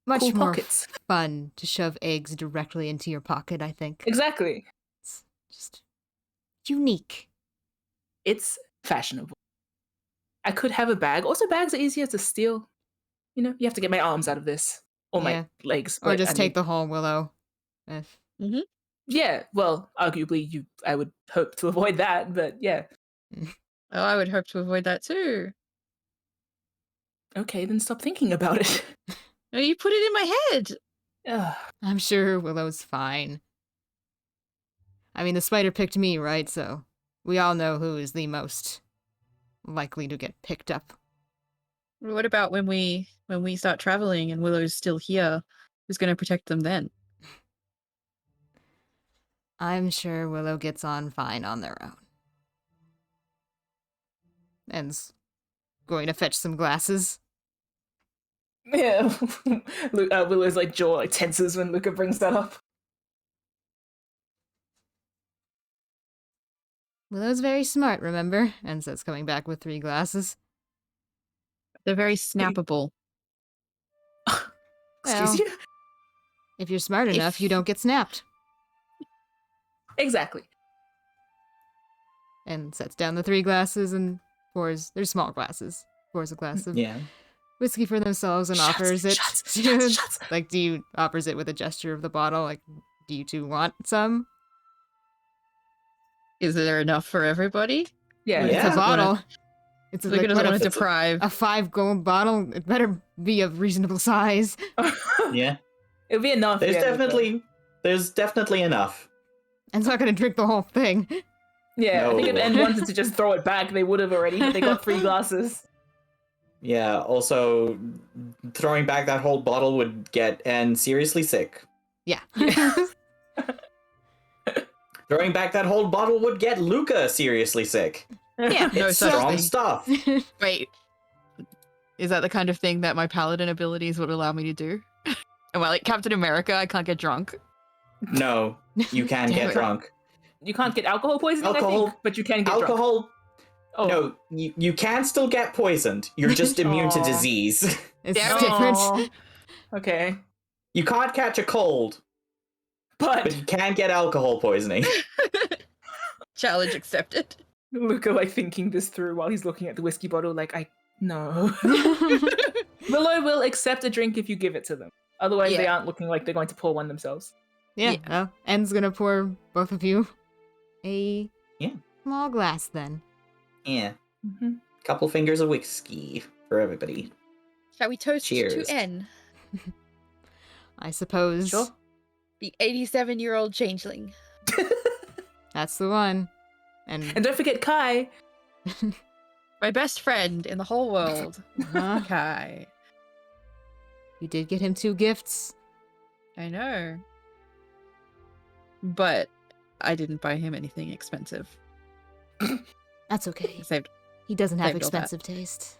S1: Much
S3: cool
S1: more
S3: pockets.
S1: fun to shove eggs directly into your pocket, I think.
S3: Exactly.
S1: It's just unique.
S3: It's fashionable. I could have a bag. Also, bags are easier to steal. You know, you have to get my arms out of this or
S1: Yeah.
S3: my legs.
S1: Or
S3: but
S1: just
S3: I
S1: take
S3: mean,
S1: the whole Willow. If...
S3: Yeah, well, arguably, I would hope to avoid that, but yeah.
S4: Oh, I would hope to avoid that too.
S3: Okay, then stop thinking about it.
S4: No, you put it in my head.
S3: Ugh.
S1: I'm sure Willow's fine. I mean, the spider picked me, right? So we all know who is the most likely to get picked up.
S4: What about when we start traveling and Willow's still here? Who's going to protect them then?
S1: I'm sure Willow gets on fine on their own. And's going to fetch some glasses.
S3: Yeah. Willow's like jaw like tenses when Luca brings that up.
S1: Willow's very smart, remember? And says coming back with 3 glasses.
S4: They're very snappable.
S3: Excuse
S1: Well,
S3: you?
S1: If you're smart enough,
S4: If-
S1: you don't get snapped.
S3: Exactly.
S1: And sets down the 3 glasses and pours, they're small glasses, pours a glass of
S2: Yeah.
S1: whiskey for themselves and
S3: Shots,
S1: offers it.
S3: shots.
S1: Like, offers it with a gesture of the bottle, like, do you two want some?
S4: Is there enough for everybody?
S3: Yeah.
S2: Yeah.
S1: It's a bottle. It's
S4: Luca
S1: like,
S4: doesn't
S1: what,
S4: want to
S2: it's a-
S4: deprive.
S1: a 5 gold bottle? It better be of reasonable size.
S2: Yeah.
S3: It'll be enough.
S2: There's
S3: yeah,
S2: definitely enough.
S1: And's not gonna drink the whole thing.
S3: Yeah, I think if
S2: No.
S3: N wanted to just throw it back, they would have already, but they got 3 glasses.
S2: Yeah, also throwing back that whole bottle would get N seriously sick.
S1: Yeah.
S2: Throwing back that whole bottle would get Luca seriously sick.
S1: Yeah.
S4: No
S2: It's
S4: such
S2: strong
S4: thing.
S2: stuff.
S4: Wait, is that the kind of thing that my paladin abilities would allow me to do? Am I like Captain America? I can't get drunk.
S2: No, you can
S1: Damn
S2: get
S1: it.
S2: drunk.
S3: You can't get alcohol poisoning, I
S2: Alcohol-
S3: think, but you can get drunk.
S2: Alcohol,
S3: Oh.
S2: no, you can still get poisoned. You're just immune to
S3: Aw.
S2: disease.
S1: It's
S4: Damn it.
S1: different.
S3: Aw. Okay.
S2: You can't catch a cold, but
S3: But
S2: you can get alcohol poisoning.
S4: Challenge accepted.
S3: Luca, like, thinking this through while he's looking at the whiskey bottle, like, no. Willow will accept a drink if you give it to them. Otherwise, they
S4: Yeah.
S3: aren't looking like they're going to pour one themselves.
S1: Yeah,
S4: Yeah.
S1: well, N's gonna pour both of you a
S2: Yeah.
S1: small glass then.
S2: Yeah,
S3: Mm-hmm.
S2: couple fingers of whiskey for everybody.
S4: Shall we toast
S2: Cheers.
S4: to N,
S1: I suppose
S3: Sure.
S4: the 87-year-old changeling?
S1: that's the one. And
S3: And don't forget Kai.
S4: My best friend in the whole world, Kai.
S1: you did get him 2 gifts.
S4: I know. But I didn't buy him anything expensive.
S1: That's okay.
S4: I saved.
S1: He doesn't have
S4: Saved all that.
S1: expensive taste.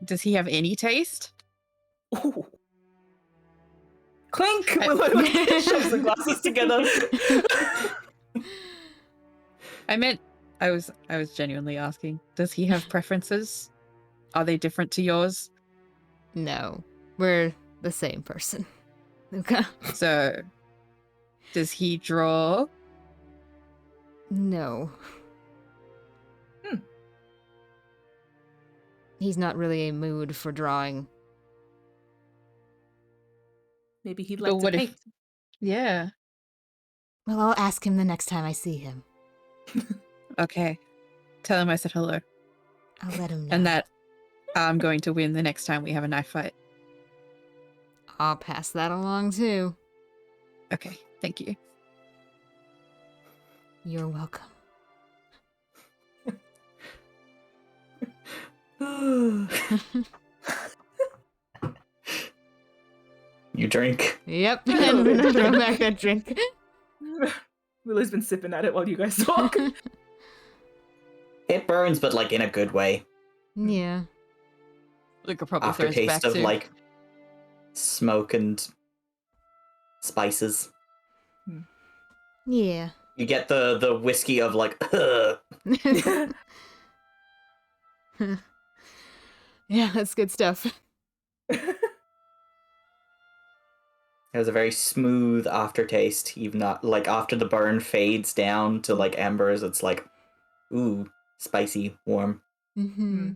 S4: Does he have any taste?
S3: Ooh. Clink!
S4: I-
S3: Willow shoves the glasses together.
S4: I was genuinely asking. Does he have preferences? Are they different to yours?
S1: No, we're the same person. Luca.
S4: So, does he draw?
S1: No.
S3: Hmm.
S1: He's not really a mood for drawing.
S3: Maybe he'd
S4: But
S3: like to
S4: what if-
S3: paint.
S4: Yeah.
S1: Well, I'll ask him the next time I see him.
S4: Okay. Tell him I said hello.
S1: I'll let him know.
S4: And that I'm going to win the next time we have a knife fight.
S1: I'll pass that along too.
S4: Okay. Thank you.
S1: You're welcome.
S2: You drink.
S1: Yep, and then throw back that drink.
S3: Willow's been sipping at it while you guys talk.
S2: It burns, but like in a good way.
S1: Yeah.
S4: Luca probably throws
S2: Aftertaste
S4: back
S2: of
S4: too.
S2: like smoke and spices.
S1: Yeah.
S2: You get the whiskey of like,
S1: Yeah, that's good stuff.
S2: has a very smooth aftertaste. Even not like after the burn fades down to like embers, it's like, ooh, spicy, warm.
S1: Mm-hmm.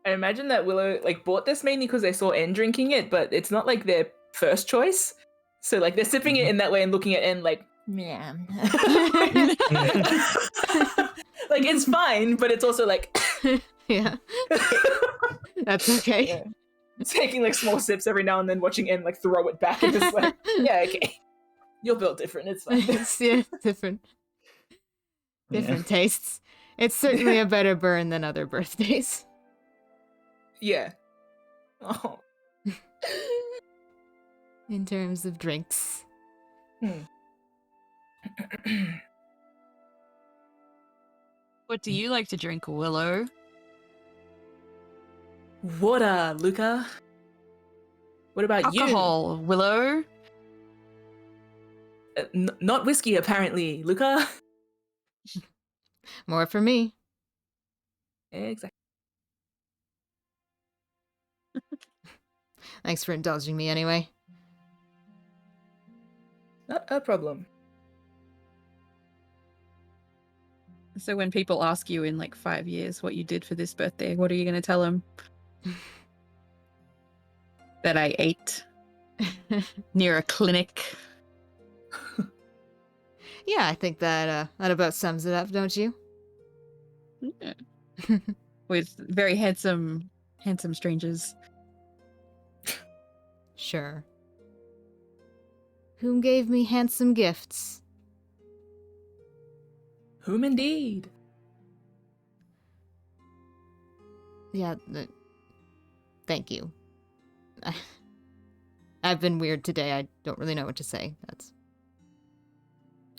S3: I imagine that Willow like bought this mainly because they saw N drinking it, but it's not like their first choice. So like they're sipping it in that way and looking at N like, man. Like it's fine, but it's also like
S1: Yeah. That's okay.
S3: yeah. taking like small sips every now and then, watching N like throw it back and just like, yeah, okay. You're built different, it's fine.
S1: Yeah, different tastes. It's certainly a better burn than other birthdays.
S3: Yeah. Oh.
S1: In terms of drinks.
S4: What do you like to drink, Willow?
S3: Water, Luca. What about
S4: Alcohol, Willow.
S3: you? Not whiskey, apparently, Luca.
S1: More for me.
S3: Exactly.
S1: Thanks for indulging me anyway.
S3: Not a problem.
S4: So when people ask you in like 5 years what you did for this birthday, what are you going to tell them? That I ate near a clinic.
S1: Yeah, I think that that about sums it up, don't you?
S4: Yeah. With very handsome strangers.
S1: Sure. Whom gave me handsome gifts?
S3: Whom indeed?
S1: Yeah, thank you. I've been weird today. I don't really know what to say.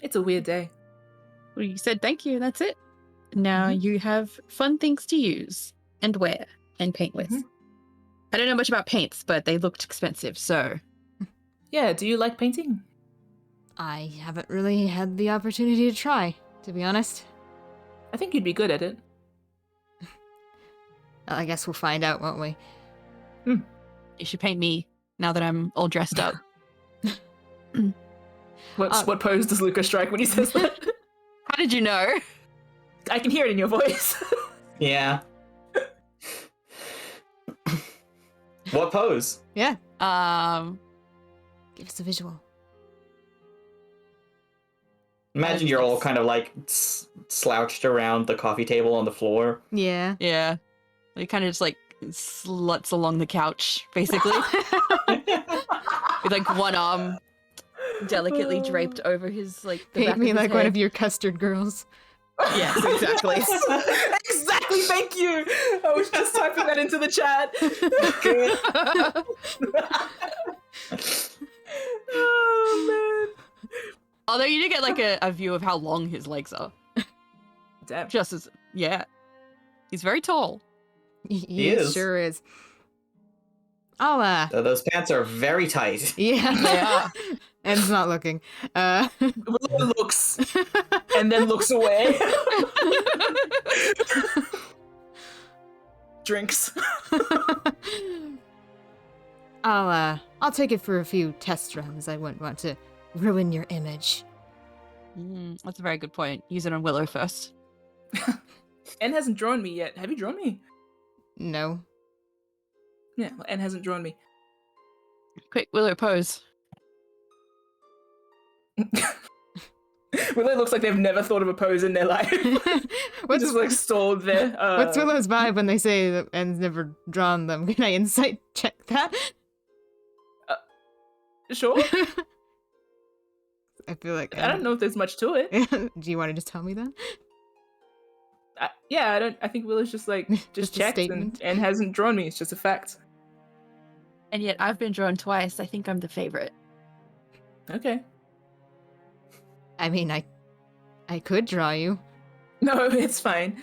S3: It's a weird day.
S4: Well, you said thank you, that's it. Now you have fun things to use and wear and paint with. I don't know much about paints, but they looked expensive, so...
S3: Yeah, do you like painting?
S1: I haven't really had the opportunity to try, to be honest.
S3: I think you'd be good at it.
S1: I guess we'll find out, won't we?
S4: You should paint me now that I'm all dressed up.
S3: What pose does Luca strike when he says that?
S4: How did you know?
S3: I can hear it in your voice.
S2: Yeah. What pose?
S1: Yeah,
S4: Um,
S1: give us a visual.
S2: Imagine you're all kind of like slouched around the coffee table on the floor.
S1: Yeah.
S4: yeah. He kind of just like sluts along the couch, basically. With like one arm delicately draped over his like the back
S1: Paint
S4: of
S1: me
S4: his
S1: like one
S4: head.
S1: of your custard girls.
S4: Yes, exactly.
S3: Exactly, thank you. I was just typing that into the chat. Oh man.
S4: Although you do get like a view of how long his legs are.
S3: Damn.
S4: Just as yeah. He's very tall.
S1: He
S2: is.
S1: sure is. I'll
S2: Those pants are very tight.
S1: yeah.
S4: They are.
S1: End's not looking.
S3: Willow looks and then looks away. Drinks.
S1: I'll take it for a few test runs. I wouldn't want to ruin your image.
S4: That's a very good point. Use it on Willow first.
S3: N hasn't drawn me yet. Have you drawn me?
S1: No.
S3: Yeah, well, N hasn't drawn me.
S4: Quick, Willow pose.
S3: Willow looks like they've never thought of a pose in their life.
S1: What's
S3: Just like stalled there.
S1: what's Willow's vibe when they say that N's never drawn them? Can I insight check that?
S3: Sure.
S1: I feel like
S3: I don't know if there's much to it.
S1: Do you want to just tell me that?
S3: Yeah, I think Willow's just like
S1: Just a
S3: checked
S1: statement.
S3: and hasn't drawn me. It's just a fact.
S4: And yet I've been drawn twice. I think I'm the favorite.
S3: Okay.
S1: I mean, I could draw you.
S3: No, it's fine.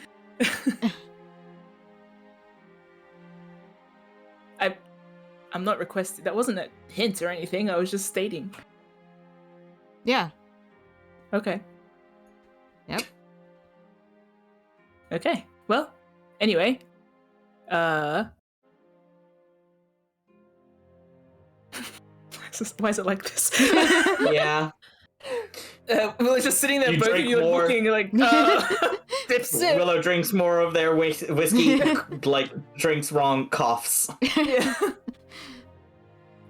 S3: I'm not requesting. That wasn't a hint or anything. I was just stating.
S1: Yeah.
S3: Okay.
S1: Yep.
S3: Okay. Well, anyway. Why is it like this?
S2: Yeah.
S3: Willow's just sitting there,
S2: You
S3: both of
S2: drink
S3: you
S2: more.
S3: looking like, dip sip.
S2: Willow drinks more of their whiskey, like drinks wrong, coughs.
S3: Yeah.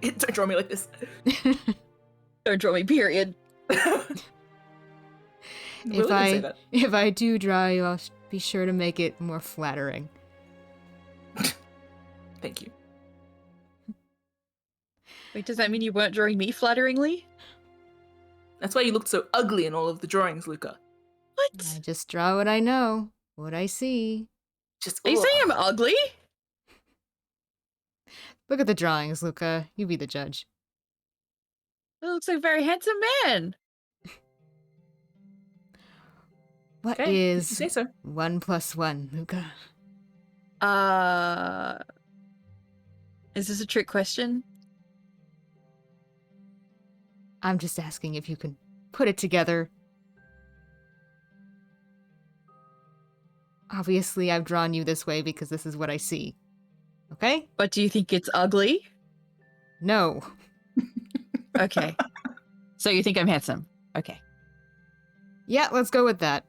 S3: Don't draw me like this.
S4: Don't draw me, period.
S3: Willow didn't say that.
S1: If I do draw you, I'll be sure to make it more flattering.
S3: Thank you.
S4: Wait, does that mean you weren't drawing me flatteringly?
S3: That's why you looked so ugly in all of the drawings, Luca.
S4: What?
S1: I just draw what I know, what I see.
S3: Just
S4: Are you saying I'm ugly?
S1: Look at the drawings, Luca. You be the judge.
S4: It looks like a very handsome man.
S1: What
S3: Okay, you
S1: is
S3: say so.
S1: 1 + 1, Luca?
S4: Is this a trick question?
S1: I'm just asking if you can put it together. Obviously, I've drawn you this way because this is what I see. Okay?
S4: But do you think it's ugly?
S1: No.
S4: Okay. So you think I'm handsome? Okay.
S1: Yeah, let's go with that.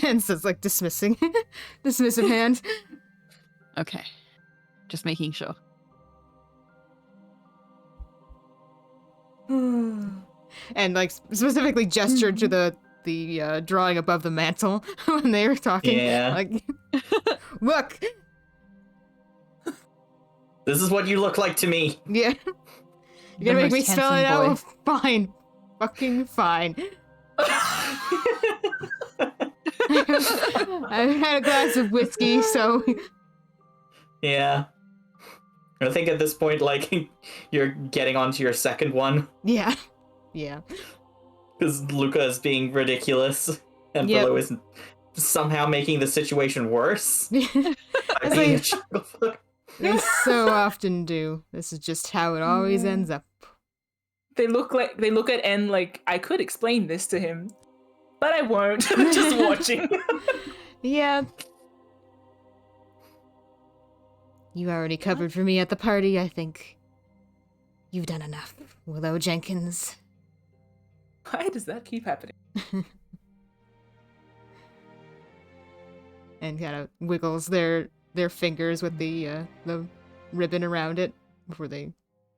S1: And says, like, dismissive hand.
S4: Okay. Just making sure.
S1: And, like, specifically gestured to the drawing above the mantle when they were talking.
S2: Yeah.
S1: Like, look!
S2: This is what you look like to me.
S1: Yeah. You're
S4: The
S1: gonna make
S4: most
S1: me spell it
S4: handsome
S1: out? Fine. Fucking fine. I've had a glass of whiskey, so...
S2: Yeah. I think at this point, like, you're getting onto your second one.
S1: Yeah. Yeah.
S2: Because Luca is being ridiculous. And
S1: Yep.
S2: Willow is somehow making the situation worse. By
S1: It's
S2: being a
S1: like-
S2: jungle fuck.
S1: They so often do. This is just how it always ends up.
S3: They look at N like, I could explain this to him, but I won't. I'm just watching.
S1: Yeah. You already covered for me at the party, I think. You've done enough, Willow Jenkins.
S3: Why does that keep happening?
S1: And kind of wiggles their fingers with the ribbon around it before they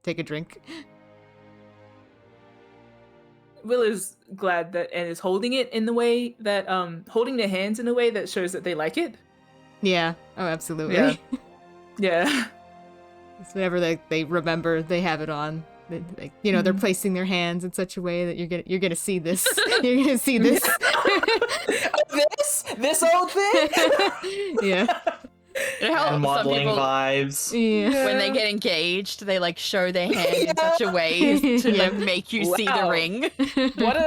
S1: take a drink.
S3: Willow's glad that N is holding it in the way that holding their hands in a way that shows that they like it.
S1: Yeah. Oh, absolutely.
S3: Yeah. Yeah.
S1: It's whenever they remember they have it on. Like, you know, they're placing their hands in such a way that you're gonna see this. You're gonna see this.
S3: this old thing.
S1: Yeah.
S4: You know how
S2: And
S4: some
S2: modeling
S4: people,
S2: vibes.
S1: Yeah.
S4: when they get engaged, they like show their hand in such a way to
S1: Yeah.
S4: like make you see the
S3: Wow.
S4: ring.
S3: What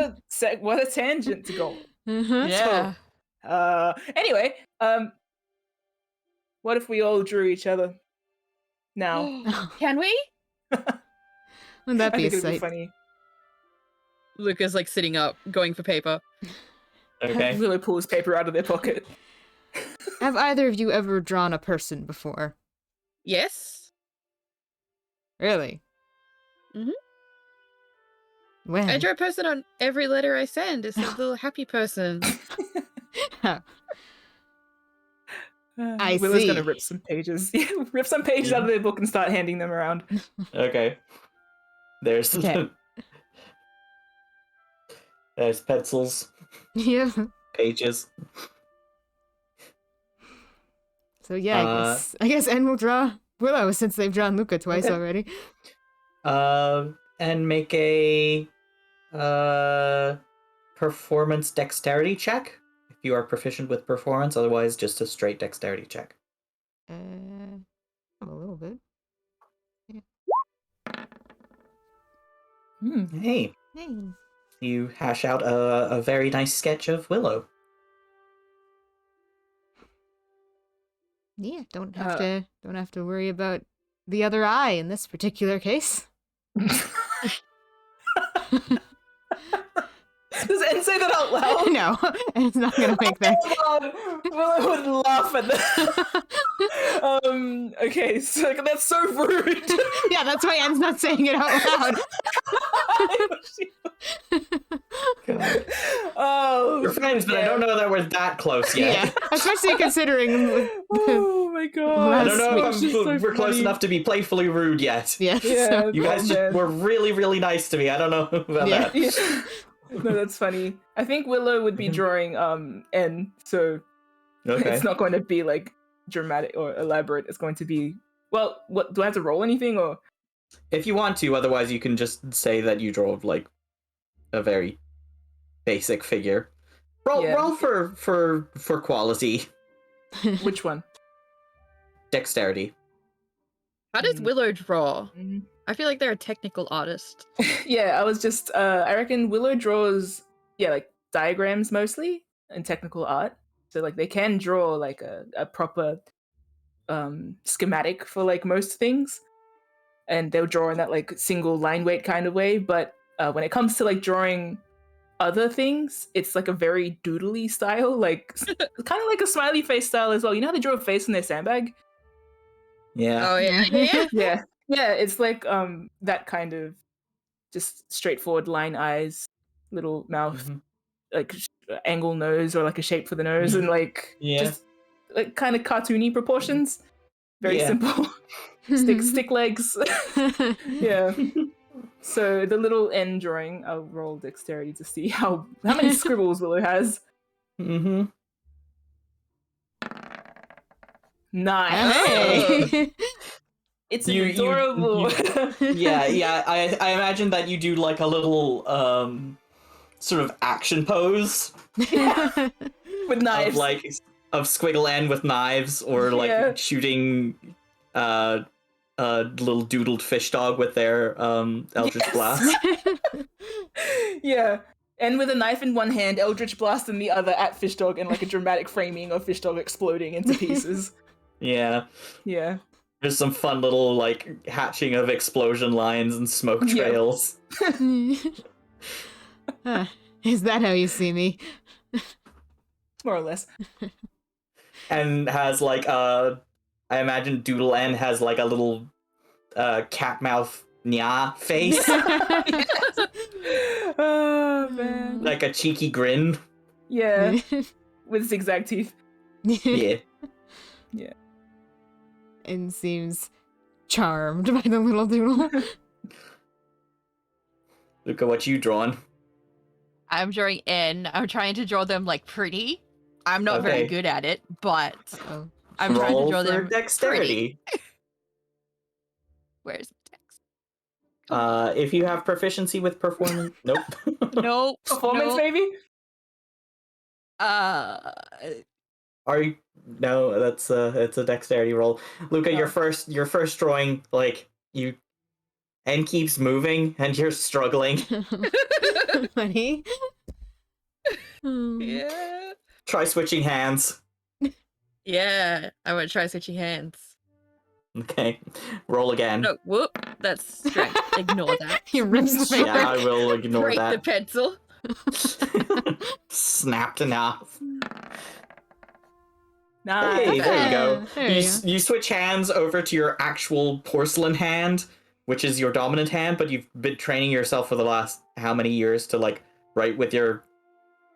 S3: a tangent to go.
S1: Uh-huh.
S4: Yeah.
S3: Anyway, what if we all drew each other now?
S4: Can we?
S1: Wouldn't that
S3: I
S1: be a
S3: think it would be
S1: sight?
S3: funny.
S4: Luca's like sitting up, going for paper.
S2: Okay.
S3: Willow pulls paper out of their pocket.
S1: Have either of you ever drawn a person before?
S4: Yes.
S1: Really?
S4: Mhm.
S1: When?
S4: I draw a person on every letter I send. It's a little happy person.
S1: I
S3: Willow's
S1: see.
S3: gonna rip some pages. Rip some pages out of their book and start handing them around.
S2: Okay. There's
S1: Okay.
S2: there's pencils,
S1: Yeah.
S2: pages.
S1: So yeah, I guess N will draw Willow since they've drawn Luca twice
S2: Okay.
S1: already.
S2: And make a performance dexterity check if you are proficient with performance. Otherwise, just a straight dexterity check.
S1: A little bit.
S2: Hey,
S1: Hey.
S2: you hash out a very nice sketch of Willow.
S1: Yeah, don't have to worry about the other eye in this particular case.
S3: Does N say that out loud?
S1: No, it's not gonna make that.
S3: Oh my god, Willow would laugh at that. Okay, so that's so rude.
S1: Yeah, that's why N's not saying it out loud.
S2: God.
S3: Oh,
S2: We're friends, but I don't know that we're that close yet.
S1: Yeah, especially considering.
S3: Oh my god.
S2: I don't know
S1: That's
S2: if
S3: just so
S2: we're close
S3: funny.
S2: enough to be playfully rude yet.
S1: Yeah.
S3: Yeah,
S1: so-
S2: You guys
S3: man.
S2: were really, really nice to me. I don't know about
S1: Yeah.
S2: that.
S3: Yeah. No, that's funny. I think Willow would be drawing N, so
S2: Okay.
S3: it's not going to be like dramatic or elaborate. It's going to be, well, what do I have to roll anything or
S2: If you want to, otherwise you can just say that you drove like a very basic figure. Roll for quality.
S3: Which one?
S2: Dexterity.
S4: How does Willow draw?
S3: Mm.
S4: I feel like they're a technical artist.
S3: Yeah, I was just I reckon Willow draws like diagrams mostly and technical art. So like they can draw like a proper schematic for like most things. And they'll draw in that like single line weight kind of way. But when it comes to like drawing other things, it's like a very doodly style, like kind of like a smiley face style as well. You know how they draw a face in their sandbag?
S2: Yeah.
S4: Oh yeah.
S3: Yeah, it's like that kind of just straightforward line eyes, little mouth,
S2: Mhm.
S3: like angle nose or like a shape for the nose, and like just like kind of cartoony proportions. Very simple. stick legs. Yeah. So the little N drawing, I'll roll dexterity to see how many scribbles Willow has.
S2: Mm-hmm.
S3: Nice.
S1: Hey.
S3: It's
S2: You-
S3: adorable.
S2: Yeah. I imagine that you do like a little sort of action pose
S3: With knives.
S2: of squiggle end with knives, or like
S3: Yeah.
S2: shooting a little doodled fish dog with their Eldritch Blast.
S3: Yeah. And with a knife in one hand, Eldritch Blast in the other at Fishdog, and like a dramatic framing of Fishdog exploding into pieces.
S2: Yeah.
S3: Yeah.
S2: There's some fun little like hatching of explosion lines and smoke
S3: Yeah.
S2: trails.
S1: Is that how you see me?
S3: More or less.
S2: And has like I imagine Doodle N has like a little cat mouth nya face.
S3: Oh man.
S2: Like a cheeky grin.
S3: Yeah. With zigzag teeth.
S2: Yeah.
S1: And seems charmed by the little doodle.
S2: Luca, what you drawn?
S4: I'm drawing N. I'm trying to draw them like pretty. I'm not very
S2: Okay.
S4: good at it, but
S1: Oh.
S4: I'm trying to
S2: Roll
S4: draw
S2: for
S4: them
S2: dexterity.
S4: pretty. Where's the text?
S2: If you have proficiency with performance, nope.
S4: Nope.
S3: Performance,
S4: nope.
S3: maybe?
S2: Are you? No, it's a dexterity roll. Luca, your first drawing, like you, N keeps moving and you're struggling.
S1: Funny.
S4: Yeah.
S2: Try switching hands.
S4: Yeah. I want to try switching hands.
S2: Okay, roll again.
S4: No, whoop. That's strength. Ignore that.
S1: He rips the paper.
S2: Yeah, I will ignore
S4: Break the
S2: that.
S4: pencil.
S2: Snapped enough.
S3: Nah.
S2: Hey, there you go.
S1: There you go.
S2: You switch hands over to your actual porcelain hand, which is your dominant hand, but you've been training yourself for the last how many years to like write with your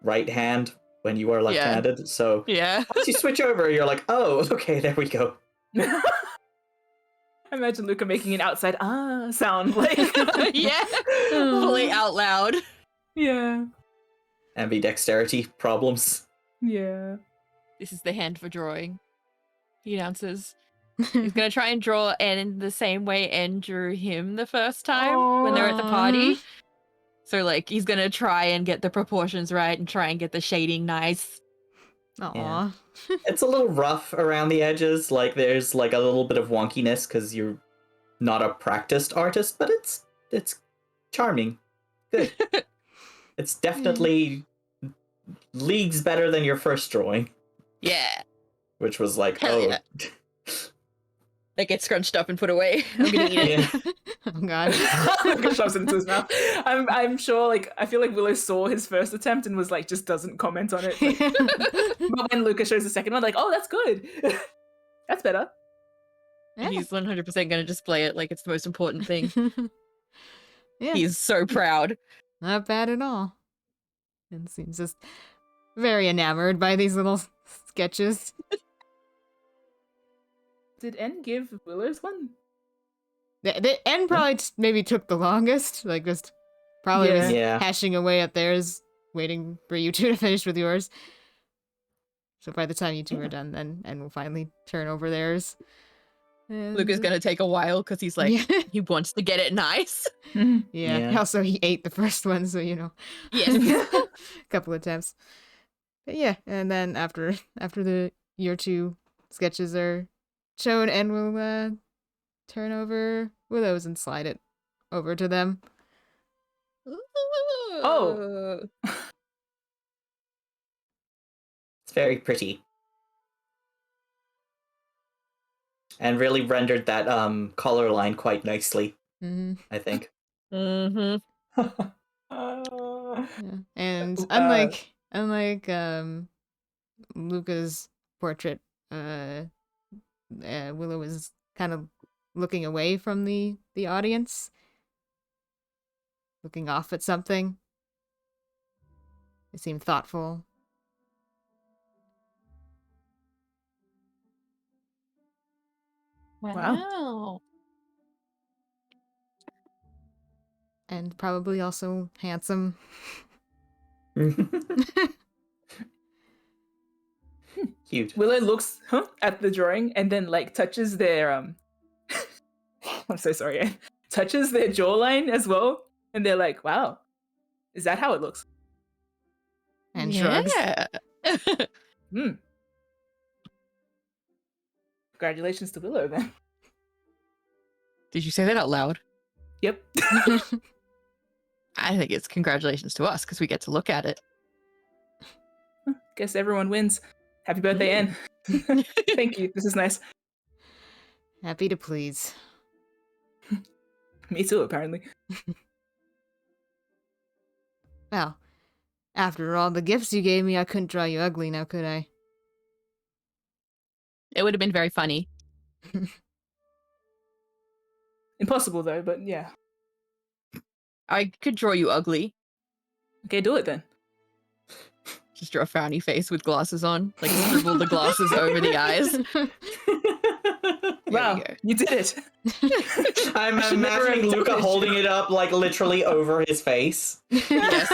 S2: right hand when you are left-handed. So
S4: Yeah.
S2: once you switch over, you're like, oh, okay, there we go.
S3: Imagine Luca making an outside sound like
S4: Yeah. Fully out loud.
S3: Yeah.
S2: Ambidexterity problems.
S3: Yeah.
S4: This is the hand for drawing. He announces. He's gonna try and draw N in the same way N drew him the first time when they're at the party. So like he's gonna try and get the proportions right and try and get the shading nice.
S1: Aw.
S2: It's a little rough around the edges. Like there's like a little bit of wonkiness because you're not a practiced artist, but it's charming. Good. It's definitely leagues better than your first drawing,
S4: Yeah.
S2: which was like,
S4: Hell
S2: oh,
S4: yeah. They get scrunched up and put away. I'm gonna eat it.
S2: yeah.
S1: Oh god.
S3: Luca shoves it into his mouth. I'm sure, like, I feel like Willow saw his first attempt and was like, just doesn't comment on it. Like, but when Luca shows the second one, like, oh, that's good. That's better.
S1: Yeah.
S4: He's 100% gonna display it like it's the most important thing.
S1: Yeah.
S4: He's so proud.
S1: Not bad at all. And seems just very enamored by these little sketches.
S3: Did N give Willow's one?
S1: The end probably maybe took the longest. Like just probably was
S2: Yeah.
S1: hashing away at theirs, waiting for you two to finish with yours. So by the time you two are done, then N will finally turn over theirs. And-
S4: Luca's gonna take a while because he's like,
S1: Yeah.
S4: he wants to get it nice.
S3: Mhm.
S1: Yeah.
S2: Yeah.
S1: Also, he ate the first one, so you know,
S4: Yes.
S1: a couple attempts. But yeah, and then after the year 2 sketches are shown, and we'll turn over Willows and slide it over to them.
S3: Oh.
S2: It's very pretty. And really rendered that collar line quite nicely,
S1: Hmm
S2: I think.
S4: Mm-hmm.
S1: Yeah. And
S3: Uh,
S1: unlike Luca's portrait, Willow is kind of looking away from the audience, looking off at something. They seem thoughtful.
S4: Wow.
S1: And probably also handsome.
S2: Cute.
S3: Willow looks at the drawing and then like touches their I'm so sorry. Touches their jawline as well, and they're like, "Wow, is that how it looks?"
S1: And shrugs.
S4: Yeah.
S3: Hmm. Congratulations to Willow then.
S4: Did you say that out loud?
S3: Yep.
S4: I think it's congratulations to us because we get to look at it.
S3: Guess everyone wins. Happy birthday, Anne. Thank you. This is nice.
S1: Happy to please.
S3: Me too, apparently.
S1: Well, after all the gifts you gave me, I couldn't draw you ugly now, could I?
S4: It would have been very funny.
S3: Impossible though, but yeah.
S4: I could draw you ugly.
S3: Okay, do it then.
S4: Just draw a frowny face with glasses on. Like scribble the glasses over the eyes. There
S3: Wow,
S4: we go.
S3: you did it.
S2: I'm
S3: I should never
S2: imagining
S3: have done
S2: Luca
S3: this.
S2: holding it up like literally over his face.
S4: Yes.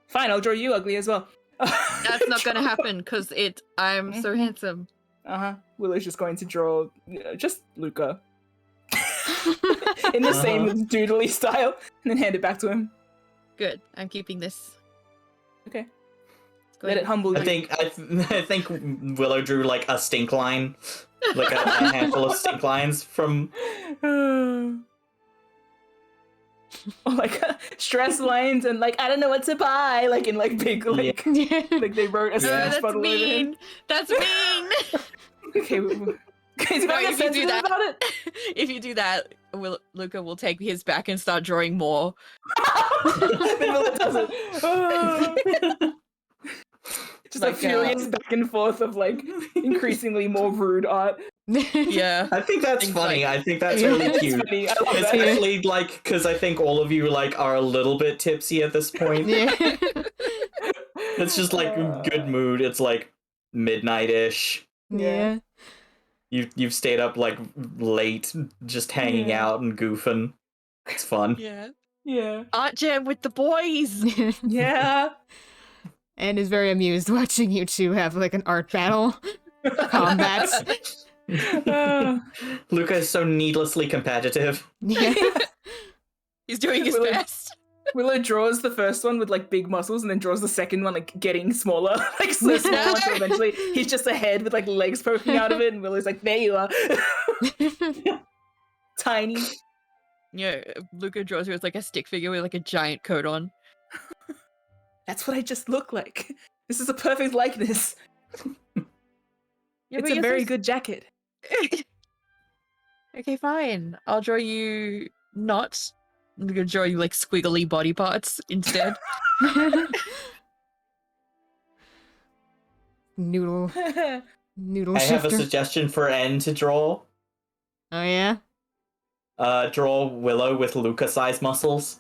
S3: Fine, I'll draw you ugly as well.
S4: That's not gonna happen because I'm so handsome.
S3: Willow's just going to draw, just Luca. In the same doodly style, and then hand it back to him.
S4: Good. I'm keeping this.
S3: Okay.
S4: Let's go
S3: Let
S4: ahead.
S3: it humble you.
S2: I think Willow drew like a stink line, like a handful of stink lines from.
S3: Or like stress lines and like I don't know what to buy, like in like big like like they wrote a
S4: Oh,
S3: speech
S4: that's
S3: bubble over him.
S4: mean. That's mean.
S3: Okay, guys, you
S4: No,
S3: got
S4: if you do
S3: sensitive
S4: that-
S3: about it.
S4: If you do that, Luca will take his back and start drawing more.
S3: Then Willow does it. Just
S4: Like,
S3: a furious back and forth of like increasingly more rude art.
S4: Yeah.
S2: I think that's
S4: Things
S2: funny.
S4: like-
S2: I think that's
S1: Yeah.
S2: really
S3: It's
S2: cute.
S3: funny. I love that.
S2: Especially like because I think all of you like are a little bit tipsy at this point.
S1: Yeah.
S2: It's just like good mood. It's like midnight-ish.
S1: Yeah.
S2: You've stayed up like late, just hanging
S3: Yeah.
S2: out and goofing. It's fun.
S4: Yeah.
S3: Yeah.
S4: Art jam with the boys.
S3: Yeah.
S1: And is very amused watching you two have like an art battle. Combats.
S2: Luca is so needlessly competitive.
S1: Yeah.
S4: He's doing his
S3: Willow-
S4: best.
S3: Willow draws the first one with like big muscles and then draws the second one like getting smaller, like so small until eventually he's just a head with like legs poking out of it and Willow's like, there you are. Tiny.
S4: Yeah, Luca draws her as like a stick figure with like a giant coat on.
S3: That's what I just look like. This is a perfect likeness.
S4: Yeah,
S3: It's
S4: but
S3: a
S4: you're
S3: very
S4: so-
S3: good jacket.
S4: Okay, fine. I'll draw you not. I'm gonna draw you like squiggly body parts instead.
S1: Noodle
S2: I have a
S1: shifter.
S2: suggestion for N to draw.
S1: Oh yeah.
S2: Draw Willow with Luca-sized muscles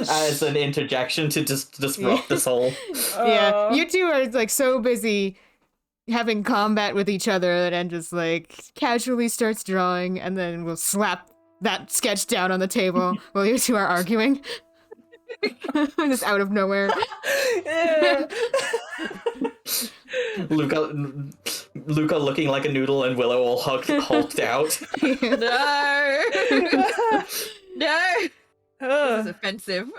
S2: as an interjection to just disrupt this whole.
S1: Yeah, you two are like so busy having combat with each other and just like casually starts drawing, and then we'll slap that sketch down on the table while you two are arguing. Just out of nowhere.
S2: Luca looking like a noodle and Willow all hulked out.
S4: No! No! This is
S3: Ugh,
S4: offensive.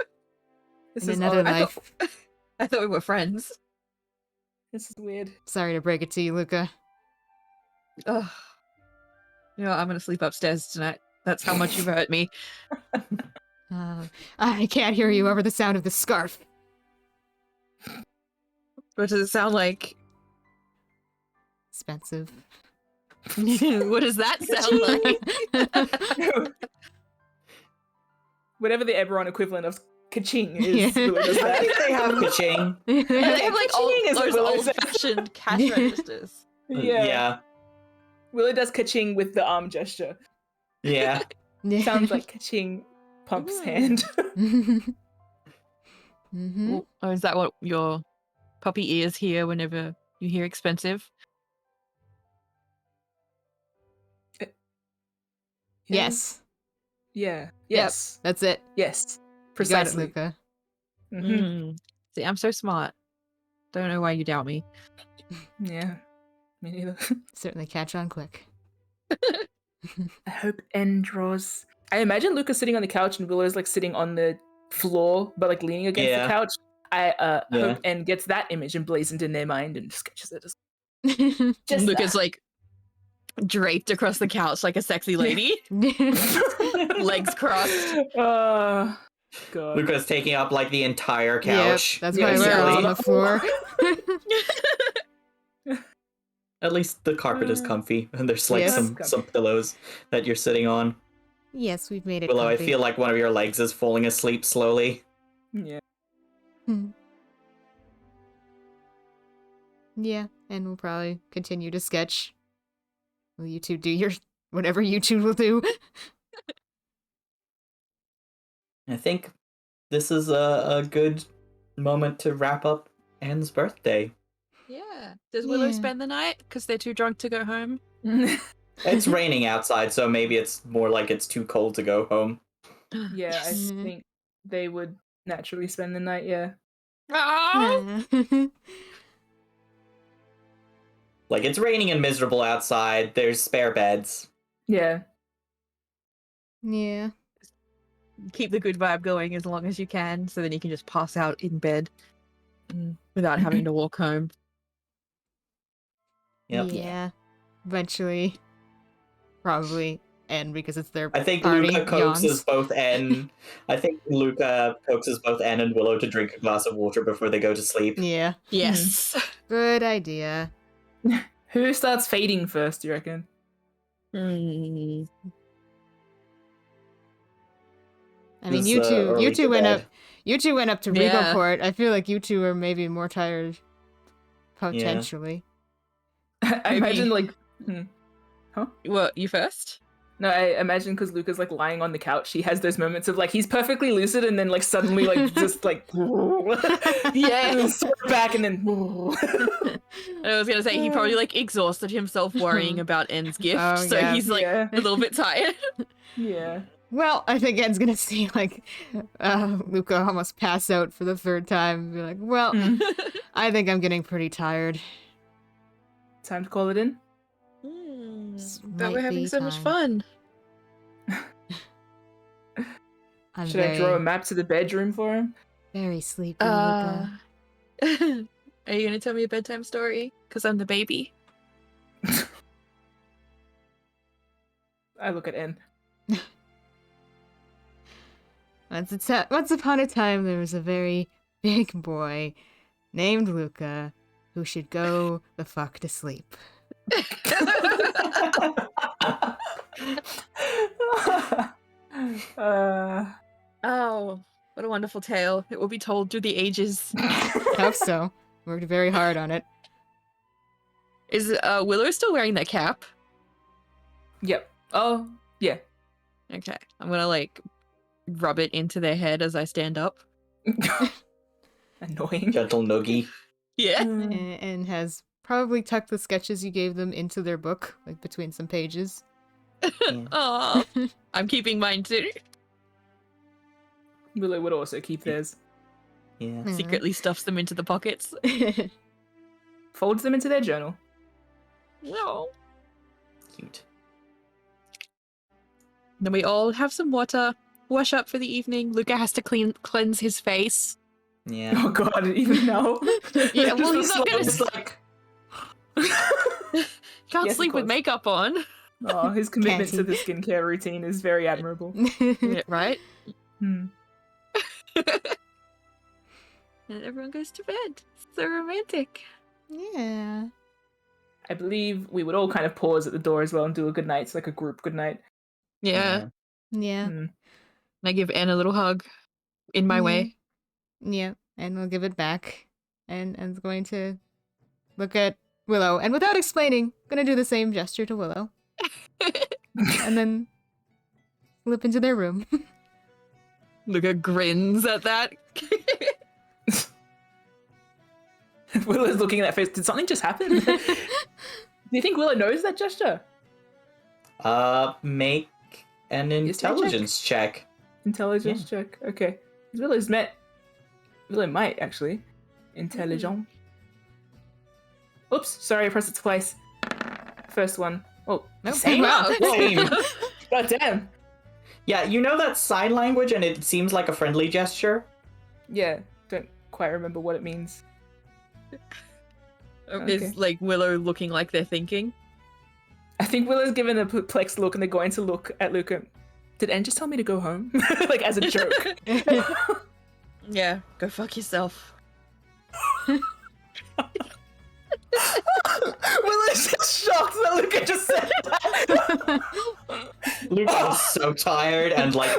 S3: this
S1: In
S3: is
S1: another
S3: odd.
S1: life.
S4: I thought we were friends.
S3: This is weird.
S1: Sorry to break it to you, Luca.
S4: Ugh. You know, I'm gonna sleep upstairs tonight. That's how much you've hurt me.
S1: I can't hear you over the sound of the scarf.
S4: What does it sound like?
S1: Expensive.
S4: What does that sound like?
S3: Whatever the Eberron equivalent of ka-ching is.
S1: Yeah.
S3: Willow does
S2: I
S3: that.
S2: think they have ka-ching.
S4: And they have like
S3: Ka-ching is what
S4: those
S3: Willow says.
S4: old-fashioned cash registers.
S3: Yeah. Willow does ka-ching with the arm gesture.
S2: Yeah.
S3: Sounds like ka-ching pumps
S4: Mm.
S3: hand.
S1: Mm-hmm.
S4: Oh, is that what your puppy ears hear whenever you hear expensive?
S1: Yes.
S3: Yeah. Yes.
S1: That's it.
S3: Yes.
S1: You got it,
S3: Precisely.
S1: Luca.
S3: Mhm.
S4: See, I'm so smart. Don't know why you doubt me.
S3: Yeah. Me neither.
S1: Certainly catch on quick.
S3: I hope N draws. I imagine Luca's sitting on the couch and Willow's like sitting on the floor, but like leaning against
S2: Yeah.
S3: the couch. I
S2: Yeah.
S3: hope N gets that image emblazoned in their mind and sketches it as just
S4: Luca's
S3: that.
S4: like draped across the couch like a sexy lady, legs crossed.
S3: Oh, God.
S2: Luca's taking up like the entire
S1: Yep,
S2: couch.
S1: that's
S3: Yeah,
S1: why we're
S2: basically.
S1: on the floor.
S2: At least the carpet is comfy, and there's like
S1: Yes.
S2: some pillows that you're sitting on.
S1: Yes, we've made it
S2: Willow, I
S1: comfy.
S2: feel like one of your legs is falling asleep slowly.
S3: Yeah.
S1: Hmm. Yeah, and we'll probably continue to sketch. Will you two do your whatever you two will do?
S2: I think this is a good moment to wrap up Anne's birthday.
S4: Yeah. Does Willow
S1: Yeah.
S4: spend the night because they're too drunk to go home?
S2: It's raining outside, so maybe it's more like it's too cold to go home.
S3: Yeah, I
S1: Mhm.
S3: think they would naturally spend the night, yeah.
S4: Ah!
S2: Like, it's raining and miserable outside, there's spare beds.
S3: Yeah.
S1: Yeah.
S4: Keep the good vibe going as long as you can, so then you can just pass out in bed without having to walk home.
S2: Yep.
S1: Yeah. Eventually. Probably end because it's their
S2: I think
S1: party.
S2: Luca coaxes
S1: Yawns.
S2: both Anne. I think Luca coaxes both Anne and Willow to drink a glass of water before they go to sleep.
S1: Yeah.
S4: Yes.
S1: Good idea.
S3: Who starts fading first, do you reckon?
S4: Hmm.
S1: I mean,
S2: This,
S1: you
S2: early
S1: two
S2: to
S1: went
S2: bed.
S1: up. You two went up to
S4: Yeah.
S1: Regalport. I feel like you two are maybe more tired. Potentially.
S3: I imagine, like...
S4: What, you first?
S3: No, I imagine because Luca's, like, lying on the couch, he has those moments of, like, he's perfectly lucid and then, like, suddenly, like, just, like...
S4: Yeah.
S3: Sweat back and then...
S4: I was gonna say he probably like exhausted himself worrying about N's gift,
S1: Oh,
S4: so
S1: yeah.
S4: he's like
S3: Yeah.
S4: a little bit tired.
S3: Yeah.
S1: Well, I think Ed's gonna see like Luca almost pass out for the third time and be like, well, I think I'm getting pretty tired.
S3: Time to call it in?
S1: This
S4: But we're
S1: might
S4: having
S1: be
S4: so much
S1: time.
S4: fun.
S1: I'm
S3: Should I draw a map to the bedroom for him?
S1: very sleepy, Luca.
S4: Are you gonna tell me a bedtime story? Because I'm the baby.
S3: I look at N.
S1: Once upon a time, there was a very big boy named Luca who should go the fuck to sleep.
S4: Oh, what a wonderful tale. It will be told through the ages.
S1: Hope so. Worked very hard on it.
S4: Is Willow still wearing that cap?
S3: Yep. Oh, yeah.
S4: Okay. I'm gonna like rub it into their head as I stand up.
S3: Annoying.
S2: Gentle noogie.
S4: Yeah.
S1: And has probably tucked the sketches you gave them into their book, like between some pages.
S4: Oh, I'm keeping mine too.
S3: Willow would also keep theirs.
S2: Yeah.
S1: Mhm.
S4: Secretly stuffs them into the pockets.
S3: folds them into their journal.
S4: No.
S2: Cute.
S5: Then we all have some water, wash up for the evening. Luca has to cleanse his face.
S2: Yeah.
S3: Oh god, even now.
S5: Yeah, well,
S3: Just
S5: he's not gonna
S3: it's like
S5: Can't
S3: Yes, of
S5: sleep with
S3: course.
S5: makeup on.
S3: oh, his commitment to
S1: Can't
S3: the skincare routine is very admirable.
S5: Yeah, right?
S3: Hmm.
S5: And everyone goes to bed. So romantic.
S1: Yeah.
S3: I believe we would all kind of pause at the door as well and do a good night. It's like a group good night.
S5: Yeah.
S1: Yeah.
S3: Hmm.
S5: And I give Anne a little hug in my way.
S1: Yeah. And we'll give it back. And Anne's going to look at Willow. And without explaining, gonna do the same gesture to Willow. And then slip into their room.
S5: Luca grins at that.
S3: Willow's looking at that face. Did something just happen? Do you think Willow knows that gesture?
S2: Make an intelligence check.
S3: Intelligence check. Okay. Willow's met. Willow might actually. Intelligent. Oops. Sorry, I pressed it twice. First one. Oh,
S1: Nope.
S3: same.
S5: Wow.
S2: Same.
S3: God damn.
S2: Yeah, you know that sign language and it seems like a friendly gesture?
S3: Yeah. Don't quite remember what it means. Okay.
S5: Is like Willow looking like they're thinking?
S3: I think Willow's given a perplexed look and they're going to look at Luca. Did Anne just tell me to go home? Like as a joke.
S5: Yeah, go fuck yourself.
S3: Willow's just shocked that Luca just said that.
S2: Luca was so tired and like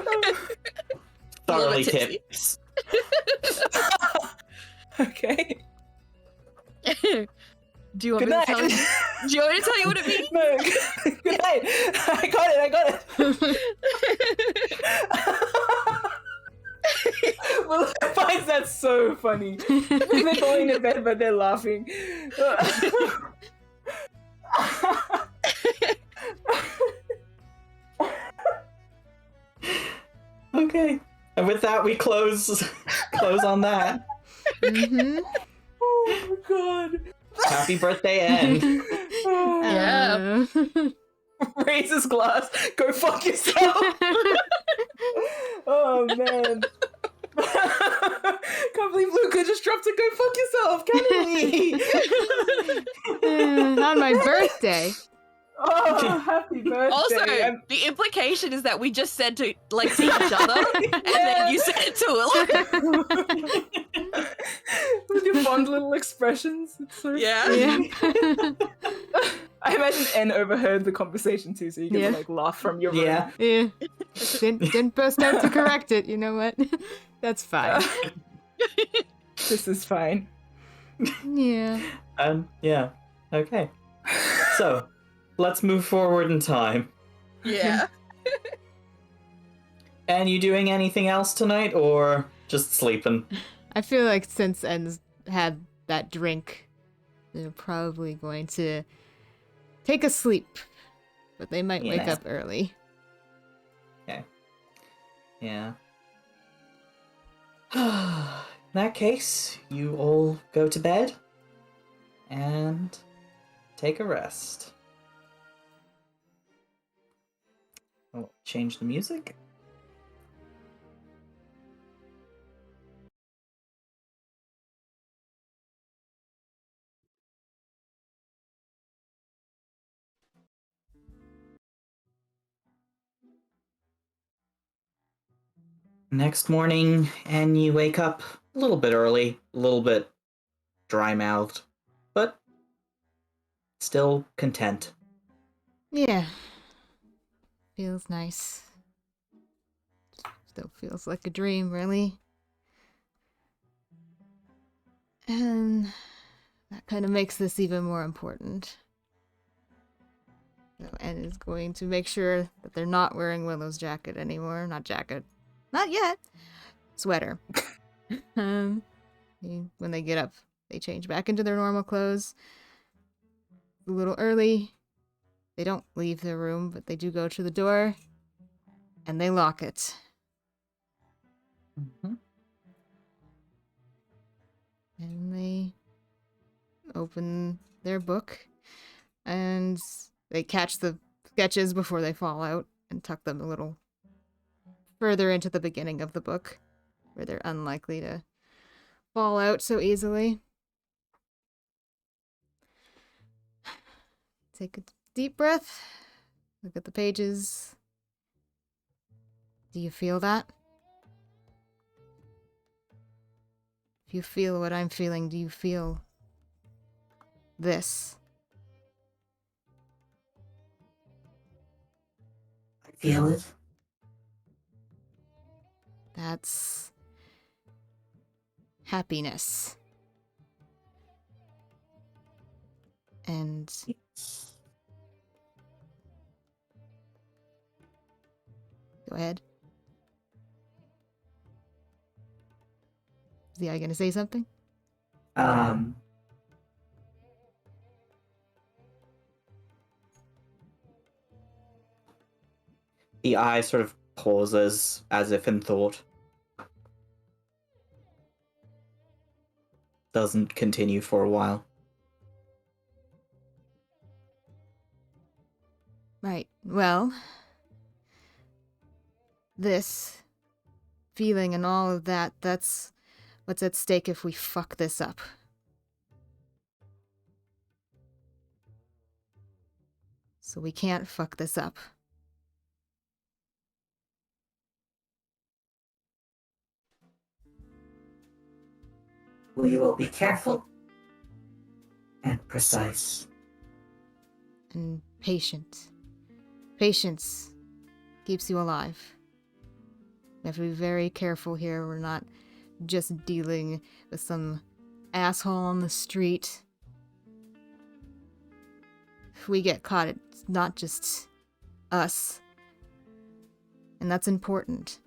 S2: thoroughly
S5: tipsy.
S2: tipped.
S3: Okay.
S5: Do you want
S3: Good
S5: me
S3: night.
S5: to tell you? Do you want me to tell you what it means?
S3: No. Good night. I got it. Willow finds that so funny. They're going to bed, but they're laughing.
S2: Okay. And with that we close on that.
S1: Mm-hmm.
S3: Oh my god.
S2: Happy birthday, Anne.
S5: Yeah.
S3: Raise his glass. Go fuck yourself. Oh man. Can't believe Luca just dropped a go fuck yourself, can he?
S1: On my birthday.
S3: Oh, happy birthday.
S5: Also,
S3: And-
S5: the implication is that we just said to each other, and then you said it to Willow.
S3: with your fond little expressions. It's so
S5: Yeah.
S1: Yeah.
S3: I imagine N overheard the conversation too, so you can
S1: Yeah.
S3: like laugh from your room.
S2: Yeah.
S1: Yeah. Didn't burst out to correct it, you know what? That's fine.
S3: This is fine.
S1: Yeah.
S2: Yeah. Okay. So, let's move forward in time.
S5: Yeah.
S2: And you doing anything else tonight or just sleeping?
S1: I feel like since En's had that drink, they're probably going to take a sleep. But they might wake
S2: Yeah.
S1: up early.
S2: Yeah. In that case, you all go to bed and take a rest. Oh, change the music. Next morning, and you wake up a little bit early, a little bit dry-mouthed, but still content.
S1: Yeah. Feels nice. Still feels like a dream, really. And that kind of makes this even more important. So En is going to make sure that they're not wearing Willow's jacket anymore. Not jacket. Not yet. Sweater. When they get up, they change back into their normal clothes. A little early. They don't leave their room, but they do go to the door. And they lock it.
S2: Mm-hmm.
S1: And they open their book, and they catch the sketches before they fall out and tuck them a little further into the beginning of the book, where they're unlikely to fall out so easily. Take a deep breath. Look at the pages. Do you feel that? If you feel what I'm feeling, do you feel this?
S2: I feel it.
S1: That's happiness. And go ahead. Is the eye gonna say something?
S2: The eye sort of pauses as if in thought. Doesn't continue for a while.
S1: Right. Well, this feeling and all of that, that's what's at stake if we fuck this up. So we can't fuck this up.
S2: We will be careful and precise.
S1: And patient. Patience keeps you alive. We have to be very careful here. We're not just dealing with some asshole on the street. If we get caught, it's not just us. And that's important.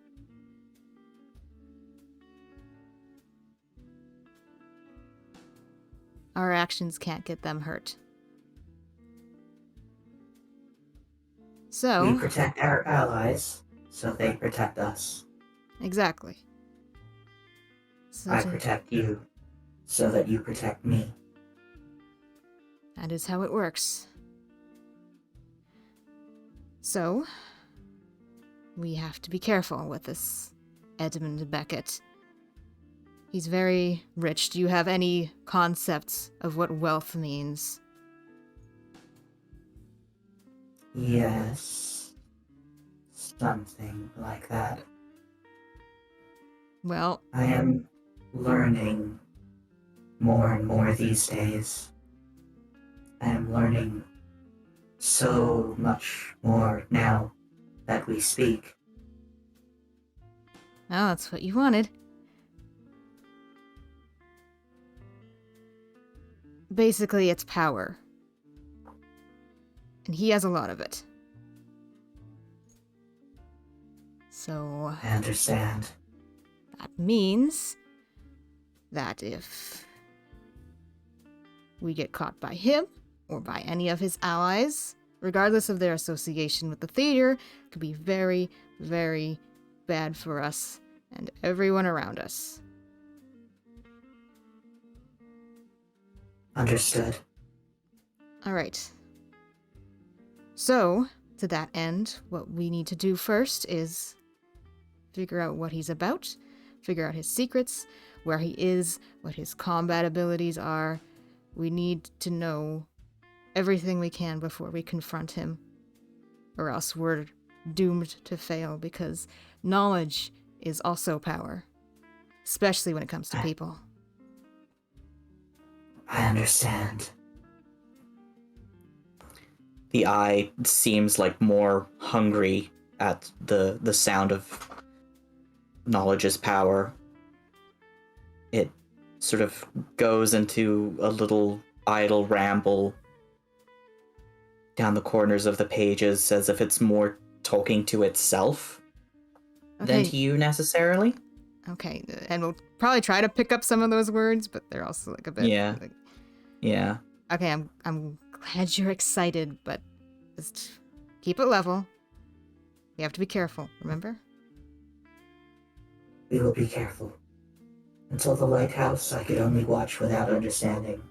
S1: Our actions can't get them hurt. So...
S2: We protect our allies, so they protect us.
S1: Exactly. So
S2: I protect you, so that you protect me.
S1: that is how it works. So, we have to be careful with this Edmund Beckett. He's very rich. Do you have any concepts of what wealth means?
S2: Yes. Something like that.
S1: Well,
S2: I am learning more and more these days. I am learning so much more now that we speak.
S1: well, that's what you wanted. Basically, it's power. And he has a lot of it. So...
S2: I understand.
S1: that means that if we get caught by him or by any of his allies, regardless of their association with the theater, it could be very, very bad for us and everyone around us.
S2: Understood.
S1: All right. So, to that end, what we need to do first is figure out what he's about, figure out his secrets, where he is, what his combat abilities are. We need to know everything we can before we confront him, or else we're doomed to fail, because knowledge is also power, especially when it comes to people.
S2: I understand. The eye seems like more hungry at the sound of knowledge's power. It sort of goes into a little idle ramble down the corners of the pages as if it's more talking to itself than to you necessarily.
S1: Okay, and we'll probably try to pick up some of those words, but they're also like a bit...
S2: Yeah.
S1: like,
S2: Yeah.
S1: okay, I'm glad you're excited, but just keep it level. You have to be careful, remember?
S2: We will be careful. Until the lighthouse, I could only watch without understanding.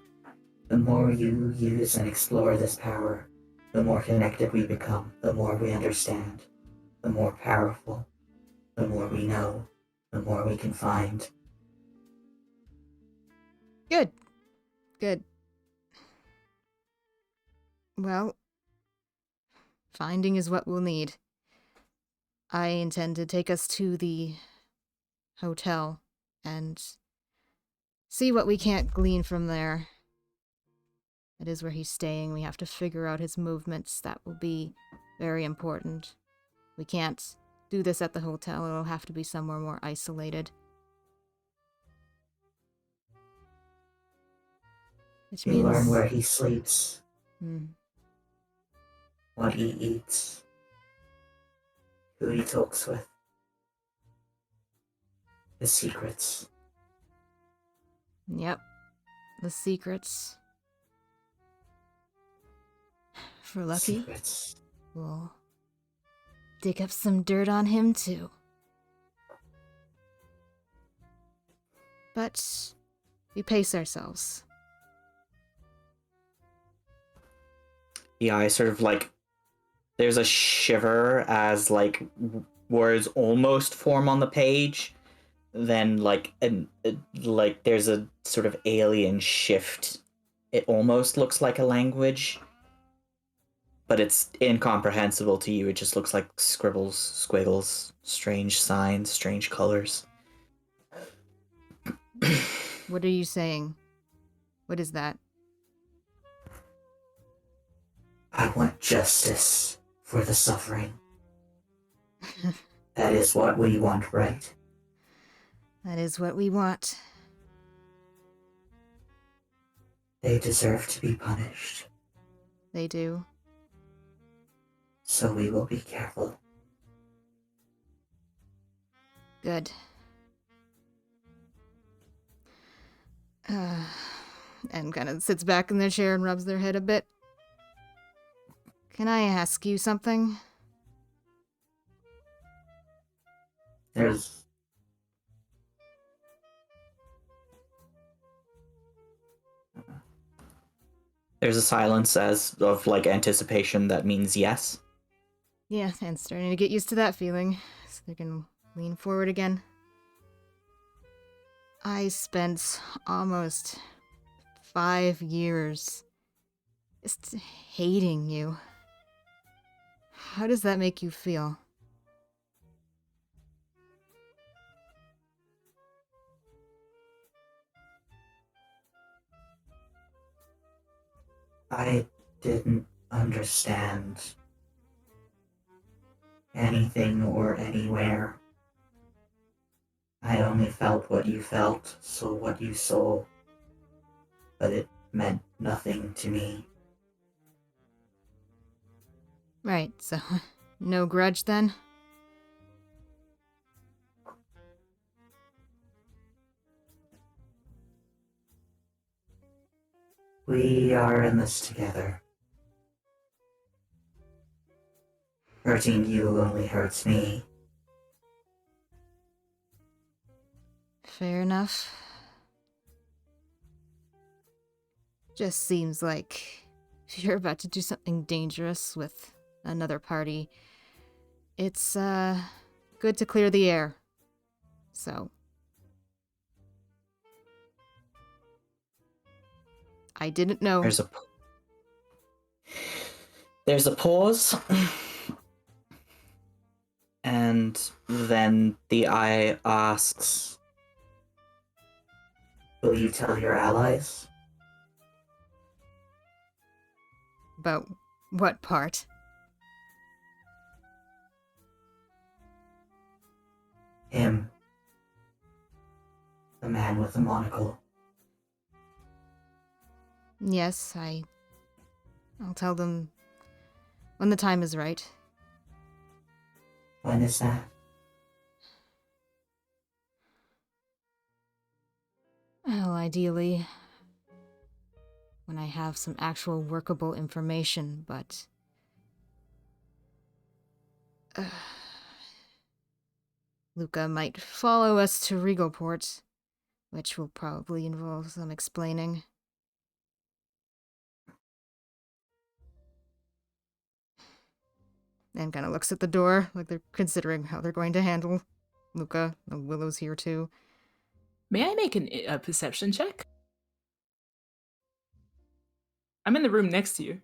S2: The more you use and explore this power, the more connected we become, the more we understand, the more powerful, the more we know, the more we can find.
S1: Good. Good. Well, finding is what we'll need. I intend to take us to the hotel and see what we can't glean from there. It is where he's staying. We have to figure out his movements. That will be very important. We can't do this at the hotel. It'll have to be somewhere more isolated. Which
S2: You
S1: means...
S2: learn where he sleeps,
S1: Hmm.
S2: what he eats, who he talks with, his secrets.
S1: Yep. The secrets. For lucky,
S2: Secrets.
S1: we'll dig up some dirt on him too. But we pace ourselves.
S2: The eye sort of like, there's a shiver as like words almost form on the page, then like like there's a sort of alien shift. It almost looks like a language, but it's incomprehensible to you. It just looks like scribbles, squiggles, strange signs, strange colors.
S1: What are you saying? What is that?
S2: I want justice for the suffering. That is what we want, right?
S1: That is what we want.
S2: They deserve to be punished,
S1: They do.
S2: so we will be careful.
S1: Good. And kind of sits back in their chair and rubs their head a bit. Can I ask you something?
S2: There's a silence as of like anticipation that means yes.
S1: Yeah, and starting to get used to that feeling. So they can lean forward again. I spent almost 5 years just hating you. How does that make you feel?
S2: I didn't understand anything or anywhere. I only felt what you felt, saw what you saw, but it meant nothing to me.
S1: Right, so no grudge then?
S2: We are in this together. Hurting you only hurts me.
S1: Fair enough. Just seems like if you're about to do something dangerous with another party, it's good to clear the air. So I didn't know.
S2: There's a pause. And then the eye asks, will you tell your allies?
S1: About what part?
S2: Him. The man with the monocle.
S1: Yes, I'll tell them when the time is right.
S2: When is that?
S1: Well, ideally, when I have some actual workable information, but... Luca might follow us to Regalport, which will probably involve some explaining. And kind of looks at the door, like they're considering how they're going to handle Luca. Willow's here too.
S3: May I make a perception check? I'm in the room next to you.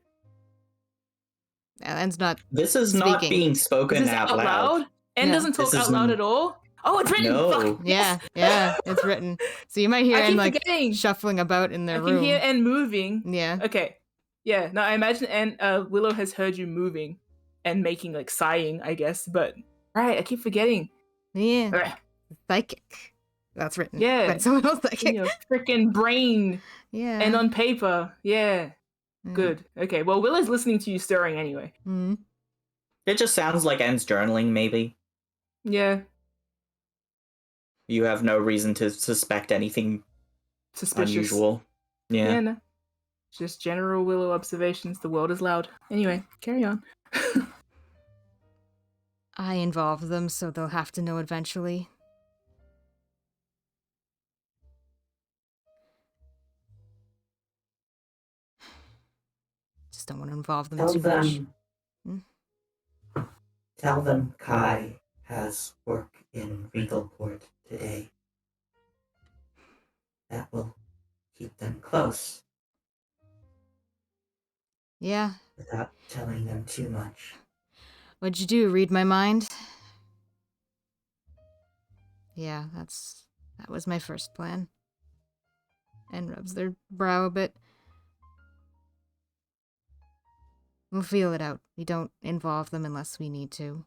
S1: Anne's not
S2: This is not
S1: speaking.
S2: being
S3: Is
S2: spoken
S3: this
S2: out
S3: out loud? Anne
S1: No.
S3: doesn't talk
S2: This is
S3: out loud at all? Oh, it's written!
S2: No.
S3: Fuck!
S1: Yeah, yeah, it's written. So you might hear
S3: I
S1: Anne
S3: keep
S1: like
S3: forgetting.
S1: shuffling about in their
S3: I
S1: room.
S3: can hear Anne moving.
S1: Yeah.
S3: Okay. Yeah, no, I imagine Willow has heard you moving and making, like, sighing, I guess, but... Right, I keep forgetting.
S1: Yeah.
S3: Ugh.
S1: Psychic. That's written.
S3: Yeah.
S1: But it's a little
S3: In
S1: psychic.
S3: your freaking brain
S1: Yeah.
S3: and on paper. Yeah.
S1: Mm.
S3: Good. Okay, well, Willow's listening to you stirring anyway.
S1: Mm.
S2: It just sounds like En's journaling, maybe.
S3: Yeah.
S2: You have no reason to suspect anything
S3: Suspicious.
S2: unusual. Yeah.
S3: No. Just general Willow observations. The world is loud. Anyway, carry on.
S1: I involve them, so they'll have to know eventually. Just don't want to involve them too much.
S2: Tell them Kai has work in Regalport today. That will keep them close
S1: Yeah.
S2: without telling them too much.
S1: What'd you do? Read my mind? Yeah, that was my first plan. And rubs their brow a bit. We'll feel it out. We don't involve them unless we need to.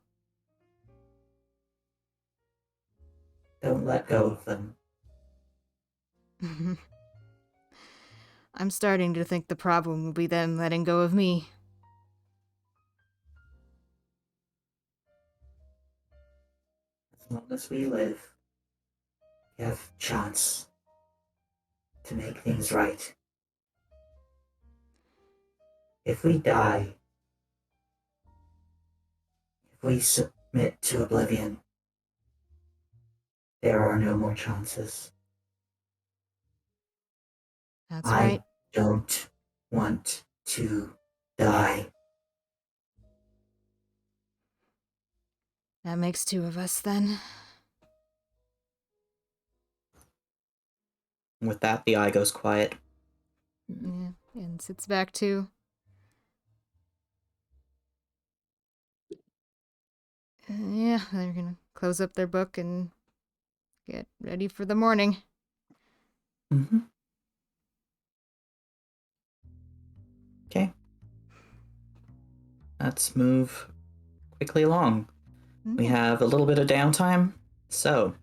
S2: Don't let go of them.
S1: I'm starting to think the problem will be them letting go of me.
S2: As long as we live, we have a chance to make things right. If we die, if we submit to oblivion, there are no more chances.
S1: That's
S2: I
S1: right.
S2: don't want to die.
S1: That makes two of us then.
S2: With that, the eye goes quiet.
S1: Yeah, and sits back too. Yeah, they're gonna close up their book and get ready for the morning.
S2: Mm-hmm. Okay. Let's move quickly along. We have a little bit of downtime, so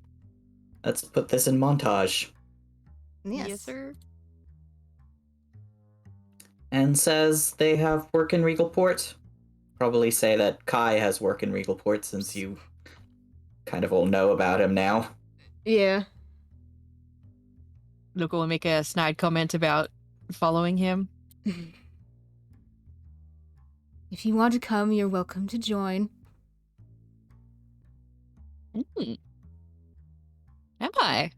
S2: let's put this in montage.
S1: Yes.
S4: sir.
S2: And says they have work in Regalport. Probably say that Kai has work in Regalport since you kind of all know about him now.
S1: Yeah.
S4: Luca will make a snide comment about following him.
S1: If you want to come, you're welcome to join.
S4: Am I?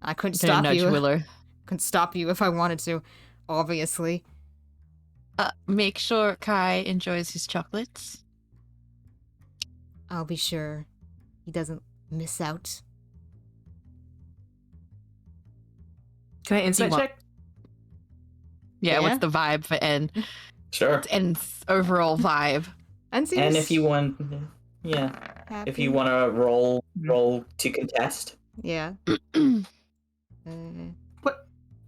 S1: I couldn't
S4: Gonna
S1: stop
S4: nudge
S1: you.
S4: Willow.
S1: Couldn't stop you if I wanted to, obviously.
S4: Make sure Kai enjoys his chocolates.
S1: I'll be sure he doesn't miss out.
S3: Can I insight
S4: want-
S3: check?
S4: Yeah,
S1: Yeah?
S4: what's the vibe for N?
S2: Sure.
S4: N's overall vibe.
S1: And seems
S2: And if you want, yeah,
S1: happy.
S2: if you want to roll to contest.
S1: Yeah.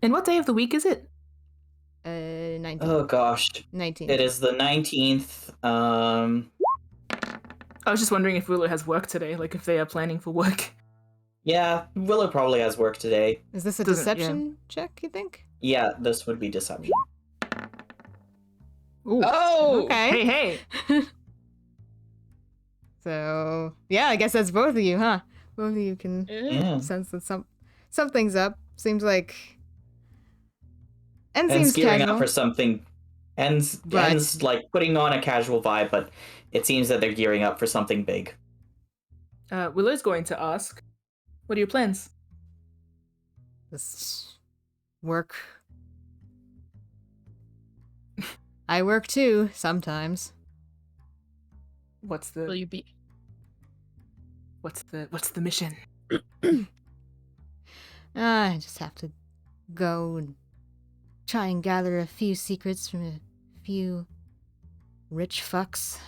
S3: And what day of the week is it?
S1: 19.
S2: Oh gosh,
S1: 19.
S2: it is the 19th.
S3: I was just wondering if Willow has work today, like if they are planning for work.
S2: Yeah, Willow probably has work today.
S1: Is this a
S3: Doesn't-
S1: deception check, you think?
S2: Yeah, this would be deception.
S3: Ooh.
S4: Oh!
S1: Okay.
S3: Hey, hey!
S1: So, yeah, I guess that's both of you, huh? Both of you can
S2: Yeah.
S1: sense that something's up. Seems like... And
S2: En's
S1: seems
S2: gearing
S1: casual.
S2: up for something. En's like putting on a casual vibe, but it seems that they're gearing up for something big.
S3: Willow's going to ask, what are your plans?
S1: This work. I work too, sometimes.
S3: What's
S5: Will
S3: the
S5: you be?
S3: what's the mission?
S1: I just have to go and try and gather a few secrets from a few rich fucks.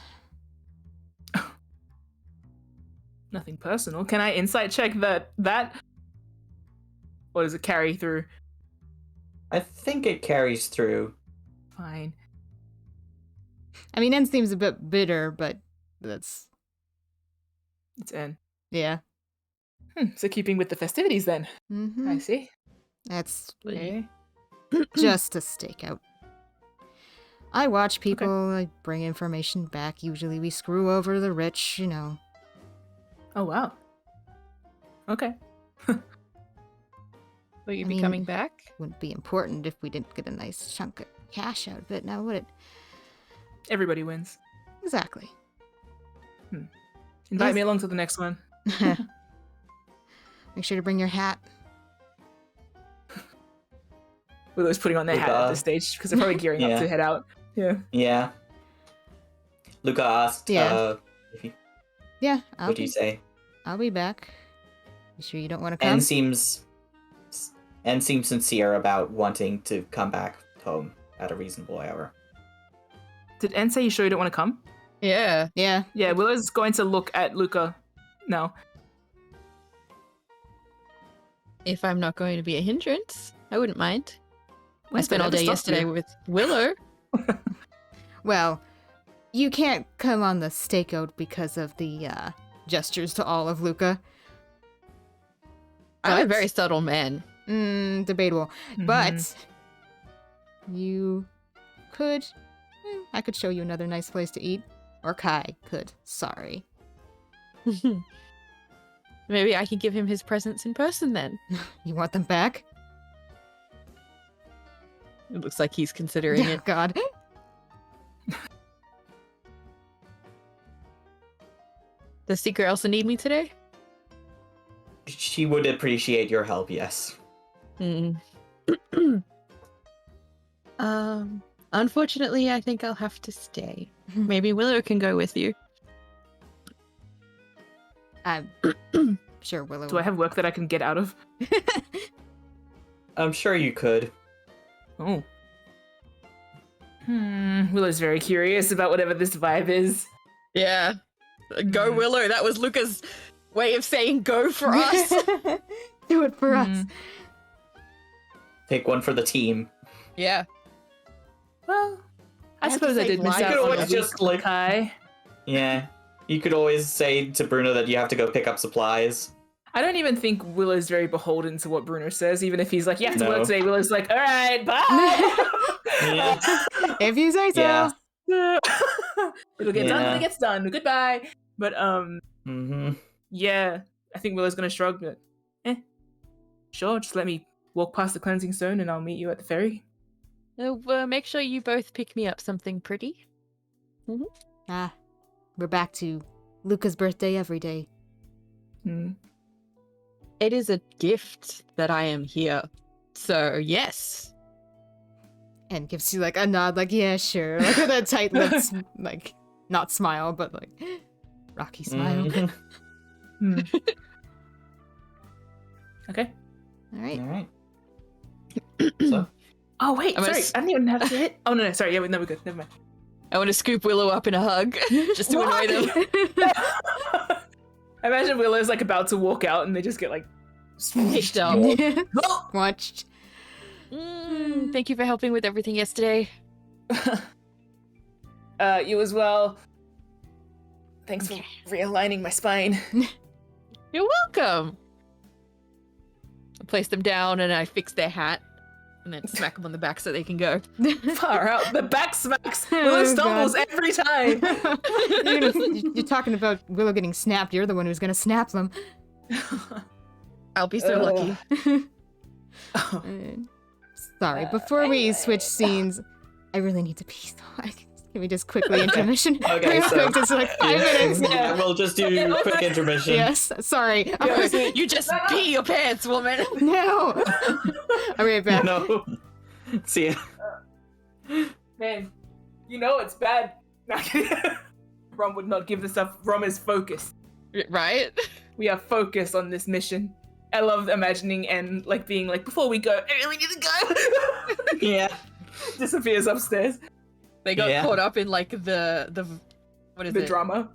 S3: Nothing personal. Can I insight check that? Or does it carry through?
S2: I think it carries through.
S3: Fine.
S1: I mean, N seems a bit bitter, but that's...
S3: It's N.
S1: yeah.
S3: So keeping with the festivities then.
S1: Mm-hmm.
S3: I see.
S1: That's
S3: Okay.
S1: just a stakeout. I watch people, I bring information back. Usually we screw over the rich, you know.
S3: Oh wow. Okay.
S5: Will you
S1: I
S5: be
S1: mean-
S5: coming back?
S1: Wouldn't be important if we didn't get a nice chunk of cash out of it, now would it?
S3: Everybody wins.
S1: Exactly.
S3: Invite
S1: Yes.
S3: me along to the next one.
S1: Make sure to bring your hat.
S3: Willow's putting on their hat at this stage because they're probably gearing up
S2: Yeah.
S3: to head out. Yeah.
S2: Yeah. Luca asked,
S1: Yeah.
S2: if you,
S1: Yeah,
S2: what do you say?
S1: I'll be back. You sure you don't want to come?
S2: N seems sincere about wanting to come back home at a reasonable hour.
S3: Did N say you sure you don't want to come?
S4: Yeah.
S1: Yeah.
S3: Yeah, Willow's going to look at Luca now.
S4: If I'm not going to be a hindrance, I wouldn't mind. I
S3: When's
S4: spent
S3: that
S4: all
S3: ever
S4: day
S3: stopped you?
S4: yesterday with Willow.
S1: Well, you can't come on the stakeout because of the gestures to all of Luca.
S4: I'm a
S1: But-
S4: very subtle man.
S1: Debatable.
S3: Mhm.
S1: But you could... I could show you another nice place to eat. Or Kai could. Sorry.
S4: Maybe I can give him his presents in person then.
S1: You want them back?
S4: It looks like he's considering
S1: Oh,
S4: it.
S1: God.
S4: Does Secret Elsa need me today?
S2: She would appreciate your help, yes.
S4: Unfortunately, I think I'll have to stay. Maybe Willow can go with you.
S1: I'm sure Willow...
S3: Do I have work that I can get out of?
S2: I'm sure you could.
S3: Oh. Willow's very curious about whatever this vibe is.
S4: Yeah. Go Willow. That was Luca's way of saying go for us.
S1: Do it for us.
S2: Take one for the team.
S4: Yeah.
S3: Well, I
S4: have to
S3: suppose I
S4: say
S3: did miss
S4: why.
S3: out
S2: You could
S3: on
S2: always
S3: a week
S2: just, like-
S3: Kai.
S2: Yeah. You could always say to Bruno that you have to go pick up supplies.
S3: I don't even think Willow's very beholden to what Bruno says, even if he's like, you have to work
S2: No.
S3: today. Willow's like, all right, bye.
S2: Yeah.
S1: If you say so.
S2: Yeah.
S3: It'll get done when
S2: Yeah.
S3: it gets done. Goodbye. But
S2: Mm-hmm.
S3: yeah, I think Willow's gonna shrug. But sure, just let me walk past the cleansing stone, and I'll meet you at the ferry.
S4: Make sure you both pick me up something pretty.
S1: We're back to Luca's birthday every day.
S4: It is a gift that I am here. So, yes.
S1: And gives you like a nod, like, yeah, sure. Like with a tight lips, like, not smile, but like, rocky smile.
S2: Mm-hmm.
S3: Okay.
S1: All right.
S2: All right. So,
S3: Oh wait,
S4: I'm gonna
S3: sorry,
S4: s-
S3: I didn't even have to hit. Oh no, sorry. Yeah, no, we're good. Never mind.
S4: I want to scoop Willow up in a hug just to annoy them.
S3: I imagine Willow's like about to walk out, and they just get like
S4: Picked up.
S1: Watched.
S4: Thank you for helping with everything yesterday.
S3: You as well. Thanks for realigning my spine.
S4: You're welcome. I place them down and I fix their hat and then smack them on the back so they can go.
S3: Far out. The back smacks. Willow
S1: Oh,
S3: stumbles
S1: God.
S3: every time.
S1: You're talking about Willow getting snapped. You're the one who's gonna snap them.
S4: I'll be so lucky.
S1: Uh, Sorry, before we switch scenes, I really need to pee. So can we just quickly intermission?
S2: Okay,
S1: Real
S2: so-
S1: quick, just like 5 minutes.
S2: yeah, we'll just do quick intermission.
S1: Yes, sorry.
S4: You just pee your pants, woman.
S1: No. I'll be right back.
S2: No. See ya.
S3: Man, you know it's bad. Not kidding. Rom would not give this up. Rom is focused.
S4: Right?
S3: We are focused on this mission. I love imagining and like being like, before we go, I really need to go.
S2: Yeah.
S3: Disappears upstairs.
S4: They got
S2: Yeah.
S4: caught up in like the what is
S3: The
S4: it?
S3: drama.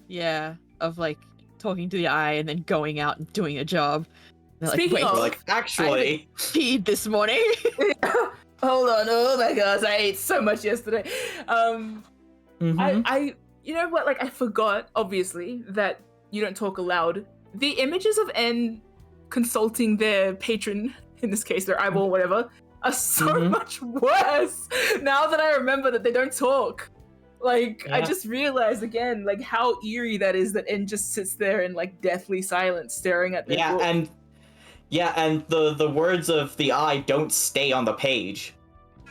S4: Yeah, of like talking to the eye and then going out and doing a job. They're like,
S3: Speaking
S4: wait,
S3: of-
S2: We're like, actually,
S4: peed this morning.
S3: Hold on, oh my gosh, I ate so much yesterday.
S2: mhm.
S3: I you know what, like I forgot, obviously, that you don't talk aloud. The images of N consulting their patron, in this case their eyeball, whatever, are so
S2: Mhm.
S3: much worse now that I remember that they don't talk. Like, I
S2: Yeah.
S3: just realized again, like, how eerie that is that N just sits there in, like, deathly silence, staring at their book.
S2: and the words of the eye don't stay on the page.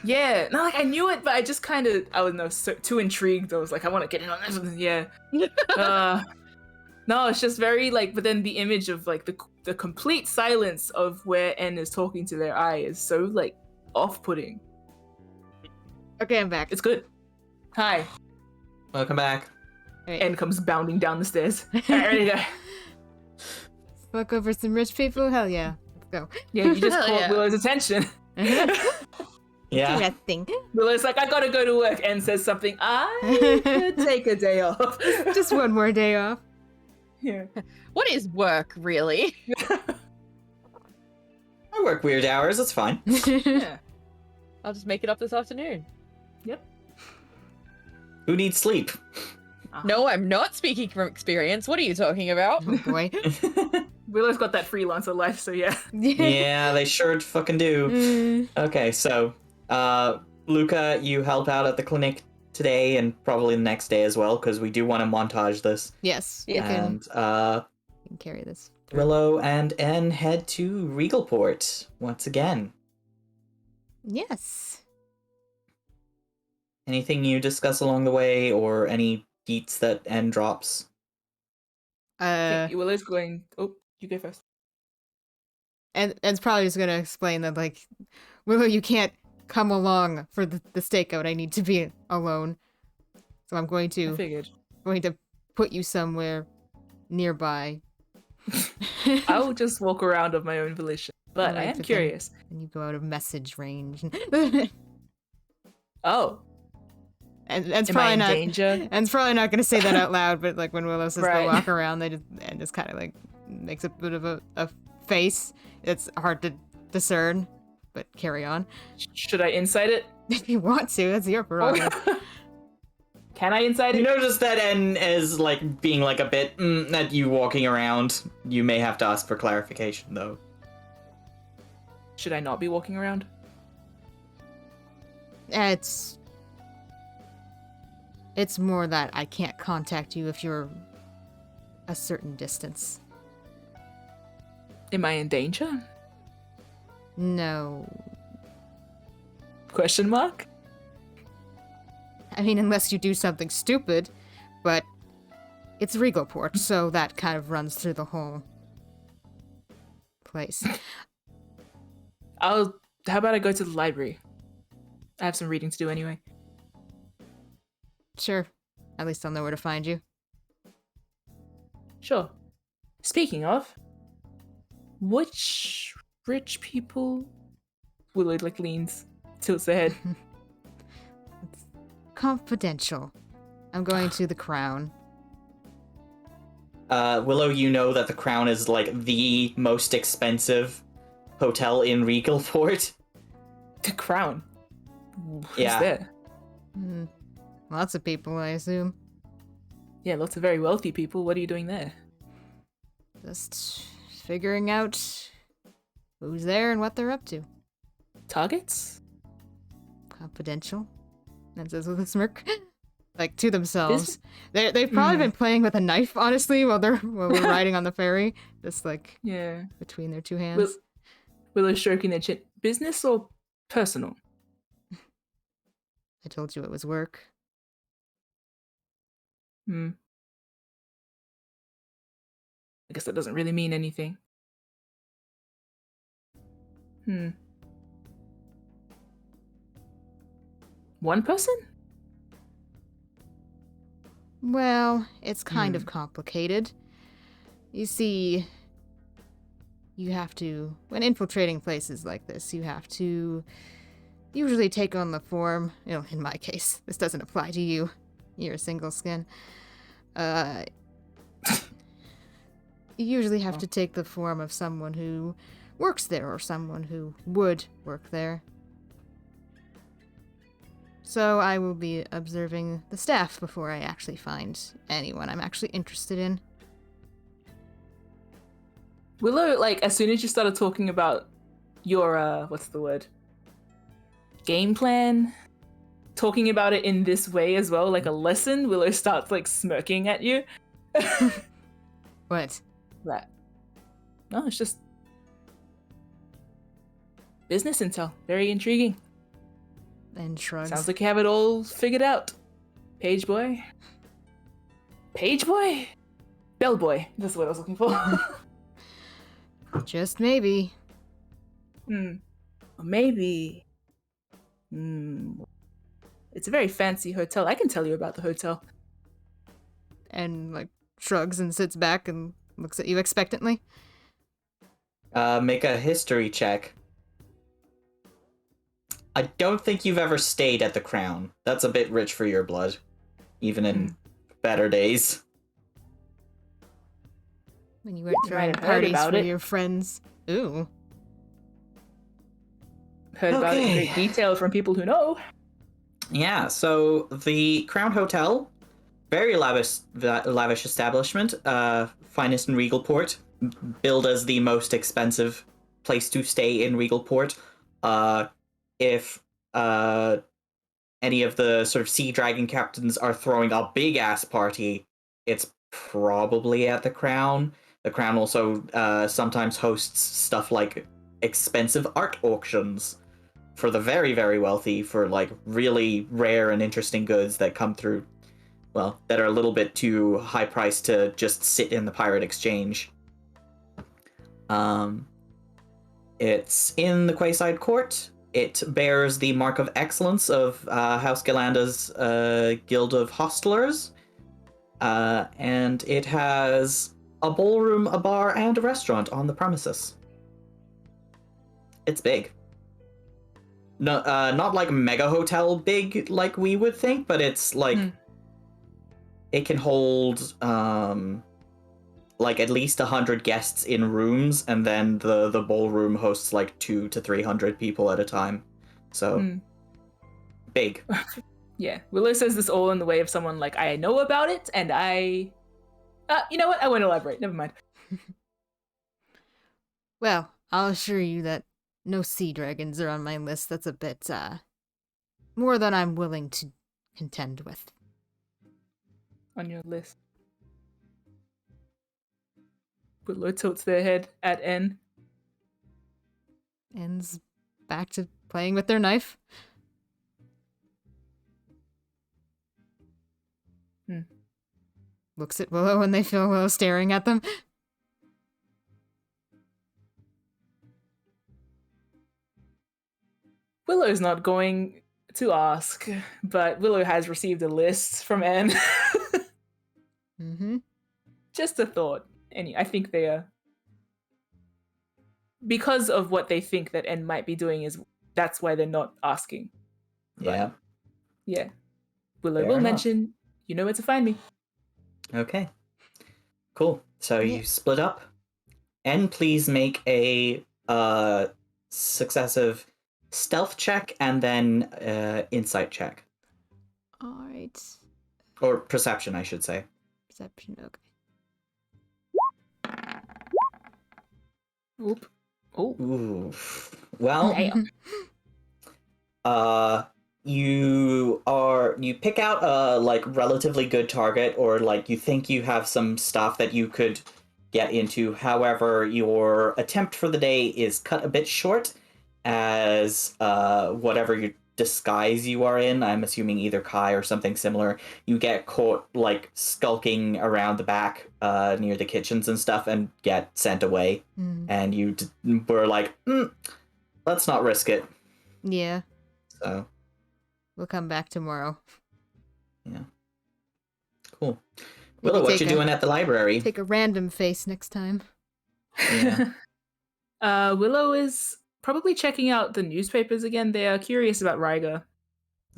S3: Yeah, no, like, I knew it, but I just kind of, I was too intrigued. I was like, I want to get in on this. Yeah. No, it's just very, like, but then the image of, like, the complete silence of where N is talking to their eye is so, like, off-putting.
S1: Okay, I'm back.
S3: It's good. Hi.
S2: Welcome back.
S1: Alright.
S3: N comes bounding down the stairs. Alright, ready to go.
S1: Fuck over some rich people? Hell yeah. Let's go.
S3: Yeah, you just
S4: Hell
S3: caught
S4: yeah.
S3: Willow's attention.
S2: Yeah.
S1: That thing.
S3: Willow's like, I gotta go to work. N says something, I could take a day off.
S1: Just one more day off.
S3: Yeah.
S4: What is work, really?
S2: I work weird hours. It's fine.
S3: Yeah.
S4: I'll just make it up this afternoon.
S2: Who needs sleep?
S4: No, I'm not speaking from experience. What are you talking about?
S1: Oh boy.
S3: Willow's got that freelancer life, so yeah.
S2: Yeah, they sure fucking do. Okay, so, Luca, you help out at the clinic today and probably the next day as well, because we do want to montage this.
S1: Yes.
S4: Yeah.
S1: I can,
S2: And,
S1: can carry this.
S2: Willow and N head to Regalport once again.
S1: Yes.
S2: Anything you discuss along the way, or any beats that N drops?
S3: Willow's going, oh, you go first.
S1: And it's probably just gonna explain that, like, Willow, you can't come along for the stakeout. I need to be alone. So I'm going
S3: I
S1: to
S3: figured.
S1: put you somewhere nearby.
S3: I'll just walk around of my own volition. But I
S1: Alright,
S3: am
S1: but then-
S3: curious.
S1: And you go out of message range.
S3: Oh,
S1: and it's
S3: am I
S1: probably
S3: in
S1: not.
S3: danger?
S1: And it's probably not gonna say that out loud, but like when Willow says
S3: Right.
S1: to walk around, they just kind of like makes a bit of a face. It's hard to discern, but carry on.
S3: Should I insight it?
S1: If you want to, that's your prerogative.
S3: Can I insight
S2: You
S3: it?
S2: notice that N is, like, being, like, a bit, at you walking around. You may have to ask for clarification, though.
S3: Should I not be walking around?
S1: It's more that I can't contact you if you're a certain distance.
S3: Am I in danger?
S1: No.
S3: Question mark?
S1: I mean, unless you do something stupid, but it's Regalport, so that kind of runs through the whole place.
S3: How about I go to the library? I have some reading to do anyway.
S1: Sure. At least I'll know where to find you.
S3: Sure. Speaking of, which rich people? Willow like leans, tilts their head.
S1: Confidential. I'm going to the Crown.
S2: Willow, you know that the Crown is, like, the most expensive hotel in Regalport.
S3: The Crown. Who's
S2: Yeah.
S3: there?
S1: Hmm. Lots of people, I assume.
S3: Yeah, lots of very wealthy people. What are you doing there?
S1: Just figuring out who's there and what they're up to.
S3: Targets?
S1: Confidential. That says with a smirk. Like, to themselves. They've probably been playing with a knife, honestly, while we're riding on the ferry. Just, like,
S3: Yeah.
S1: between their two hands.
S3: Willow stroking their chin. Business or personal?
S1: I told you it was work.
S3: I guess that doesn't really mean anything. One person?
S1: Well, it's kind of complicated. You see, you have to, when infiltrating places like this, you have to usually take on the form, in my case, this doesn't apply to you. You're a single skin. You usually have to take the form of someone who works there or someone who would work there. So I will be observing the staff before I actually find anyone I'm actually interested in.
S3: Willow, like, as soon as you started talking about your, what's the word? Game plan? Talking about it in this way as well, like a lesson, Willow starts, like, smirking at you.
S1: What?
S3: That. No, it's just business intel. Very intriguing.
S1: And shrugs.
S3: Sounds like you have it all figured out. Page boy? Page boy? Bellboy. That's what I was looking for.
S1: Just maybe.
S3: Maybe. It's a very fancy hotel. I can tell you about the hotel.
S1: And, like, shrugs and sits back and looks at you expectantly.
S2: Make a history check. I don't think you've ever stayed at the Crown. That's a bit rich for your blood, even in better days.
S1: When you weren't
S3: You
S1: throwing
S3: might have heard
S1: parties
S3: about
S1: for
S3: it.
S1: your friends. Ooh.
S3: Heard about it in
S2: Okay.
S3: great detail from people who know.
S2: Yeah, so the Crown Hotel, very lavish establishment, finest in Regalport, billed as the most expensive place to stay in Regalport. If any of the sort of sea dragon captains are throwing a big ass party, it's probably at the Crown. The Crown also sometimes hosts stuff like expensive art auctions for the very, very wealthy, for like really rare and interesting goods that come through, well, that are a little bit too high priced to just sit in the pirate exchange. It's in the Quayside Court. It bears the mark of excellence of House Galanda's Guild of Hostlers, and it has a ballroom, a bar, and a restaurant on the premises. It's big. No, not like mega hotel big like we would think, but it's like it can hold like at least 100 guests in rooms, and then the ballroom hosts like 200 to 300 people at a time. So big.
S3: Yeah, Willow says this all in the way of someone like, I know about it, and I... you know what? I won't elaborate. Never mind.
S1: Well, I'll assure you that no sea dragons are on my list. That's a bit, more than I'm willing to contend with.
S3: On your list. Willow tilts their head at N.
S1: Ends back to playing with their knife. Looks at Willow when they feel Willow staring at them.
S3: Willow's not going to ask, but Willow has received a list from N. Just a thought. I think they are... Because of what they think that N might be doing, that's why they're not asking.
S2: Yeah.
S3: Yeah. Willow
S2: Fair
S3: will
S2: enough.
S3: mention, you know where to find me.
S2: Okay. Cool. So you split up. And please make a successive stealth check and then insight check.
S1: Alright.
S2: Or perception, I should say.
S1: Perception, okay.
S3: Oop. Oh.
S2: Ooh. Well,
S3: Damn.
S2: you pick out a like relatively good target, or like you think you have some stuff that you could get into. However, your attempt for the day is cut a bit short, as whatever your disguise you are in, I'm assuming either Kai or something similar, you get caught like skulking around the back near the kitchens and stuff and get sent away. And you were like, let's not risk it.
S1: Yeah.
S2: So
S1: We'll come back tomorrow.
S2: yeah. Cool.
S1: Maybe
S2: Willow, what
S1: take
S2: you
S1: a-
S2: doing at the library?
S1: Take a random face next time.
S2: Yeah.
S3: Willow is probably checking out the newspapers again. They are curious about Ryger.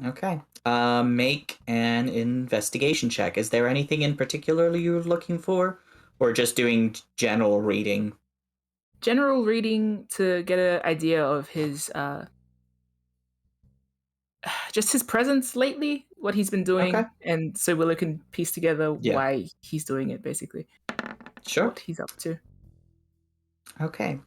S2: Okay. Make an investigation check. Is there anything in particular you're looking for, or just doing general reading?
S3: General reading to get an idea of his just his presence lately, what he's been doing,
S2: Okay.
S3: and so Willow can piece together
S2: Yeah.
S3: why he's doing it, basically.
S2: Sure.
S3: What he's up to.
S2: Okay.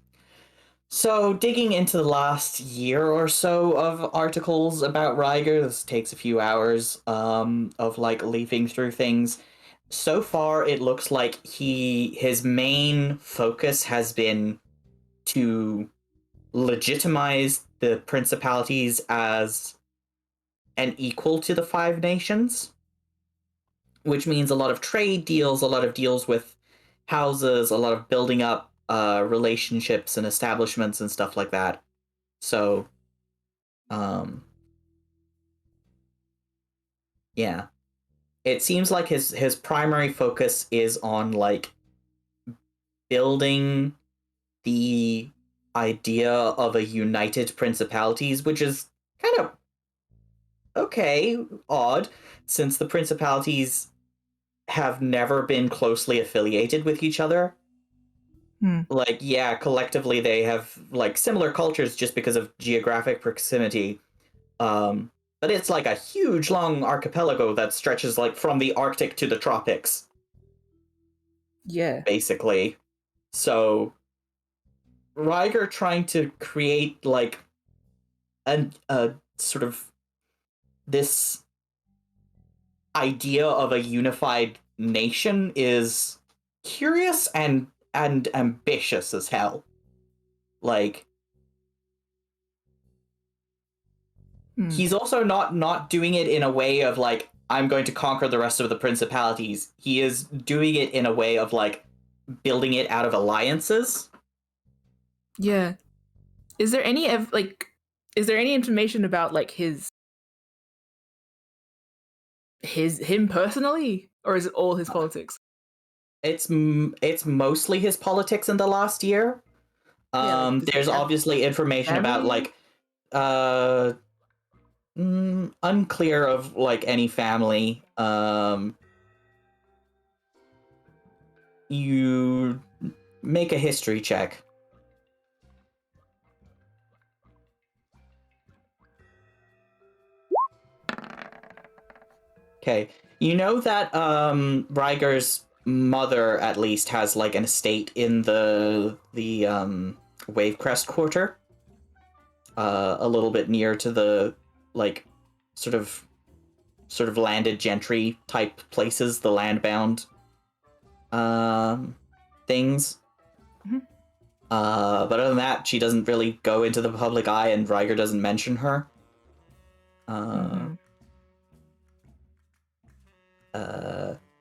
S2: So, digging into the last year or so of articles about Ryger, this takes a few hours of like leafing through things. So far, it looks like his main focus has been to legitimize the principalities as an equal to the Five Nations, which means a lot of trade deals, a lot of deals with houses, a lot of building up relationships and establishments and stuff like that. So, yeah, it seems like his primary focus is on like building the idea of a united principalities, which is kind of okay, odd, since the principalities have never been closely affiliated with each other. Like, yeah, collectively they have like similar cultures just because of geographic proximity. But it's like a huge long archipelago that stretches like from the Arctic to the tropics.
S3: Yeah.
S2: Basically. So Ryger trying to create like a sort of this idea of a unified nation is curious and ambitious as hell. Like, he's also not doing it in a way of like, I'm going to conquer the rest of the principalities. He is doing it in a way of like building it out of alliances.
S3: Yeah. Is there any information about like him personally, or is it all his politics?
S2: It's mostly his politics in the last year.
S3: Yeah, like, does he
S2: There's
S3: have
S2: obviously information about
S3: family?
S2: like unclear of like any family. You make a history check. Okay. You know that Ryger's mother at least has like an estate in the Wavecrest quarter. A little bit near to the like sort of landed gentry type places, the landbound things.
S3: Mm-hmm.
S2: But other than that, she doesn't really go into the public eye, and Ryger doesn't mention her.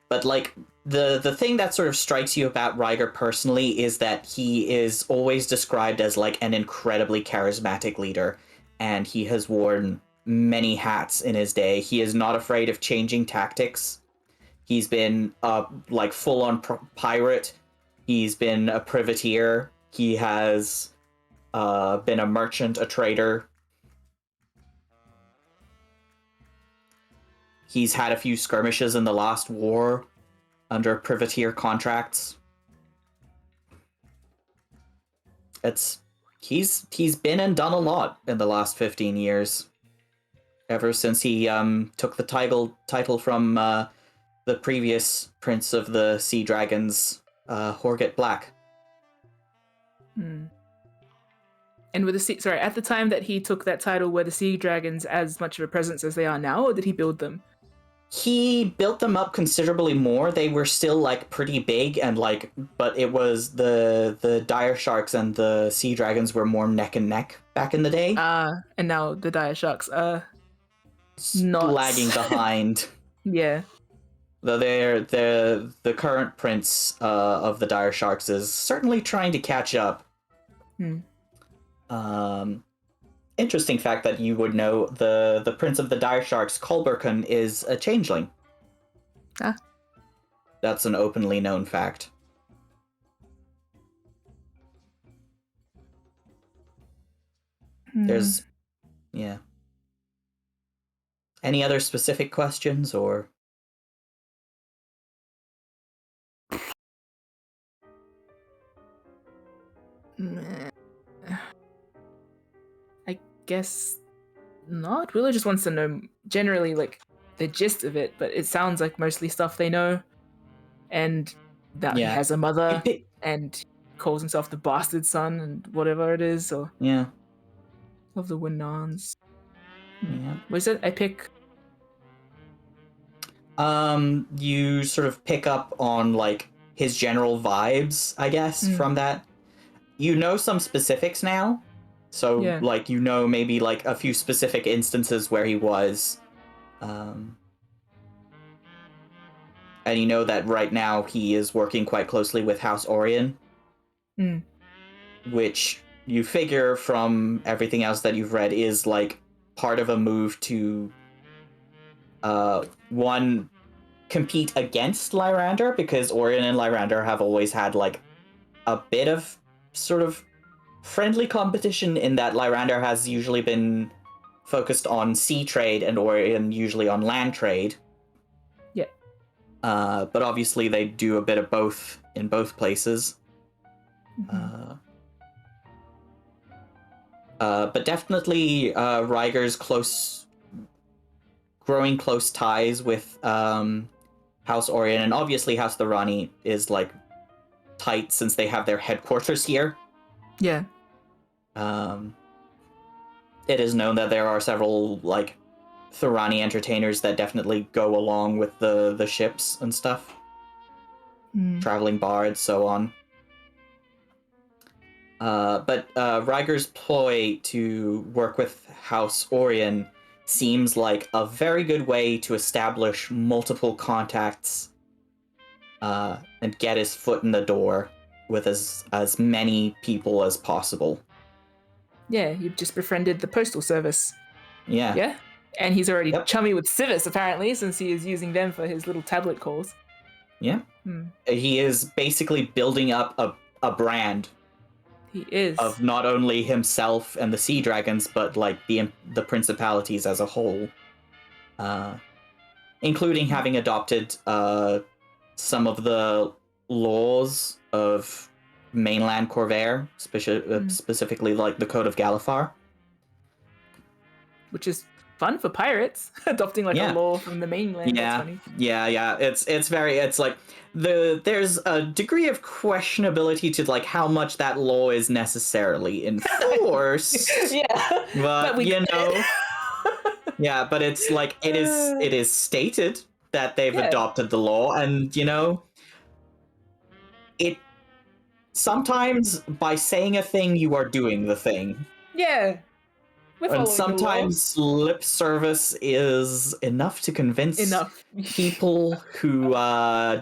S2: But like the thing that sort of strikes you about Ryger personally is that he is always described as like an incredibly charismatic leader, and he has worn many hats in his day. He is not afraid of changing tactics. He's been like full on pirate. He's been a privateer. He has been a merchant, a trader. He's had a few skirmishes in the last war under privateer contracts. He's been and done a lot in the last 15 years. Ever since he took the title from the previous Prince of the Sea Dragons, Horget Black.
S3: And with at the time that he took that title, were the Sea Dragons as much of a presence as they are now, or did he build them?
S2: He built them up considerably more. They were still like pretty big and like, but it was the dire sharks and the sea dragons were more neck and neck back in the day.
S3: And now the dire sharks are not
S2: lagging behind.
S3: Yeah.
S2: Though the current prince of the dire sharks is certainly trying to catch up. Interesting fact that you would know, the prince of the dire sharks, Kolberkun, is a changeling. that's an openly known fact. There's, yeah. Any other specific questions, or?
S3: I guess not. Willow just wants to know generally like the gist of it, but it sounds like mostly stuff they know, and that he
S2: Yeah.
S3: has a mother and calls himself the bastard son and whatever it is, or
S2: Yeah.
S3: of the Winans.
S2: Yeah.
S3: Was it? I pick.
S2: You sort of pick up on like his general vibes, I guess, from that. You know some specifics now. So
S3: Yeah.
S2: like you know maybe like a few specific instances where he was. And you know that right now he is working quite closely with House Orion. Which you figure from everything else that you've read is like part of a move to one, compete against Lyrander, because Orion and Lyrander have always had like a bit of sort of friendly competition in that Lyrander has usually been focused on sea trade and Orion usually on land trade.
S3: Yeah.
S2: But obviously they do a bit of both in both places. But definitely Ryger's growing close ties with House Orion, and obviously House the Rani is like tight since they have their headquarters here.
S3: Yeah.
S2: It is known that there are several like Thorani entertainers that definitely go along with the ships and stuff. Traveling bards, so on. But Ryger's ploy to work with House Orion seems like a very good way to establish multiple contacts and get his foot in the door with as many people as possible.
S3: Yeah, you've just befriended the postal service.
S2: Yeah.
S3: Yeah? And he's already
S2: Yep.
S3: chummy with Civis, apparently, since he is using them for his little tablet calls.
S2: Yeah. He is basically building up a brand.
S3: He is.
S2: Of not only himself and the Sea Dragons, but like the principalities as a whole. Including having adopted some of the laws of mainland Corvair, specifically like the Code of Galifar.
S3: Which is fun for pirates, adopting like a law from the mainland.
S2: Yeah,
S3: That's funny.
S2: yeah. It's like there's a degree of questionability to like how much that law is necessarily enforced.
S3: Yeah,
S2: but you know, yeah, but it's like it is stated that they've adopted the law, and you know, it sometimes by saying a thing you are doing the thing.
S3: Yeah.
S2: And sometimes lip service is enough to convince people who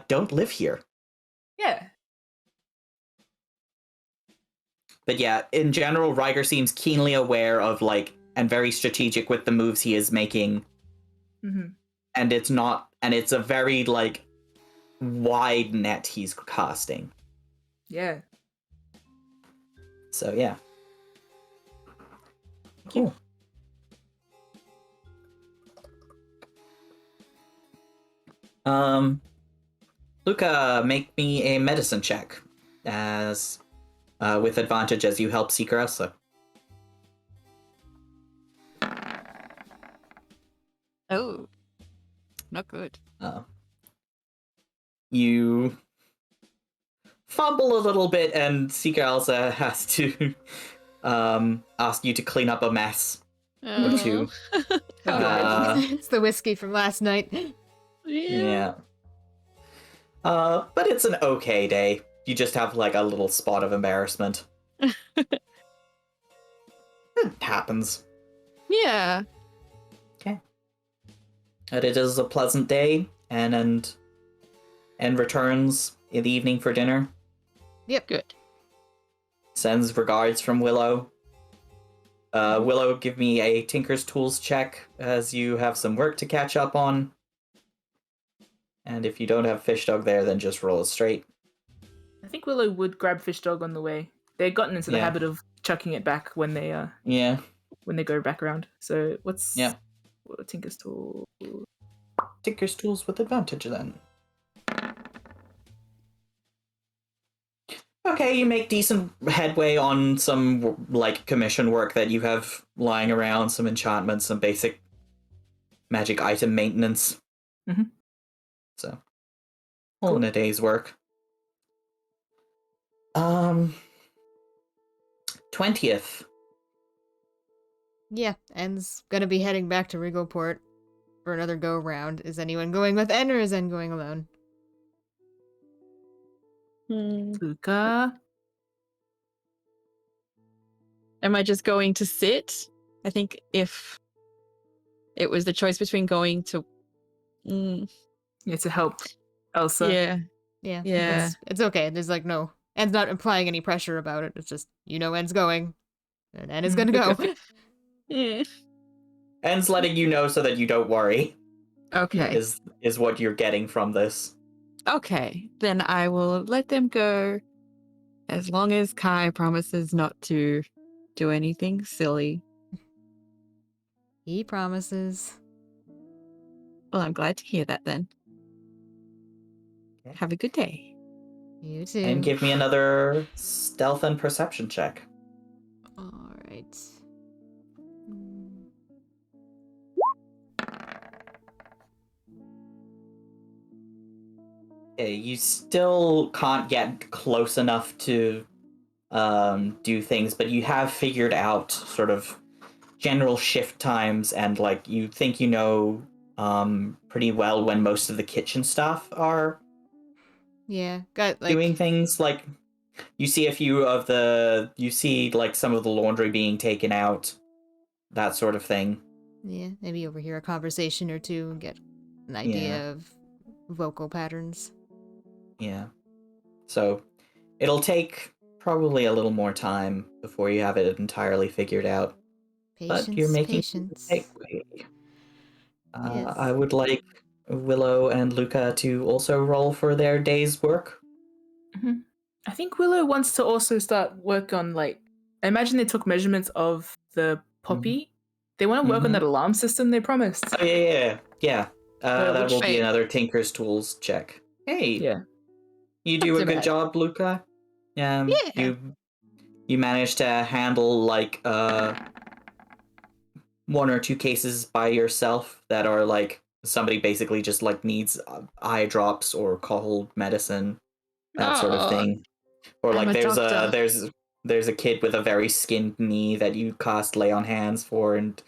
S2: don't live here.
S3: Yeah.
S2: But yeah, in general, Ryger seems keenly aware of like and very strategic with the moves he is making. And it's a very like wide net he's casting.
S3: Yeah.
S2: So yeah. Cool. Luca, make me a medicine check as with advantage as you help Seeker Elsa.
S4: Oh, not good.
S2: You fumble a little bit, and Seeker Elsa has to ask you to clean up a mess or two.
S1: It's the whiskey from last night.
S2: Yeah. But it's an okay day. You just have like a little spot of embarrassment. It happens.
S4: Yeah.
S2: Okay. And it is a pleasant day, and returns in the evening for dinner.
S1: Yep.
S4: Good.
S2: Sends regards from Willow. Willow, give me a Tinker's Tools check as you have some work to catch up on. And if you don't have Fish Dog there, then just roll a straight.
S3: I think Willow would grab Fish Dog on the way. They'd gotten into the
S2: Yeah.
S3: habit of chucking it back when they
S2: Yeah.
S3: when they go back around. So what's
S2: Yeah.
S3: Tinker's tool?
S2: Tinker's tools with advantage then. Okay, you make decent headway on some like commission work that you have lying around, some enchantments, some basic magic item maintenance.
S3: Mhm.
S2: So, all in a day's work. 20th.
S1: Yeah, En's gonna be heading back to Rigoldport for another go round. Is anyone going with En or is En going alone?
S3: Luca.
S4: Am I just going to sit? I think if it was the choice between going to...
S3: Yeah, to help Elsa.
S4: yeah.
S1: Yeah.
S4: Yeah.
S1: It's okay. There's like no. En's not implying any pressure about it. It's just, En's going. And En is gonna go.
S4: Yeah.
S2: En's letting you know so that you don't worry.
S4: Okay.
S2: Is what you're getting from this.
S4: Okay. Then I will let them go as long as Kai promises not to do anything silly.
S1: He promises.
S4: Well, I'm glad to hear that then.
S2: Okay.
S4: Have a good day.
S1: You too.
S2: And give me another stealth and perception check.
S1: Alright.
S2: Okay, you still can't get close enough to do things, but you have figured out sort of general shift times, and like you think you know pretty well when most of the kitchen staff are
S1: Yeah, got like
S2: doing things. Like you see a few of the like some of the laundry being taken out, that sort of thing.
S1: yeah, maybe overhear a conversation or two and get an idea of vocal patterns.
S2: Yeah. So it'll take probably a little more time before you have it entirely figured out. But you're making
S1: Patience.
S2: headway.
S1: Yes.
S2: I would like Willow and Luca to also roll for their day's work.
S3: Mhm. I think Willow wants to also start work on like. I imagine they took measurements of the poppy. They want to work on that alarm system they promised.
S2: Oh, yeah. That
S3: which-
S2: will be
S4: Wait.
S2: another Tinker's Tools check. Hey,
S3: Yeah.
S2: you do
S4: Not
S2: a
S4: too
S2: good
S4: bad.
S2: job, Luca.
S4: Yeah.
S2: You managed to handle like one or two cases by yourself that are like somebody basically just like needs eye drops or cold medicine, that sort of
S4: Aw,
S2: thing. Or
S4: I'm
S2: like
S4: a
S2: there's
S4: doctor.
S2: there's a kid with a very skinned knee that you cast lay on hands for and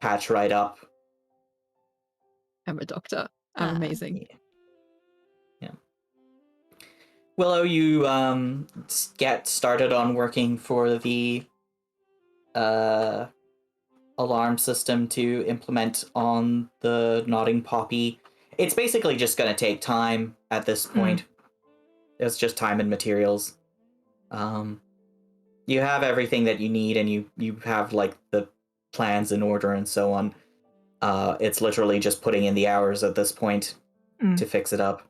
S2: patch right up.
S4: I'm a doctor. I'm
S1: Ah.
S4: amazing.
S2: Yeah. Willow, you get started on working for the alarm system to implement on the nodding poppy. It's basically just going to take time at this point. It's just time and materials. You have everything that you need, and you have like the plans in order and so on. It's literally just putting in the hours at this point to fix it up.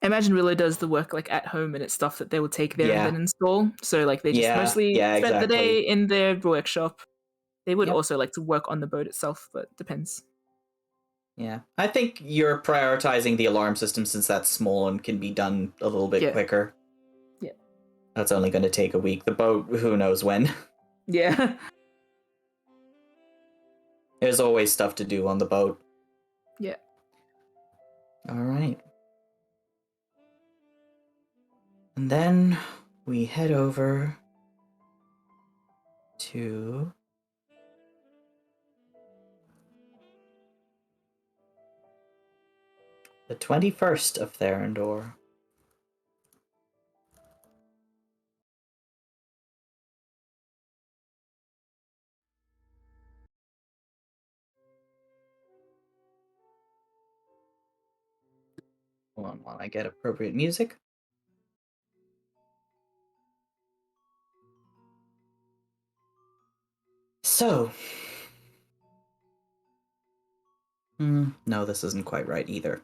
S3: I imagine Willow does the work like at home and it's stuff that they would take there and then install. So like they just mostly spent the day in their workshop. They would also like to work on the boat itself, but depends.
S2: Yeah, I think you're prioritizing the alarm system since that's small and can be done a little bit quicker.
S3: Yeah.
S2: That's only going to take a week. The boat, who knows when.
S3: Yeah.
S2: There's always stuff to do on the boat.
S3: Yeah.
S2: All right. And then we head over to the 21st of Therendor. Hold on while I get appropriate music. So, no, this isn't quite right either.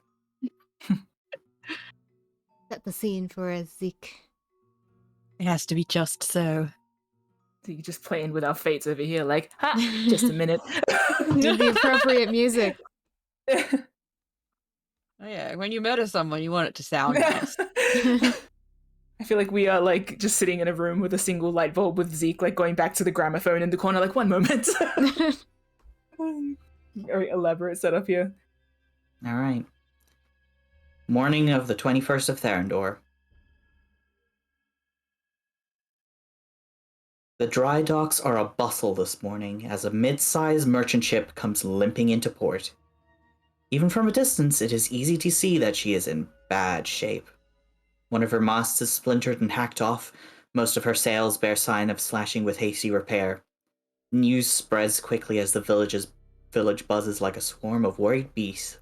S1: Set the scene for us, Zeke.
S4: It has to be just so.
S3: So you're just playing with our fates over here, like, ha, just a minute.
S1: Do the appropriate music.
S4: Oh yeah, when you murder someone, you want it to sound nice.
S3: I feel like we are like just sitting in a room with a single light bulb with Zeke like going back to the gramophone in the corner, like, one moment. Very elaborate setup here.
S2: All right. Morning of the 21st of Therendor. The dry docks are a bustle this morning as a mid-sized merchant ship comes limping into port. Even from a distance, it is easy to see that she is in bad shape. One of her masts is splintered and hacked off. Most of her sails bear sign of slashing with hasty repair. News spreads quickly as the village buzzes like a swarm of worried bees.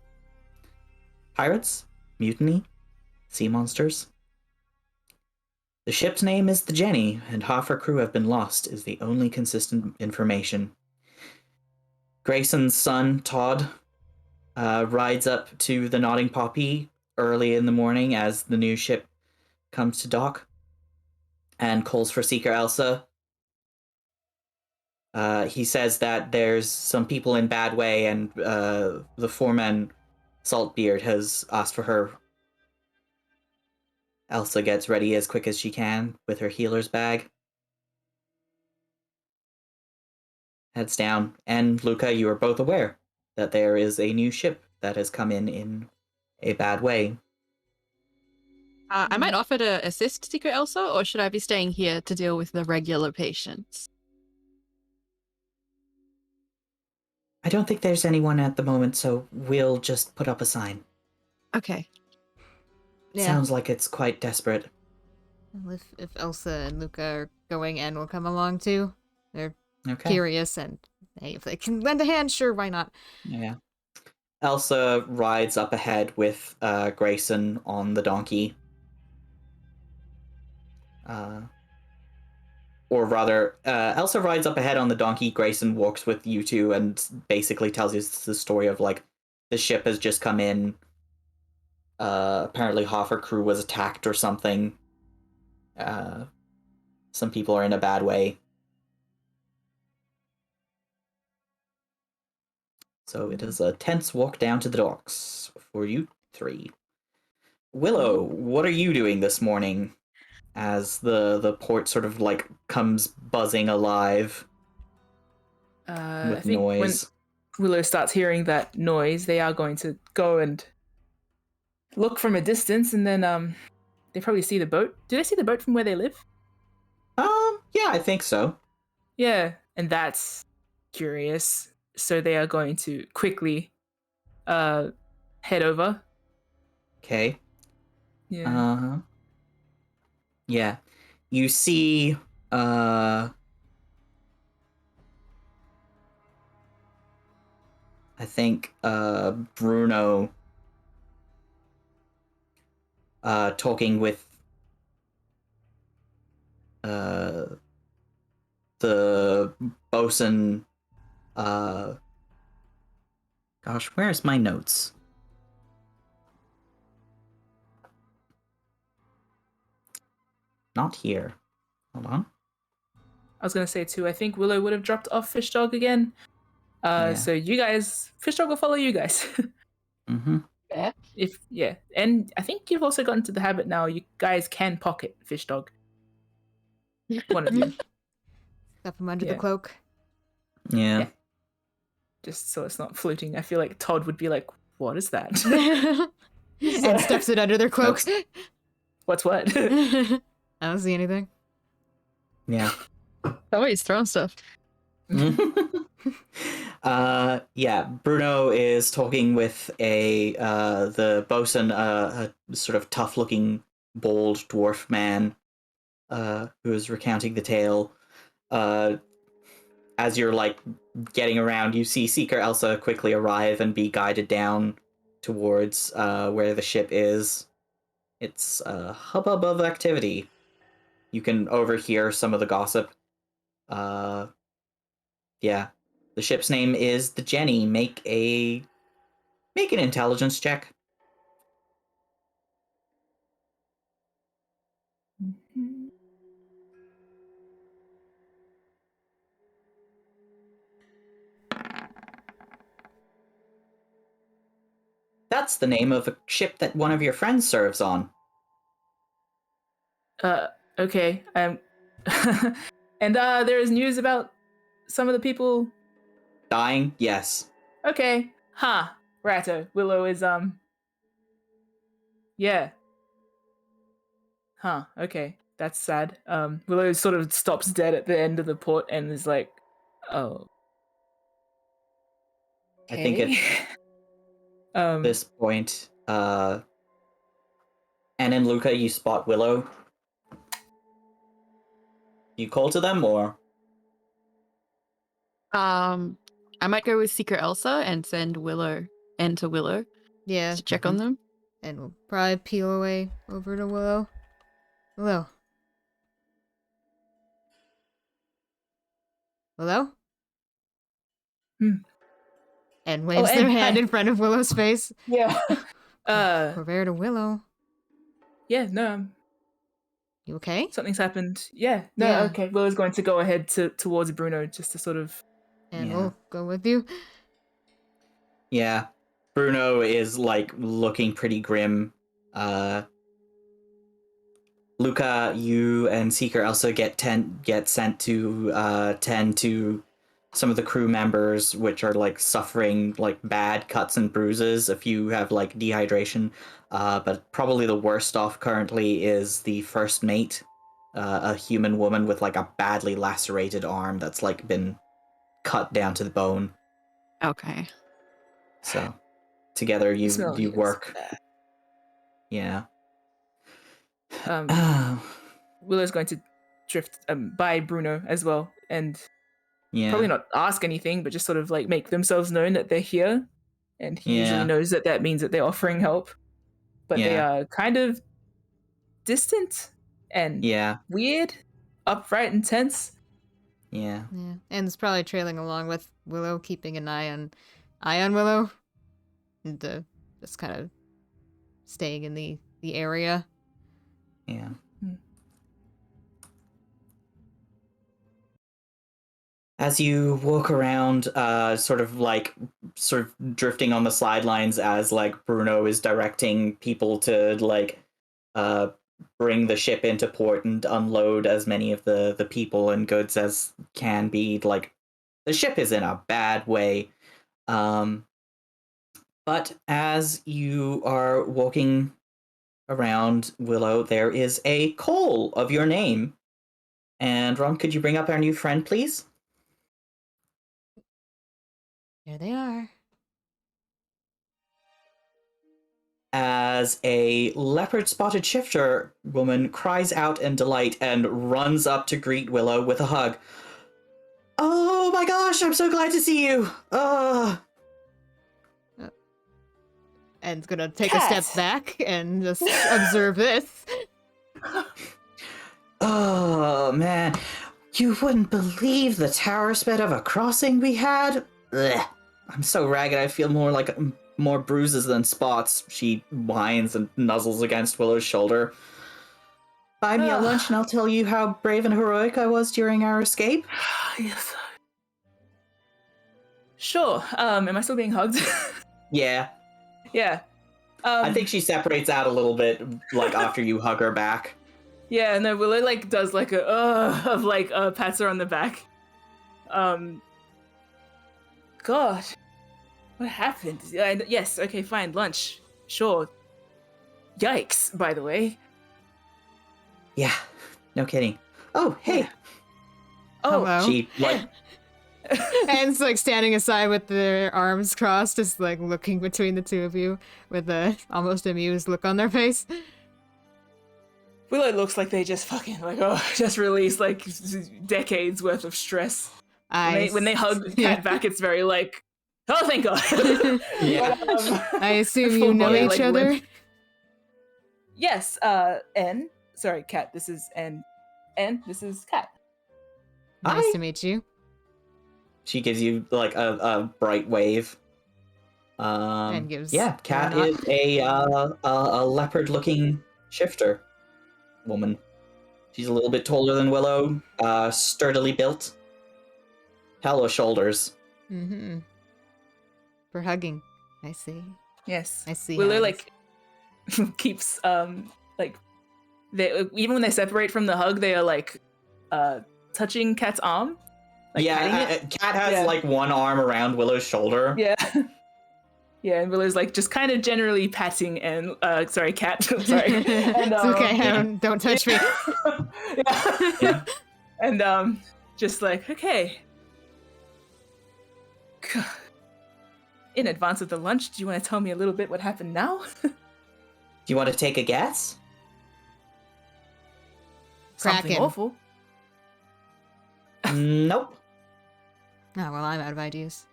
S2: Pirates? Mutiny? Sea monsters? The ship's name is the Jenny, and half her crew have been lost, is the only consistent information. Grayson's son, Todd, rides up to the Nodding Poppy early in the morning as the new ship comes to dock and calls for Seeker Elsa. He says that there's some people in bad way, and the foreman, Saltbeard, has asked for her. Elsa gets ready as quick as she can with her healer's bag. Heads down, and Luca, you are both aware that there is a new ship that has come in a bad way.
S5: I might offer to assist Secret Elsa, or should I be staying here to deal with the regular patients?
S2: I don't think there's anyone at the moment, so we'll just put up a sign.
S5: Okay.
S1: Yeah.
S2: Sounds like it's quite desperate.
S1: Well, if Elsa and Luca are going, Anne will come along too. They're
S2: Okay.
S1: curious, and hey, if they can lend a hand, sure, why not?
S2: Yeah. Elsa rides up ahead with Grayson on the donkey. Or rather, Elsa rides up ahead on the donkey, Grayson walks with you two and basically tells you the story of, like, the ship has just come in. Apparently half her crew was attacked or something. Some people are in a bad way. So it is a tense walk down to the docks for you three. Willow, what are you doing this morning as the port sort of like comes buzzing alive with
S3: I think
S2: noise?
S3: when Willow starts hearing that noise, they are going to go and look from a distance, and then they probably see the boat. Do they see the boat from where they live?
S2: Yeah, I think so.
S3: Yeah, and that's curious. So they are going to quickly head over.
S2: Okay.
S3: Yeah.
S2: Yeah. You see I think Bruno talking with the bosun. Gosh, where's my notes? Not here. Hold on.
S3: I was gonna say too, I think Willow would have dropped off Fish Dog again.
S2: Yeah.
S3: So you guys, Fish Dog will follow you guys.
S2: Mm-hmm.
S3: And I think you've also gotten to the habit now. You guys can pocket Fish Dog. One of you,
S1: Stuff him under
S3: Yeah.
S1: the cloak.
S2: Yeah.
S3: Yeah. just so it's not floating. I feel like Todd would be like, "What is that?"
S1: And stuffs it under their cloaks.
S3: What's what?
S1: I don't see anything.
S2: Yeah.
S5: Oh, he's throwing stuff.
S2: Yeah, Bruno is talking with the bosun, a sort of tough-looking, bald dwarf man, who is recounting the tale. As you're like getting around, you see Seeker Elsa quickly arrive and be guided down towards where the ship is. It's a hubbub of activity. You can overhear some of the gossip. Yeah. The ship's name is the Jenny. Make an intelligence check. That's the name of a ship that one of your friends serves on.
S3: Okay. And there is news about some of the people.
S2: Dying? Yes.
S3: Okay. Huh. Righto. Willow is yeah. Huh. Okay. That's sad. Willow sort of stops dead at the end of the port and is like, oh.
S2: I think at
S3: um
S2: this point, Anne and Luca, you spot Willow. You call to them, or?
S4: I might go with Secret Elsa and send Willow to Willow
S1: Yeah,
S4: to check on them.
S1: and we'll probably peel away over to Willow. Willow. Willow?
S3: Hmm.
S1: And waves
S3: Oh,
S1: their
S3: and
S1: hand
S3: hi.
S1: in front of Willow's face.
S3: Yeah.
S1: Over to Willow.
S3: Yeah, no,
S1: You okay?
S3: something's happened. Yeah. No,
S1: Yeah.
S3: okay. Willow's going to go ahead towards Bruno just to sort of
S1: And
S2: Yeah.
S1: we'll go with you.
S2: Yeah. Bruno is, like, looking pretty grim. Luca, you and Seeker Elsa get sent to tend to some of the crew members, which are like suffering like bad cuts and bruises. A few have like dehydration, but probably the worst off currently is the first mate, a human woman with like a badly lacerated arm that's like been cut down to the bone.
S4: Okay.
S2: So together
S3: the smell
S2: you
S3: is
S2: work.
S3: bad.
S2: Yeah.
S3: Willow's going to drift by Bruno as well, and
S2: Yeah.
S3: probably not ask anything, but just sort of like make themselves known that they're here. And he usually
S2: Yeah.
S3: knows that means that they're offering help, but they
S2: Yeah.
S3: are kind of distant and
S2: Yeah.
S3: weird, upright and tense.
S2: Yeah.
S1: Yeah. And it's probably trailing along with Willow, keeping an eye on Willow. And just kind of staying in the area.
S2: Yeah. As you walk around, sort of drifting on the sidelines as like Bruno is directing people to like bring the ship into port and unload as many of the people and goods as can be. Like the ship is in a bad way. But as you are walking around Willow, there is a call of your name. And Ron, could you bring up our new friend, please?
S1: There they are.
S2: As a leopard-spotted shifter woman cries out in delight and runs up to greet Willow with a hug. Oh my gosh, I'm so glad to see you!
S1: And gonna take
S3: Cat.
S1: a step back and just observe this.
S2: Oh man, you wouldn't believe the tower sped of a crossing we had? Ugh. I'm so ragged I feel more bruises than spots. She whines and nuzzles against Willow's shoulder. Buy me a lunch and I'll tell you how brave and heroic I was during our escape.
S3: Yes. Sure. Am I still being hugged?
S2: Yeah.
S3: Yeah.
S2: I think she separates out a little bit, like, after you hug her back.
S3: Yeah, no, Willow like does like a of like pats her on the back. God, what happened? Yes, okay, fine, lunch, sure. Yikes! By the way.
S2: Yeah, no kidding. Oh, hey.
S3: Yeah. Oh,
S1: Hello.
S2: She, like,
S1: And it's like standing aside with their arms crossed, just like looking between the two of you with a almost amused look on their face.
S3: Willow looks like they just fucking like just released like decades worth of stress. When they hug Cat
S1: yeah.
S3: back, it's very like, oh, thank God.
S2: Yeah.
S3: But,
S1: I assume
S3: full
S1: you know
S3: body,
S1: each
S3: like,
S1: other.
S3: limp. Yes, N. Sorry, Cat. This is N. N. This is Cat.
S1: Nice
S2: Hi.
S1: to meet you.
S2: She gives you, like, a bright wave.
S1: And gives
S2: Yeah, Cat
S1: her a
S2: is a leopard-looking shifter woman. She's a little bit taller than Willow, sturdily built. Hello shoulders.
S1: Mm-hmm. For hugging, I see.
S3: Yes.
S1: I see
S3: Willow
S1: how it
S3: like keeps like they even when they separate from the hug, they are like touching Cat's arm, like patting it.
S2: Cat has
S3: Yeah.
S2: like one arm around Willow's shoulder.
S3: Yeah. Yeah, and Willow's like just kind of generally patting and sorry, Cat. sorry. And,
S1: It's okay. Don't touch me.
S3: yeah.
S2: Yeah.
S3: And just like, okay. In advance of the lunch, do you want to tell me a little bit what happened now?
S2: Do you want to take a guess?
S3: Something
S1: Kraken.
S3: awful.
S2: Nope.
S1: Oh, well, I'm out of ideas.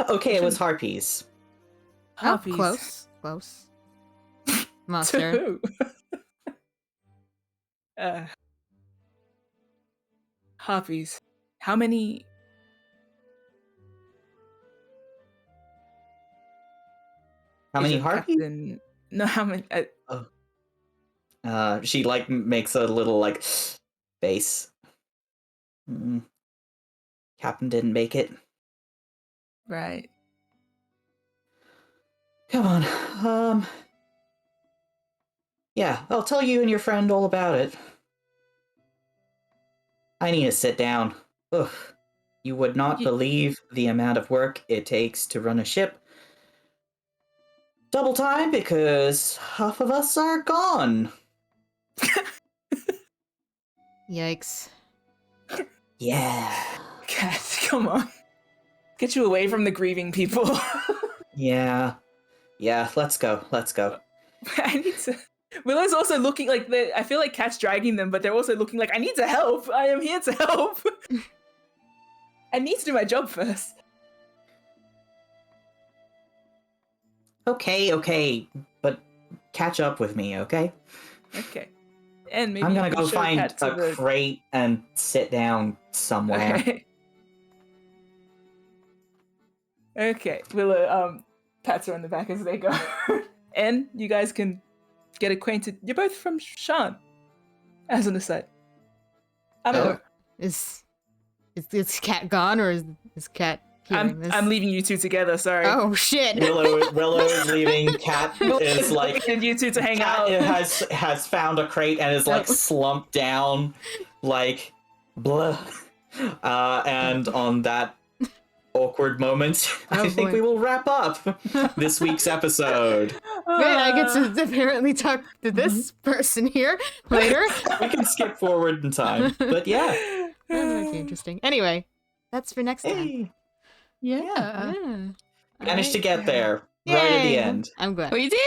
S2: Okay, it was harpies.
S3: Harpies.
S1: Oh, close. Close.
S3: To
S1: Monster.
S3: who? Harpies. How many?
S2: How
S3: is
S2: many
S3: your
S2: harpies?
S3: captain- No, how many?
S2: She like makes a little like face. Captain didn't make it.
S3: Right.
S2: Come on. Yeah, I'll tell you and your friend all about it. I need to sit down. Ugh. You would not believe the amount of work it takes to run a ship. Double time because half of us are gone.
S1: Yikes.
S2: Yeah.
S3: Cat, come on. Get you away from the grieving people.
S2: Yeah. Yeah, let's go.
S3: I need to. Willow's also looking like I feel like Cat's dragging them, but they're also looking like I need to help. I am here to help. I need to do my job first.
S2: Okay, but catch up with me, okay?
S3: Okay. And maybe
S2: I'm gonna
S3: you can
S2: go
S3: show
S2: find
S3: Cat to
S2: a
S3: the...
S2: crate and sit down somewhere.
S3: Okay. Okay. Willow pats her on the back as they go. And you guys can get acquainted. You're both from Shan. As an aside. I don't know.
S1: Is Cat gone, or is Cat hearing this?
S3: I'm leaving you two together, sorry.
S1: Oh, shit!
S2: Willow is leaving. Cat is like
S3: you two to hang
S2: Cat
S3: out.
S2: has found a crate and is like slumped down, like blah. And on that awkward moment,
S1: Oh,
S2: I think
S1: boy.
S2: we will wrap up this week's episode.
S1: Great, I get to apparently talk to this person here later.
S2: We can skip forward in time, but yeah.
S1: That might be interesting. Anyway, that's for next time.
S2: Hey,
S4: Yeah.
S1: Yeah.
S2: managed to get there right at the
S1: Yay!
S2: end.
S1: I'm glad.
S4: We did.